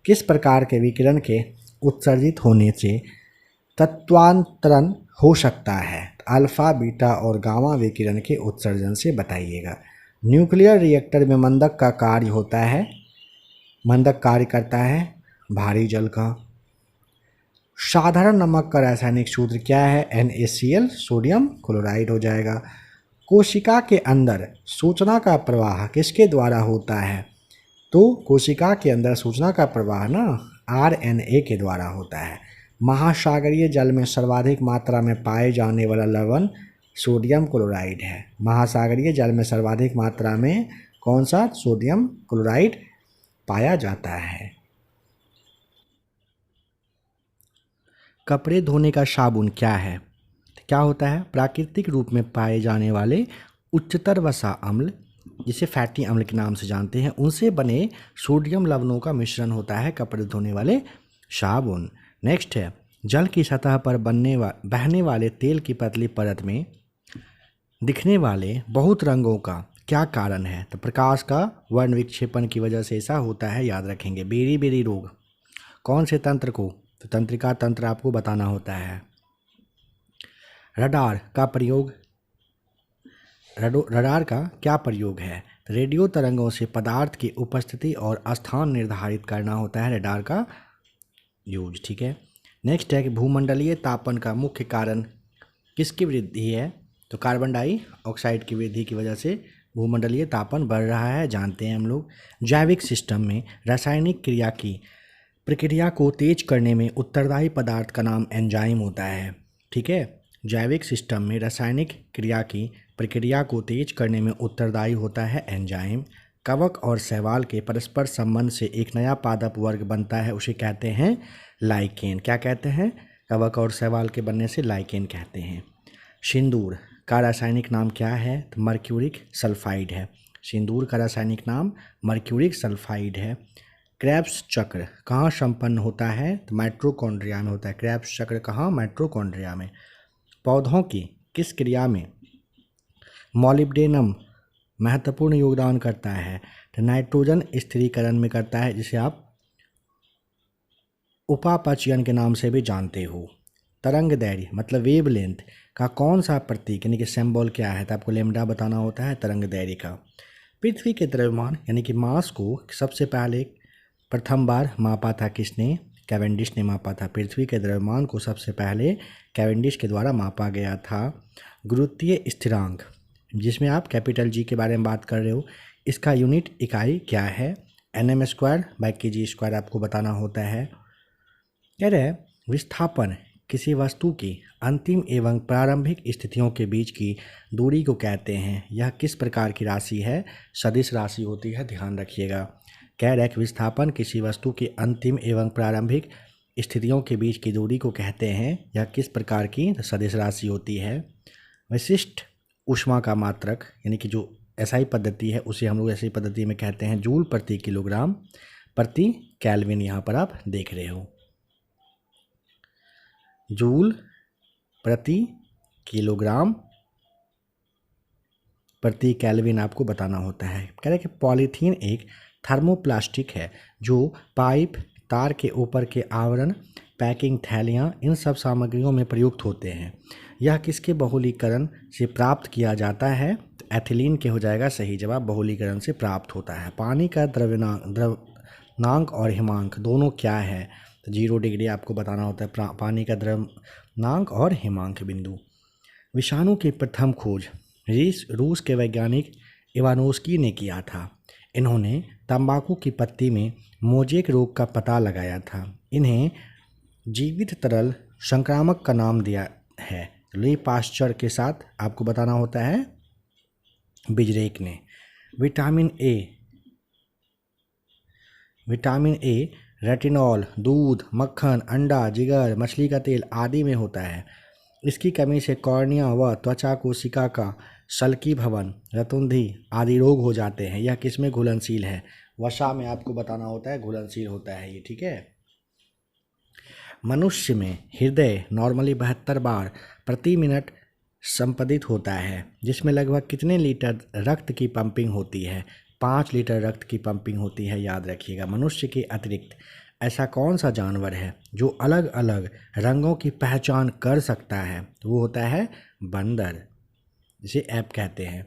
किस प्रकार के विकिरण के उत्सर्जित होने से तत्वांतरण हो सकता है? अल्फा, बीटा और गामा विकिरण के उत्सर्जन से बताइएगा। न्यूक्लियर रिएक्टर में मंदक का कार्य होता है, मंदक कार्य करता है भारी जल का। साधारण नमक का रासायनिक सूत्र क्या है? NaCl, सोडियम क्लोराइड हो जाएगा। कोशिका के अंदर सूचना का प्रवाह किसके द्वारा होता है? तो कोशिका के अंदर सूचना का प्रवाह ना RNA के द्वारा होता है। महासागरीय जल में सर्वाधिक मात्रा में पाए जाने वाला लवण सोडियम क्लोराइड है। महासागरीय जल में सर्वाधिक मात्रा में कौन सा? सोडियम क्लोराइड पाया जाता है। कपड़े धोने का साबुन क्या है? क्या होता है? प्राकृतिक रूप में पाए जाने वाले उच्चतर वसा अम्ल, जिसे फैटी अम्ल के नाम से जानते हैं, उनसे बने सोडियम लवणों का मिश्रण होता है कपड़े धोने वाले साबुन। नेक्स्ट है, जल की सतह पर बहने वाले तेल की पतली परत में दिखने वाले बहुत रंगों का क्या कारण है? तो प्रकाश का वर्ण विक्षेपण की वजह से ऐसा होता है, याद रखेंगे। बेरी बेरी रोग कौन से तंत्र को? तो तंत्रिका तंत्र आपको बताना होता है। रडार का प्रयोग, रडार का क्या प्रयोग है? तो रेडियो तरंगों से पदार्थ की उपस्थिति और स्थान निर्धारित करना होता है रडार का यूज। ठीक है। नेक्स्ट है कि भूमंडलीय तापन का मुख्य कारण किसकी वृद्धि है? तो कार्बन डाइऑक्साइड की वृद्धि की वजह से भूमंडलीय तापन बढ़ रहा है, जानते हैं हम लोग। जैविक सिस्टम में रासायनिक क्रिया की प्रक्रिया को तेज करने में उत्तरदायी पदार्थ का नाम एंजाइम होता है। ठीक है। जैविक सिस्टम में रासायनिक क्रिया की प्रक्रिया को तेज करने में उत्तरदायी होता है एंजाइम। कवक और शैवाल के परस्पर संबंध से एक नया पादप वर्ग बनता है, उसे कहते हैं लाइकेन। क्या कहते हैं? कवक और शैवाल के बनने से लाइकेन कहते हैं। सिंदूर का रासायनिक नाम क्या है? तो मर्क्यूरिक सल्फाइड है। सिंदूर का रासायनिक नाम मर्क्यूरिक सल्फाइड है। क्रेब्स चक्र कहाँ संपन्न होता है? तो माइटोकॉन्ड्रिया में होता है। क्रेब्स चक्र कहाँ? माइटोकॉन्ड्रिया में। पौधों की किस क्रिया में मॉलिब्डेनम महत्वपूर्ण योगदान करता है? तो नाइट्रोजन स्थिरीकरण में करता है, जिसे आप उपापचयन के नाम से भी जानते हो। तरंग दैर्घ्य मतलब वेवलेंथ का कौन सा प्रतीक यानी कि सिंबल क्या है? तो आपको लैम्डा बताना होता है तरंग दैर्घ्य का। पृथ्वी के द्रव्यमान यानी कि मास को सबसे पहले प्रथम बार मापा था किसने? कैवेंडिश ने मापा था। पृथ्वी के द्रव्यमान को सबसे पहले कैवेंडिश के द्वारा मापा गया था। गुरुत्वीय स्थिरांक, जिसमें आप कैपिटल जी के बारे में बात कर रहे हो, इसका यूनिट इकाई क्या है? nm²/kg² आपको बताना होता है। कह रहे हैं विस्थापन किसी वस्तु की अंतिम एवं प्रारंभिक स्थितियों के बीच की दूरी को कहते हैं। यह किस प्रकार की राशि है? सदिश राशि होती है, ध्यान रखिएगा। कह रहे हैं कि विस्थापन किसी वस्तु की अंतिम एवं प्रारंभिक स्थितियों के बीच की दूरी को कहते हैं। यह किस प्रकार की? सदिश राशि होती है। विशिष्ट ऊष्मा का मात्रक यानी कि जो एसआई पद्धति है, उसे हम लोग एसआई पद्धति में कहते हैं जूल प्रति किलोग्राम प्रति केल्विन। यहाँ पर आप देख रहे हो जूल प्रति किलोग्राम प्रति केल्विन आपको बताना होता है। कह रहे हैं कि पॉलीथीन एक थर्मोप्लास्टिक है जो पाइप, तार के ऊपर के आवरण, पैकिंग थैलियाँ, इन सब सामग्रियों में प्रयुक्त होते हैं। यह किसके बहुलीकरण से प्राप्त किया जाता है? तो एथिलीन के हो जाएगा सही जवाब, बहुलीकरण से प्राप्त होता है। पानी का द्रव्यनांक और हिमांक दोनों क्या है? तो 0 डिग्री आपको बताना होता है पानी का द्रव्यनांक और हिमांक बिंदु। विषाणु की प्रथम खोज रूस के वैज्ञानिक इवानोस्की ने किया था। इन्होंने तंबाकू की पत्ती में मोजेक रोग का पता लगाया था। इन्हें जीवित तरल संक्रामक का नाम दिया है। ली पास्चर के साथ आपको बताना होता है बिजरेक ने। विटामिन ए रेटिनॉल दूध, मक्खन, अंडा, जिगर, मछली का तेल आदि में होता है। इसकी कमी से कॉर्निया व त्वचा कोशिका का सल्की भवन, रतुंधी आदि रोग हो जाते हैं। यह किसमें घुलनशील है? वसा में आपको बताना होता है घुलनशील होता है ये। ठीक है। मनुष्य में हृदय नॉर्मली 72 बार प्रति मिनट संपदित होता है, जिसमें लगभग कितने लीटर रक्त की पंपिंग होती है? 5 लीटर रक्त की पंपिंग होती है, याद रखिएगा। मनुष्य के अतिरिक्त ऐसा कौन सा जानवर है जो अलग अलग रंगों की पहचान कर सकता है? तो वो होता है बंदर, जिसे ऐप कहते हैं।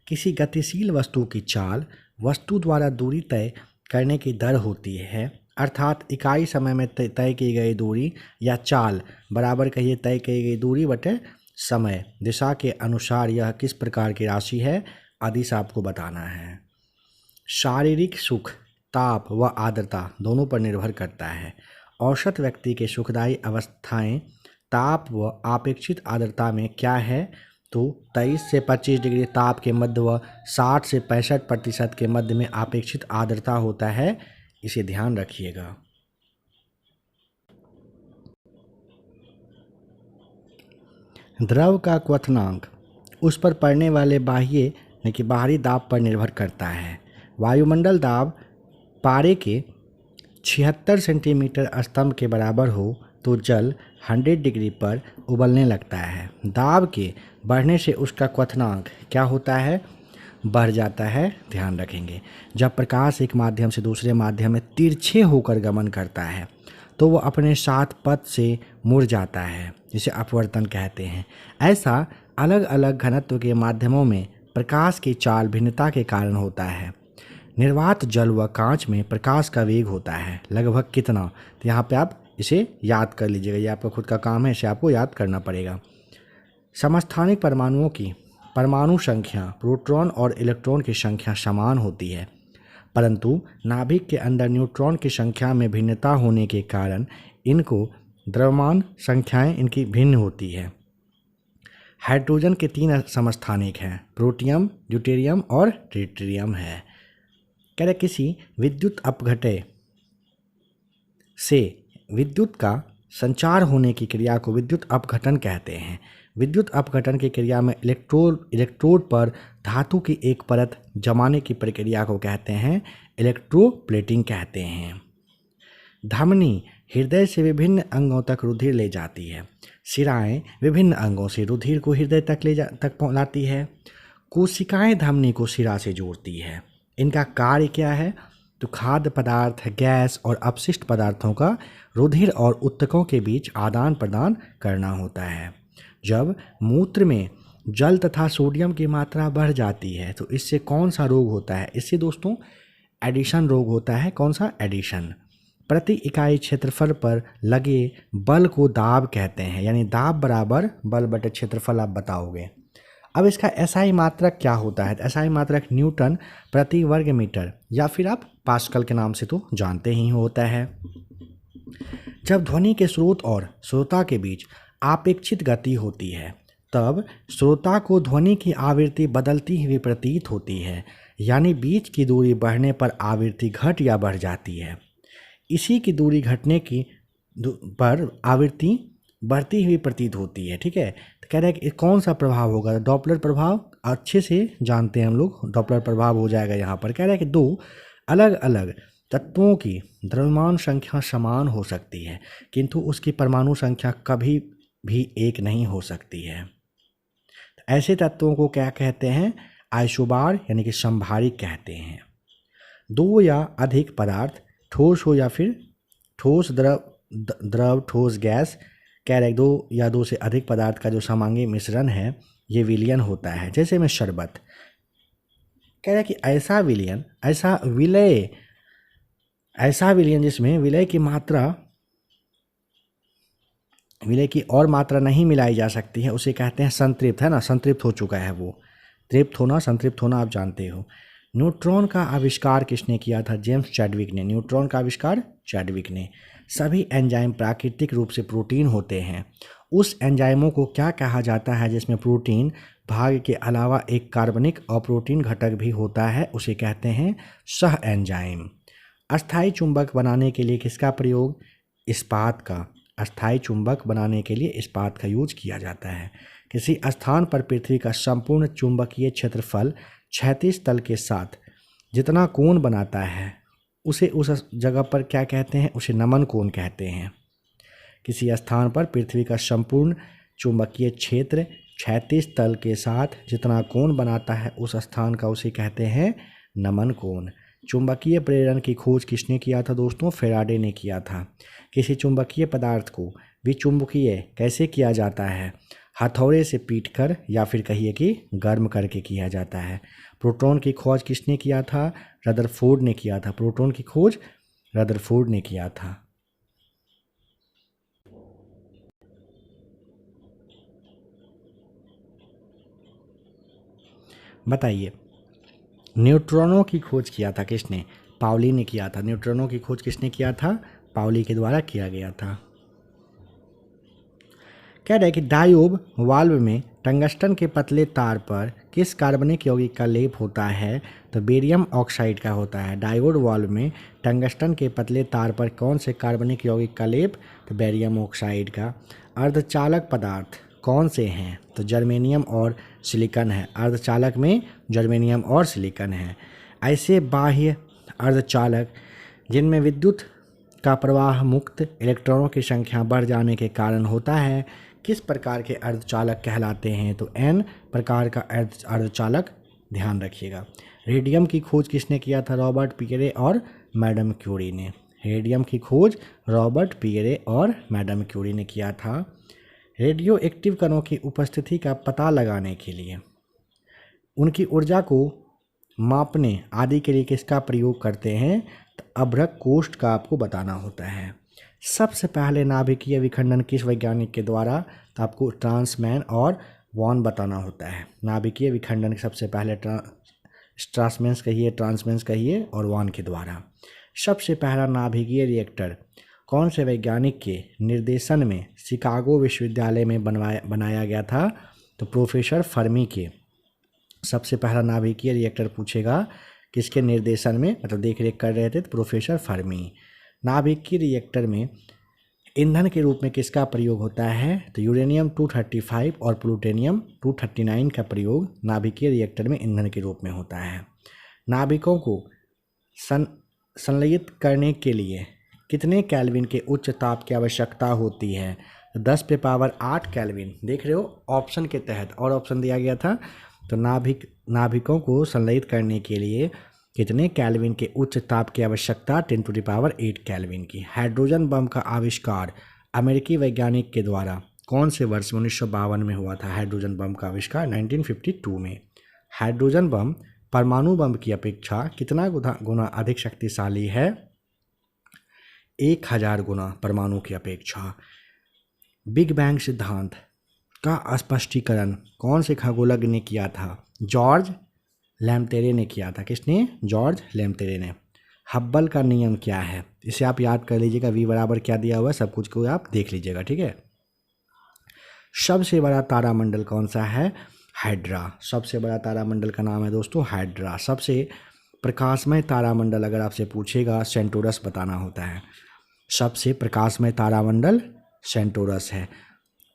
किसी गतिशील वस्तु की चाल वस्तु द्वारा दूरी तय करने की दर होती है अर्थात इकाई समय में तय की गई दूरी या चाल बराबर कहिए तय की गई दूरी बटे समय दिशा के अनुसार यह किस प्रकार की राशि है आदि से आपको बताना है। शारीरिक सुख ताप व आर्द्रता दोनों पर निर्भर करता है। औसत व्यक्ति के सुखदायी अवस्थाएं ताप व अपेक्षित आर्द्रता में क्या है तो 23 से 25 डिग्री ताप के मध्य व 60 से 65% के मध्य में अपेक्षित आर्द्रता होता है, इसे ध्यान रखिएगा। द्रव का क्वथनांक उस पर पड़ने वाले बाह्य यानी कि बाहरी दाब पर निर्भर करता है। वायुमंडल दाब पारे के 76 सेंटीमीटर स्तंभ के बराबर हो तो जल 100 डिग्री पर उबलने लगता है। दाब के बढ़ने से उसका क्वथनांक क्या होता है, बढ़ जाता है, ध्यान रखेंगे। जब प्रकाश एक माध्यम से दूसरे माध्यम में तिरछे होकर गमन करता है तो वह अपने साथ पथ से मुड़ जाता है, जिसे अपवर्तन कहते हैं। ऐसा अलग अलग घनत्व के माध्यमों में प्रकाश की चाल भिन्नता के कारण होता है। निर्वात जल व कांच में प्रकाश का वेग होता है लगभग कितना, तो यहाँ पे आप इसे याद कर लीजिएगा, ये आपका खुद का काम है, इसे आपको याद करना पड़ेगा। समस्थानिक परमाणुओं की परमाणु संख्या प्रोटॉन और इलेक्ट्रॉन की संख्या समान होती है, परंतु नाभिक के अंदर न्यूट्रॉन की संख्या में भिन्नता होने के कारण इनको द्रव्यमान संख्याएं इनकी भिन्न होती है। हाइड्रोजन के 3 समस्थानिक हैं, प्रोटियम, ड्यूटेरियम और ट्रिटियम है। कह रहे किसी विद्युत अपघटय से विद्युत का संचार होने की क्रिया को विद्युत अपघटन कहते हैं। विद्युत अपघटन की क्रिया में इलेक्ट्रोड पर धातु की एक परत जमाने की प्रक्रिया को कहते हैं इलेक्ट्रोप्लेटिंग कहते हैं। धमनी हृदय से विभिन्न अंगों तक रुधिर ले जाती है। शिराएं विभिन्न अंगों से रुधिर को हृदय तक लाती है। कोशिकाएं धमनी को शिरा से जोड़ती है। इनका कार्य क्या है तो खाद्य पदार्थ, गैस और अपशिष्ट पदार्थों का रुधिर और ऊतकों के बीच आदान प्रदान करना होता है। जब मूत्र में जल तथा सोडियम की मात्रा बढ़ जाती है तो इससे कौन सा रोग होता है, इससे दोस्तों एडिशन रोग होता है। कौन सा, एडिशन। प्रति इकाई क्षेत्रफल पर लगे बल को दाब कहते हैं, यानी दाब बराबर बल बटे क्षेत्रफल आप बताओगे। अब इसका एसआई मात्रक क्या होता है, एसआई मात्रक न्यूटन प्रति वर्ग मीटर या फिर आप पास्कल के नाम से तो जानते ही होता है। जब ध्वनि के स्रोत और श्रोता के बीच आपेक्षित गति होती है तब श्रोता को ध्वनि की आवृत्ति बदलती हुई प्रतीत होती है, यानी बीच की दूरी बढ़ने पर आवृत्ति घट या बढ़ जाती है। इसी की दूरी घटने की पर आवृत्ति बढ़ती हुई प्रतीत होती है। ठीक है, तो कह रहे हैं कि कौन सा प्रभाव होगा, डॉपलर प्रभाव अच्छे से जानते हैं हम लोग, डॉपलर प्रभाव हो जाएगा यहाँ पर। कह रहे हैं कि 2 अलग अलग तत्वों की द्रव्यमान संख्या समान हो सकती है किंतु उसकी परमाणु संख्या कभी भी एक नहीं हो सकती है। तो ऐसे तत्वों को क्या कहते हैं, आइसोबार यानी कि संभारिक कहते हैं। 2 या अधिक पदार्थ ठोस हो या फिर ठोस द्रव ठोस गैस, कह रहे 2 या 2 से अधिक पदार्थ का जो समांगी मिश्रण है ये विलयन होता है। जैसे में शरबत, कह रहे कि ऐसा विलयन जिसमें विलय की और मात्रा नहीं मिलाई जा सकती है उसे कहते हैं संतृप्त, है ना, संतृप्त हो चुका है वो। तृप्त होना, संतृप्त होना आप जानते हो। न्यूट्रॉन का आविष्कार किसने किया था, जेम्स चैडविक ने। न्यूट्रॉन का आविष्कार चैडविक ने। सभी एंजाइम प्राकृतिक रूप से प्रोटीन होते हैं। उस एंजाइमों को क्या कहा जाता है जिसमें प्रोटीन भाग के अलावा एक कार्बनिक अप्रोटीन घटक भी होता है, उसे कहते हैं सह एंजाइम। अस्थायी चुंबक बनाने के लिए किसका प्रयोग, इस्पात का। अस्थायी चुंबक बनाने के लिए इस्पात का यूज किया जाता है। किसी स्थान पर पृथ्वी का संपूर्ण चुंबकीय क्षेत्रफल क्षैतिज तल के साथ जितना कोण बनाता है उसे उस जगह पर क्या कहते हैं, उसे नमन कोण कहते हैं। किसी स्थान पर पृथ्वी का संपूर्ण चुंबकीय क्षेत्र क्षैतिज तल के साथ जितना कोण बनाता है उस स्थान का उसे कहते हैं नमन कोण। चुंबकीय प्रेरण की खोज किसने किया था दोस्तों, फेराडे ने किया था। किसी चुंबकीय पदार्थ को विचुंबकीय कैसे किया जाता है, हथौड़े से पीटकर या फिर कहिए कि गर्म करके किया जाता है। प्रोटॉन की खोज किसने किया था, रदरफोर्ड ने किया था। प्रोटॉन की खोज रदरफोर्ड ने किया था। बताइए, न्यूट्रॉनों की खोज किया था किसने? पाउली ने किया था। न्यूट्रॉनों की खोज किसने किया था? पाउली के द्वारा किया गया था। कह रहे कि डायोड वाल्व में टंगस्टन के पतले तार पर किस कार्बनिक यौगिक का लेप होता है? तो बेरियम ऑक्साइड का होता है। डायोड वाल्व में टंगस्टन के पतले तार पर कौन से कार्बनिक यौगिक का लेप? तो बेरियम ऑक्साइड का। अर्धचालक पदार्थ कौन से हैं? तो जर्मेनियम और सिलिकॉन है। अर्धचालक में जर्मेनियम और सिलिकॉन है। ऐसे बाह्य अर्धचालक जिनमें विद्युत का प्रवाह मुक्त इलेक्ट्रॉनों की संख्या बढ़ जाने के कारण होता है, किस प्रकार के अर्धचालक कहलाते हैं? तो एन प्रकार का अर्धचालक, ध्यान रखिएगा। रेडियम की खोज किसने किया था? रॉबर्ट पियरे और मैडम क्यूरी ने। रेडियम की खोज रॉबर्ट पियरे और मैडम क्यूरी ने किया था। रेडियो एक्टिव कणों की उपस्थिति का पता लगाने के लिए, उनकी ऊर्जा को मापने आदि के लिए किसका प्रयोग करते हैं? तो अभ्रक कोष्ठ का आपको बताना होता है। सबसे पहले नाभिकीय विखंडन किस वैज्ञानिक के द्वारा? तो आपको ट्रांसमैन और वॉन बताना होता है। नाभिकीय विखंडन सबसे पहले ट्रांसमेंस कहिए, ट्रांसमेंस कहिए, और वॉन के द्वारा। सबसे पहला नाभिकीय रिएक्टर कौन से वैज्ञानिक के निर्देशन में शिकागो विश्वविद्यालय में बनाया गया था? तो प्रोफेसर फर्मी के। सबसे पहला नाभिकीय रिएक्टर पूछेगा किसके निर्देशन में, मतलब देख रेख कर रहे थे? तो प्रोफेसर फर्मी। नाभिकीय रिएक्टर में ईंधन के रूप में किसका प्रयोग होता है? तो यूरेनियम 235 और प्लूटोनियम 239 का प्रयोग नाभिकीय रिएक्टर में ईंधन के रूप में होता है। नाभिकों को संलयित करने के लिए कितने केल्विन के उच्च ताप की आवश्यकता होती है? तो 10 पे पावर 8 केल्विन। देख रहे हो ऑप्शन के तहत और ऑप्शन दिया गया था। तो नाभिकों को संलयित करने के लिए कितने केल्विन के उच्च ताप की आवश्यकता? 10⁸ केल्विन की। हाइड्रोजन बम का आविष्कार अमेरिकी वैज्ञानिक के द्वारा कौन से वर्ष में? 1952 में हुआ था हाइड्रोजन बम का आविष्कार, 1952 में। हाइड्रोजन बम परमाणु बम की अपेक्षा कितना गुना अधिक शक्तिशाली है? 1000 गुना परमाणु की अपेक्षा। बिग बैंग सिद्धांत का स्पष्टीकरण कौन से खगोलज्ञ ने किया था? जॉर्ज लैम्पेरे ने किया था। किसने? जॉर्ज लैम्पेरे ने। हब्बल का नियम क्या है? इसे आप याद कर लीजिएगा। वी बराबर क्या दिया हुआ है, सब कुछ को आप देख लीजिएगा, ठीक है। सबसे बड़ा तारामंडल कौन सा है? हाइड्रा। सबसे बड़ा तारामंडल का नाम है दोस्तों हाइड्रा। सबसे प्रकाशमय तारामंडल अगर आपसे पूछेगा सेंटोरस बताना होता है। सबसे प्रकाशमय तारामंडल सेंटोरस है।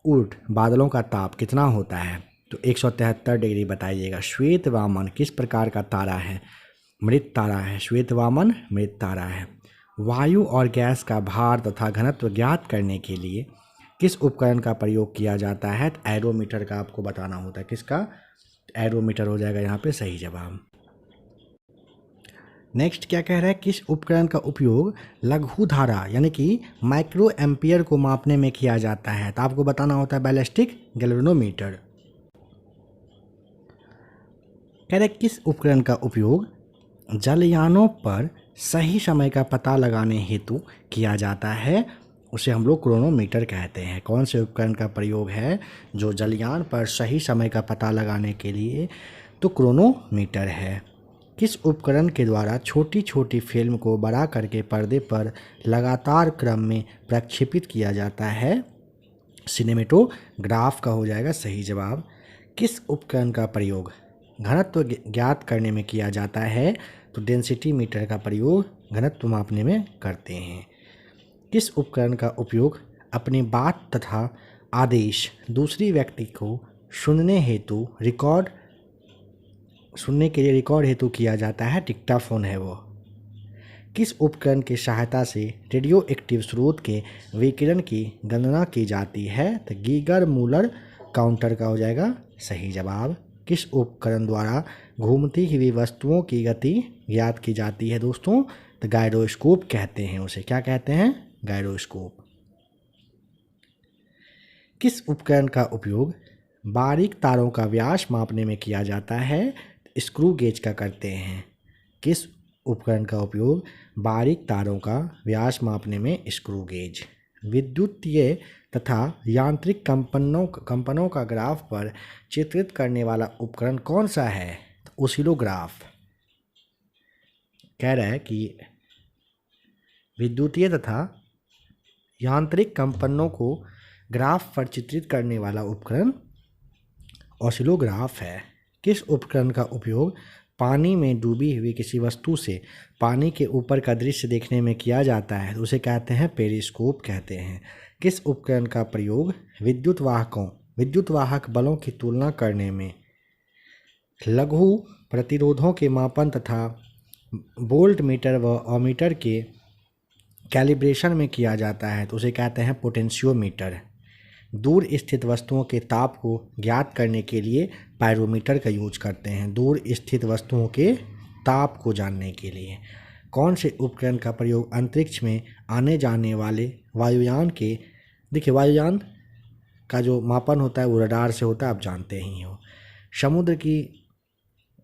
उर्ट बादलों का ताप कितना होता है? तो 173 डिग्री बताइएगा। श्वेत वामन किस प्रकार का तारा है? मृत तारा है। श्वेत वामन मृत तारा है। वायु और गैस का भार तथा घनत्व ज्ञात करने के लिए किस उपकरण का प्रयोग किया जाता है? तो एरोमीटर का आपको बताना होता है। किसका? एरोमीटर हो जाएगा यहाँ पे सही जवाब। नेक्स्ट क्या कह रहा है? किस उपकरण का उपयोग लघु धारा यानी कि माइक्रो एम्पियर को मापने में किया जाता है? तो आपको बताना होता है बैलिस्टिक गैल्वेनोमीटर। कह रहे किस उपकरण का उपयोग जलयानों पर सही समय का पता लगाने हेतु किया जाता है? उसे हम लोग क्रोनोमीटर कहते हैं। कौन से उपकरण का प्रयोग है जो जलयान पर सही समय का पता लगाने के लिए? तो क्रोनोमीटर है। किस उपकरण के द्वारा छोटी छोटी फिल्म को बड़ा करके पर्दे पर लगातार क्रम में प्रक्षेपित किया जाता है? सिनेमेटोग्राफ का हो जाएगा सही जवाब। किस उपकरण का प्रयोग घनत्व ज्ञात करने में किया जाता है? तो डेंसिटी मीटर का प्रयोग घनत्व मापने में करते हैं। किस उपकरण का उपयोग अपनी बात तथा आदेश दूसरी व्यक्ति को सुनने के लिए रिकॉर्ड हेतु किया जाता है? डिक्टाफोन है वो। किस उपकरण की सहायता से रेडियो एक्टिव स्रोत के विकिरण की गणना की जाती है? तो गीगर मूलर काउंटर का हो जाएगा सही जवाब। किस उपकरण द्वारा घूमती हुई वस्तुओं की गति ज्ञात की जाती है दोस्तों? तो गायरोस्कोप कहते हैं उसे। क्या कहते हैं? गायरोस्कोप। किस उपकरण का उपयोग बारीक तारों का व्यास मापने में किया जाता है? स्क्रू गेज का करते हैं। किस उपकरण का उपयोग? बारीक तारों का व्यास मापने में स्क्रू गेज। विद्युतीय तथा यांत्रिक कंपनों का ग्राफ पर चित्रित करने वाला उपकरण कौन सा है? तो ओसिलोग्राफ। कह रहा है कि विद्युतीय तथा यांत्रिक कंपनों को ग्राफ पर चित्रित करने वाला उपकरण ओसिलोग्राफ है। किस उपकरण का उपयोग पानी में डूबी हुई किसी वस्तु से पानी के ऊपर का दृश्य देखने में किया जाता है? तो उसे कहते हैं पेरिस्कोप कहते हैं। किस उपकरण का प्रयोग विद्युत वाहक बलों की तुलना करने में, लघु प्रतिरोधों के मापन तथा वोल्ट मीटर व ओमीटर के कैलिब्रेशन में किया जाता है? तो उसे कहते हैं पोटेंशियोमीटर। दूर स्थित वस्तुओं के ताप को ज्ञात करने के लिए पायरोमीटर का यूज करते हैं, दूर स्थित वस्तुओं के ताप को जानने के लिए। कौन से उपकरण का प्रयोग अंतरिक्ष में आने जाने वाले वायुयान के, देखिए वायुयान का जो मापन होता है वो रडार से होता है, आप जानते ही हो। समुद्र की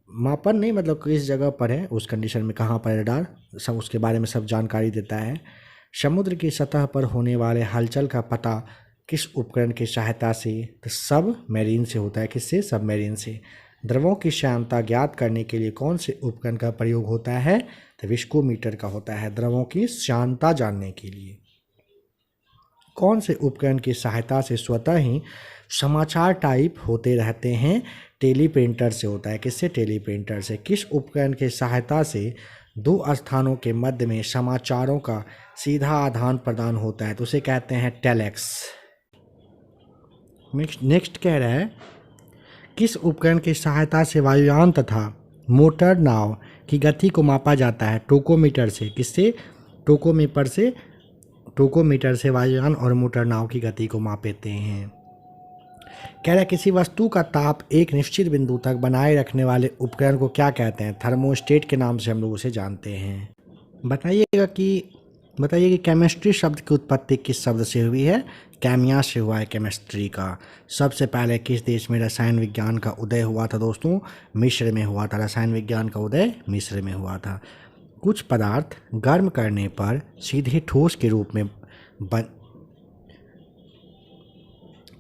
मापन नहीं, मतलब किस जगह पर है, उस कंडीशन में कहाँ पर रडार, सब उसके बारे में सब जानकारी देता है। समुद्र की सतह पर होने वाले हलचल का पता किस उपकरण की सहायता से? तो सबमरीन से होता है। किससे? सबमरीन से। द्रवों की श्यानता ज्ञात करने के लिए कौन से उपकरण का प्रयोग होता है? तो विस्कोमीटर का होता है, द्रवों की श्यानता जानने के लिए। कौन से उपकरण की सहायता से स्वतः ही समाचार टाइप होते रहते हैं? टेलीप्रिंटर से होता है। किससे? टेलीप्रिंटर से। किस उपकरण की सहायता से दो स्थानों के मध्य में समाचारों का सीधा आदान प्रदान होता है? तो उसे कहते हैं टेलेक्स। नेक्स्ट कह रहा है किस उपकरण की सहायता से वायुयान तथा मोटर नाव की गति को मापा जाता है? टोकोमीटर से। किससे? टोकोमीटर से वायुयान और मोटर नाव की गति को मापते हैं। कह रहा है किसी वस्तु का ताप एक निश्चित बिंदु तक बनाए रखने वाले उपकरण को क्या कहते हैं? थर्मोस्टेट के नाम से हम लोग उसे जानते हैं। बताइए कि केमिस्ट्री शब्द की उत्पत्ति किस शब्द से हुई है? केमिया से हुआ है केमिस्ट्री का। सबसे पहले किस देश में रसायन विज्ञान का उदय हुआ था दोस्तों? मिस्र में हुआ था। रसायन विज्ञान का उदय मिस्र में हुआ था। कुछ पदार्थ गर्म करने पर सीधे ठोस के रूप में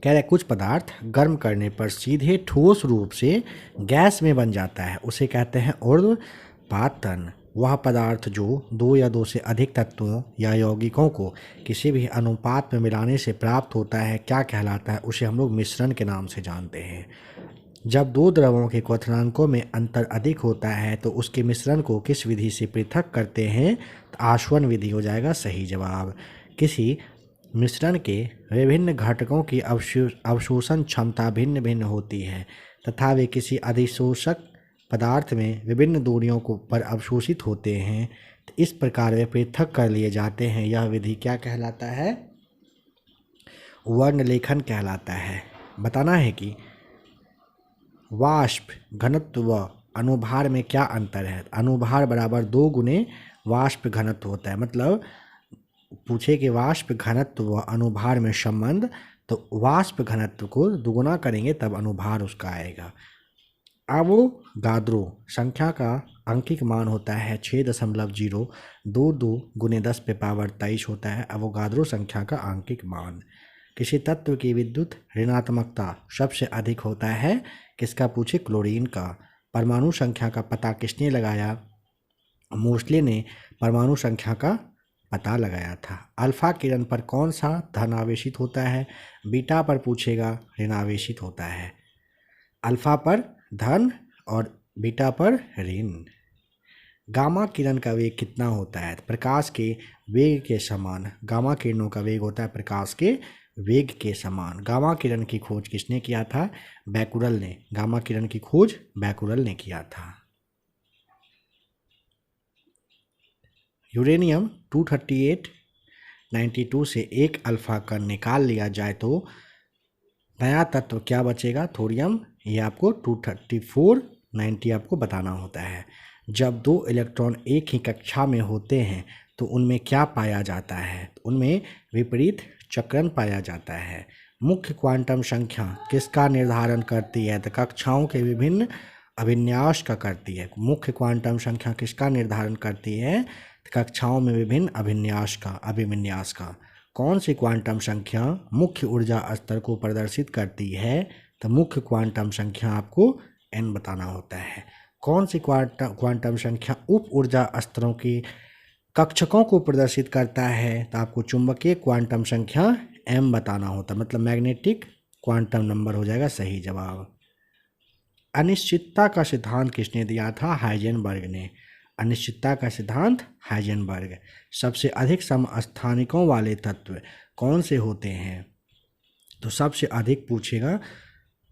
कह रहे कुछ पदार्थ गर्म करने पर सीधे ठोस रूप से गैस में बन जाता है, उसे कहते हैं ऊर्ध्वपातन। वह पदार्थ जो दो या दो से अधिक तत्वों या यौगिकों को किसी भी अनुपात में मिलाने से प्राप्त होता है क्या कहलाता है? उसे हम लोग मिश्रण के नाम से जानते हैं। जब दो द्रवों के क्वथनांकों में अंतर अधिक होता है तो उसके मिश्रण को किस विधि से पृथक करते हैं? तो आसवन विधि हो जाएगा सही जवाब। किसी मिश्रण के विभिन्न घटकों की अवशोषण क्षमता भिन्न भिन्न होती है तथा वे किसी अधिशोषक पदार्थ में विभिन्न दूरियों को पर अवशोषित होते हैं, तो इस प्रकार वे पृथक कर लिए जाते हैं। यह विधि क्या कहलाता है? वर्णलेखन कहलाता है। बताना है कि वाष्प घनत्व व अनुभार में क्या अंतर है? अनुभार बराबर 2 गुने वाष्प घनत्व होता है। मतलब पूछे कि वाष्प घनत्व व अनुभार में संबंध, तो वाष्प घनत्व को दुगुना करेंगे तब अनुभार उसका आएगा। अवोगाद्रो संख्या का अंकिक मान होता है 6.022 गुने 10⁻23 होता है अवोगाद्रो संख्या का अंकिक मान। किसी तत्व की विद्युत ऋणात्मकता सबसे अधिक होता है किसका? पूछे क्लोरीन का। परमाणु संख्या का पता किसने लगाया? मोस्ले ने परमाणु संख्या का पता लगाया था। अल्फा किरण पर कौन सा धन आवेशित होता है? बीटा पर पूछेगा ऋणावेशित होता है। अल्फा पर धन और बीटा पर ऋण। गामा किरण का वेग कितना होता है? प्रकाश के वेग के समान। गामा किरणों का वेग होता है प्रकाश के वेग के समान। गामा किरण की खोज किसने किया था? बैकुरल ने। गामा किरण की खोज बैकुरल ने किया था। यूरेनियम 23892 से एक अल्फा कण निकाल लिया जाए तो नया तत्व क्या बचेगा? थोरियम। ये आपको 23490 आपको बताना होता है। जब 2 इलेक्ट्रॉन एक ही कक्षा में होते हैं तो उनमें क्या पाया जाता है? उनमें विपरीत चक्रण पाया जाता है। मुख्य क्वांटम संख्या किसका निर्धारण करती है? तो कक्षाओं के विभिन्न अभिन्यास का करती है। मुख्य क्वांटम संख्या किसका निर्धारण करती है? कक्षाओं में विभिन्न अभिविन्यास का। कौन सी क्वांटम संख्या मुख्य ऊर्जा स्तर को प्रदर्शित करती है? तो मुख्य क्वांटम संख्या आपको n बताना होता है। कौन सी क्वांटम संख्या उप ऊर्जा स्तरों की कक्षकों को प्रदर्शित करता है? तो आपको चुंबकीय क्वांटम संख्या m बताना होता है, मतलब मैग्नेटिक क्वांटम नंबर हो जाएगा सही जवाब। अनिश्चितता का सिद्धांत किसने दिया था? हाइजेनबर्ग ने। अनिश्चितता का सिद्धांत हाइजेनबर्ग। सबसे अधिक समस्थानिकों वाले तत्व कौन से होते हैं? तो सबसे अधिक पूछेगा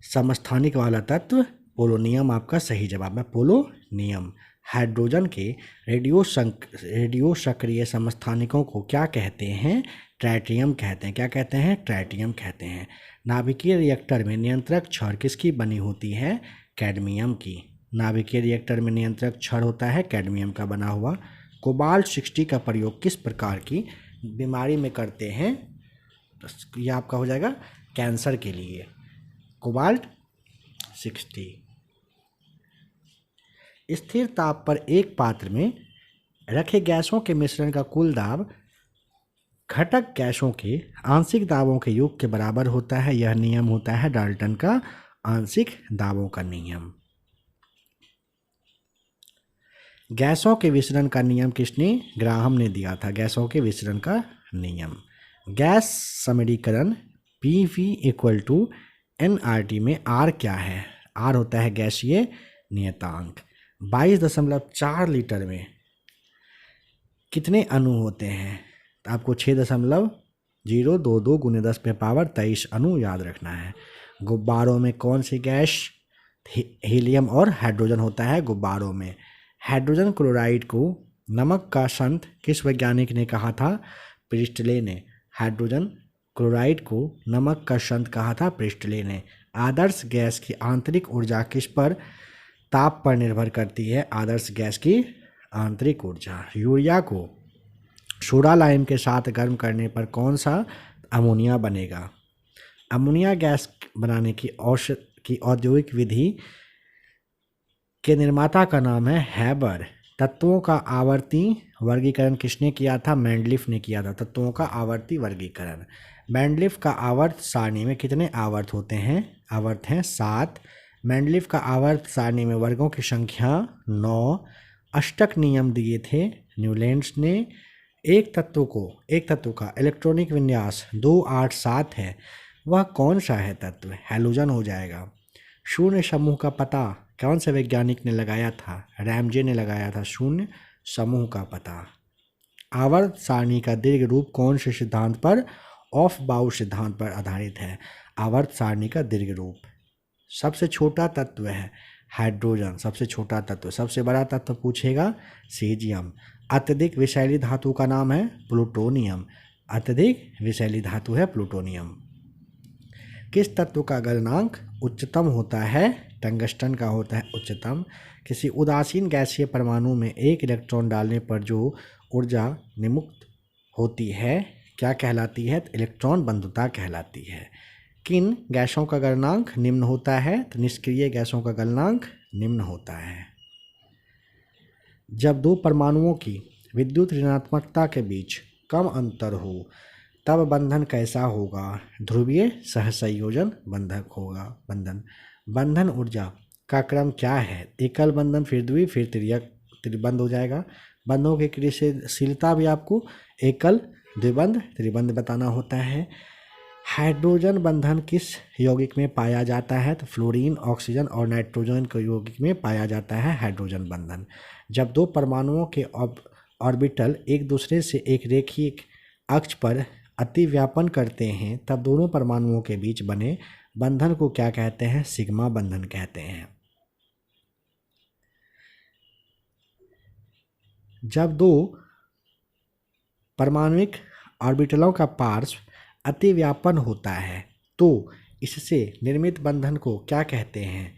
समस्थानिक वाला तत्व पोलोनियम आपका सही जवाब है, पोलोनियम। हाइड्रोजन के रेडियो सक्रिय समस्थानिकों को क्या कहते हैं? ट्राइटियम कहते हैं। क्या कहते हैं? ट्राइटियम कहते हैं। नाभिकीय रिएक्टर में नियंत्रक छड़ किसकी बनी होती है? कैडमियम की। नाभिकीय रिएक्टर में नियंत्रक छड़ होता है कैडमियम का बना हुआ। कोबाल्ट 60 का प्रयोग किस प्रकार की बीमारी में करते हैं? तो ये आपका हो जाएगा कैंसर के लिए, कोबाल्ट 60। स्थिर ताप पर एक पात्र में रखे गैसों के मिश्रण का कुल दाब घटक गैसों के आंशिक दाबों के योग के बराबर होता है। यह नियम होता है डाल्टन का आंशिक दाबों का नियम। गैसों के विसरण का नियम किसने? ग्राहम ने दिया था, गैसों के विसरण का नियम। गैस समीकरण PV = nRT में R क्या है? R होता है गैसीय नियतांक। 22.4 लीटर में कितने अणु होते हैं? तो आपको 6.022 × 10⁻23 अणु याद रखना है। गुब्बारों में कौन सी गैस? हीलियम और हाइड्रोजन होता है गुब्बारों में। हाइड्रोजन क्लोराइड को नमक का संत किस वैज्ञानिक ने कहा था? प्रिस्टले ने। हाइड्रोजन क्लोराइड को नमक का संत कहा था प्रिस्टले ने। आदर्श गैस की आंतरिक ऊर्जा किस पर ताप पर निर्भर करती है? आदर्श गैस की आंतरिक ऊर्जा। यूरिया को सोडा लाइम के साथ गर्म करने पर कौन सा अमोनिया बनेगा? अमोनिया गैस बनाने की औद्योगिक विधि के निर्माता का नाम है हैबर। तत्वों का आवर्ती वर्गीकरण किसने किया था? मेंडलीफ ने किया था, तत्वों का आवर्ती वर्गीकरण। मेंडलीफ का आवर्त सारणी में कितने आवर्त होते हैं? आवर्त हैं 7। मेंडलीफ का आवर्त सारणी में वर्गों की संख्या 9। अष्टक नियम दिए थे न्यूलैंड्स ने। एक तत्व का इलेक्ट्रॉनिक विन्यास 2 8 7 है, वह कौन सा है तत्व? हैलोजन हो जाएगा। शून्य समूह का पता कौन से वैज्ञानिक ने लगाया था? रैमजे ने लगाया था शून्य समूह का पता। आवर्त सारणी का दीर्घ रूप कौन से सिद्धांत पर? ऑफ बाउ सिद्धांत पर आधारित है आवर्त सारणी का दीर्घ रूप। सबसे छोटा तत्व है हाइड्रोजन, सबसे छोटा तत्व। सबसे बड़ा तत्व पूछेगा सीजियम। अत्यधिक विषैली धातु का नाम है प्लूटोनियम। अत्यधिक विषैली धातु है प्लूटोनियम। किस तत्व का गलनांक उच्चतम होता है? टंगस्टन का होता है उच्चतम। किसी उदासीन गैसीय परमाणु में एक इलेक्ट्रॉन डालने पर जो ऊर्जा निमुक्त होती है क्या कहलाती है? इलेक्ट्रॉन बंधुता कहलाती है। किन गैसों का गलनांक निम्न होता है? तो निष्क्रिय गैसों का गलनांक निम्न होता है। जब दो परमाणुओं की विद्युत ऋणात्मकता के बीच कम अंतर हो तब बंधन कैसा होगा? ध्रुवीय सहसंयोजन बंधक होगा। बंधन ऊर्जा का क्रम क्या है? एकल बंधन, फिर द्वि, फिर त्रिबंध हो जाएगा। बंधों की क्रियाशीलता भी आपको एकल, द्विबंध, त्रिबंध बताना होता है। हाइड्रोजन बंधन किस यौगिक में पाया जाता है? तो फ्लोरीन, ऑक्सीजन और नाइट्रोजन के यौगिक में पाया जाता है हाइड्रोजन बंधन। जब दो परमाणुओं के ऑर्बिटल एक दूसरे से एक रेखीय अक्ष पर अतिव्यापन करते हैं तब दोनों परमाणुओं के बीच बने बंधन को क्या कहते हैं? सिग्मा बंधन कहते हैं। जब दो परमाणुक ऑर्बिटलों का पार्श्व अतिव्यापन होता है तो इससे निर्मित बंधन को क्या कहते हैं?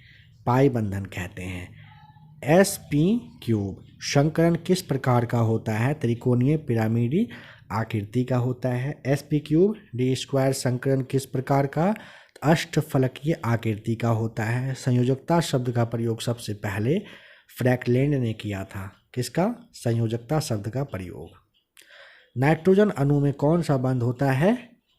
पाई बंधन कहते हैं। sp³ संकरण किस प्रकार का होता है? त्रिकोणीय पिरामिडी आकृति का होता है। sp³ d² संकरण किस प्रकार का? अष्टफलकीय आकृति का होता है। संयोजकता शब्द का प्रयोग सबसे पहले फ्रैंकलैंड ने किया था। किसका? संयोजकता शब्द का प्रयोग। नाइट्रोजन अणु में कौन सा बंध होता है?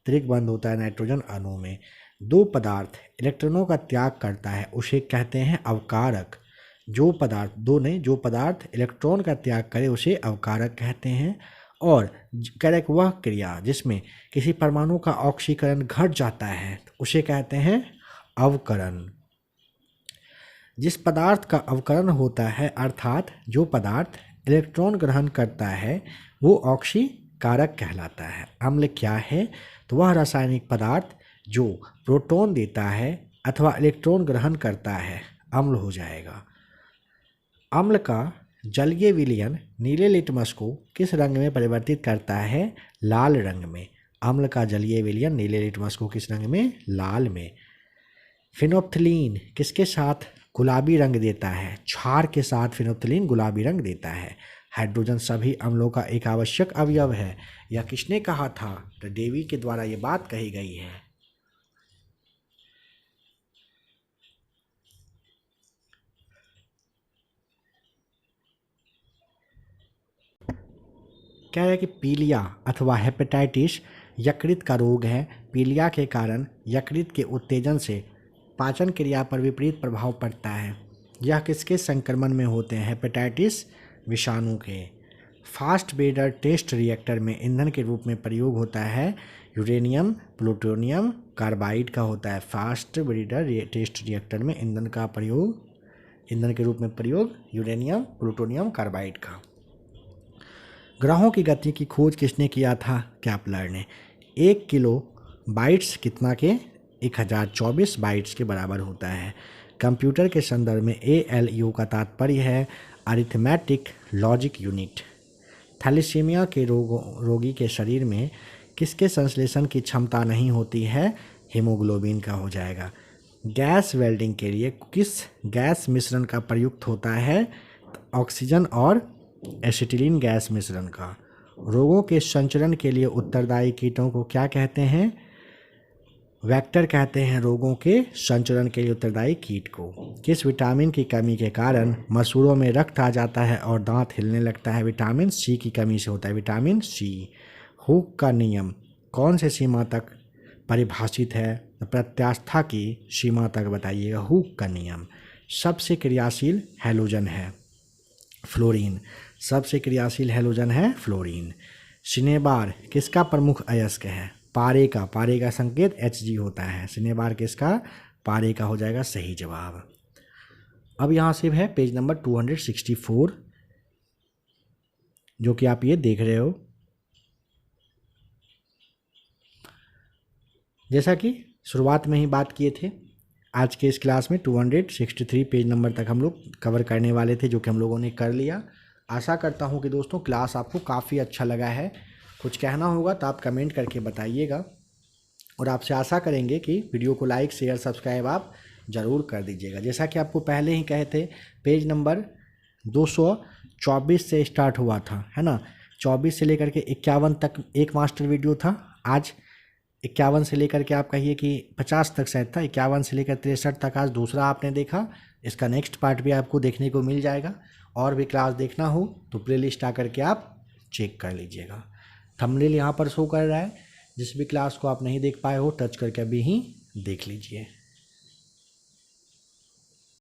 त्रिक बंध होता है नाइट्रोजन अणु में। दो पदार्थ इलेक्ट्रॉनों का त्याग करता है उसे कहते हैं अवकारक। जो पदार्थ इलेक्ट्रॉन का त्याग करे उसे अवकारक कहते हैं। और करक वह क्रिया जिसमें किसी परमाणु का ऑक्सीकरण घट जाता है उसे कहते हैं अवकरण। जिस पदार्थ का अवकरण होता है अर्थात जो पदार्थ इलेक्ट्रॉन ग्रहण करता है वो ऑक्सीकारक कहलाता है। अम्ल क्या है? तो वह रासायनिक पदार्थ जो प्रोटॉन देता है अथवा इलेक्ट्रॉन ग्रहण करता है अम्ल हो जाएगा। अम्ल का जलीय विलयन नीले लिटमस को किस रंग में परिवर्तित करता है? लाल रंग में। अम्ल का जलीय विलयन नीले लिटमस को किस रंग में? लाल में। फिनोप्थलीन किसके साथ गुलाबी रंग देता है? क्षार के साथ फिनोप्थलीन गुलाबी रंग देता है। हाइड्रोजन सभी अम्लों का एक आवश्यक अवयव है। यह किसने कहा था? तो डेवी के द्वारा ये बात कही गई है। कह रहा है कि पीलिया अथवा हेपेटाइटिस यकृत का रोग है। पीलिया के कारण यकृत के उत्तेजन से पाचन क्रिया पर विपरीत प्रभाव पड़ता है। यह किसके संक्रमण में होते हैं? हेपेटाइटिस विषाणु के। फास्ट ब्रीडर टेस्ट रिएक्टर में ईंधन के रूप में प्रयोग होता है यूरेनियम प्लूटोनियम कार्बाइड का होता है। फास्ट ब्रीडर टेस्ट रिएक्टर में ईंधन के रूप में प्रयोग यूरेनियम प्लूटोनियम कार्बाइड का। ग्रहों की गति की खोज किसने किया था? केपलर ने। 1 किलो बाइट्स कितना के? 1024 बाइट्स के बराबर होता है। कंप्यूटर के संदर्भ में ALU का तात्पर्य है अरिथमेटिक लॉजिक यूनिट। थैलेसीमिया के रोगी के शरीर में किसके संश्लेषण की क्षमता नहीं होती है? हीमोग्लोबिन का हो जाएगा। गैस वेल्डिंग के लिए किस गैस मिश्रण का प्रयुक्त होता है? ऑक्सीजन और एसिटिलीन गैस मिश्रण का। रोगों के संचरण के लिए उत्तरदायी कीटों को क्या कहते हैं? वेक्टर कहते हैं रोगों के संचरण के लिए उत्तरदायी कीट को। किस विटामिन की कमी के कारण मसूड़ों में रक्त आ जाता है और दांत हिलने लगता है? विटामिन सी की कमी से होता है। Vitamin C. हुक का नियम कौन से सीमा तक परिभाषित है? प्रत्यास्था की सीमा तक बताइएगा। हुक का नियम। सबसे क्रियाशील हैलोजन है फ्लोरीन। सबसे क्रियाशील हैलोजन है फ्लोरीन। सिनेबार किसका प्रमुख अयस्क है? पारे का संकेत Hg होता है। सिनेबार किसका? पारे का हो जाएगा सही जवाब। अब यहाँ से है पेज नंबर 264 जो कि आप ये देख रहे हो। जैसा कि शुरुआत में ही बात किए थे आज के इस क्लास में 263 पेज नंबर तक हम लोग कवर करने वाले थे जो कि हम लोगों ने कर लिया। आशा करता हूँ कि दोस्तों क्लास आपको काफ़ी अच्छा लगा है। कुछ कहना होगा तो आप कमेंट करके बताइएगा और आपसे आशा करेंगे कि वीडियो को लाइक शेयर सब्सक्राइब आप ज़रूर कर दीजिएगा। जैसा कि आपको पहले ही कहे थे पेज नंबर 224 से स्टार्ट हुआ था, है ना। 24 से लेकर के 51 तक एक मास्टर वीडियो था। आज 51 से लेकर के आप कहिए कि 50 तक शायद था। 51 से लेकर 63 तक आज दूसरा आपने देखा। इसका नेक्स्ट पार्ट भी आपको देखने को मिल जाएगा। और भी क्लास देखना हो तो प्लेलिस्ट आकर के आप चेक कर लीजिएगा। थंबनेल यहाँ पर शो कर रहा है। जिस भी क्लास को आप नहीं देख पाए हो टच करके अभी ही देख लीजिए।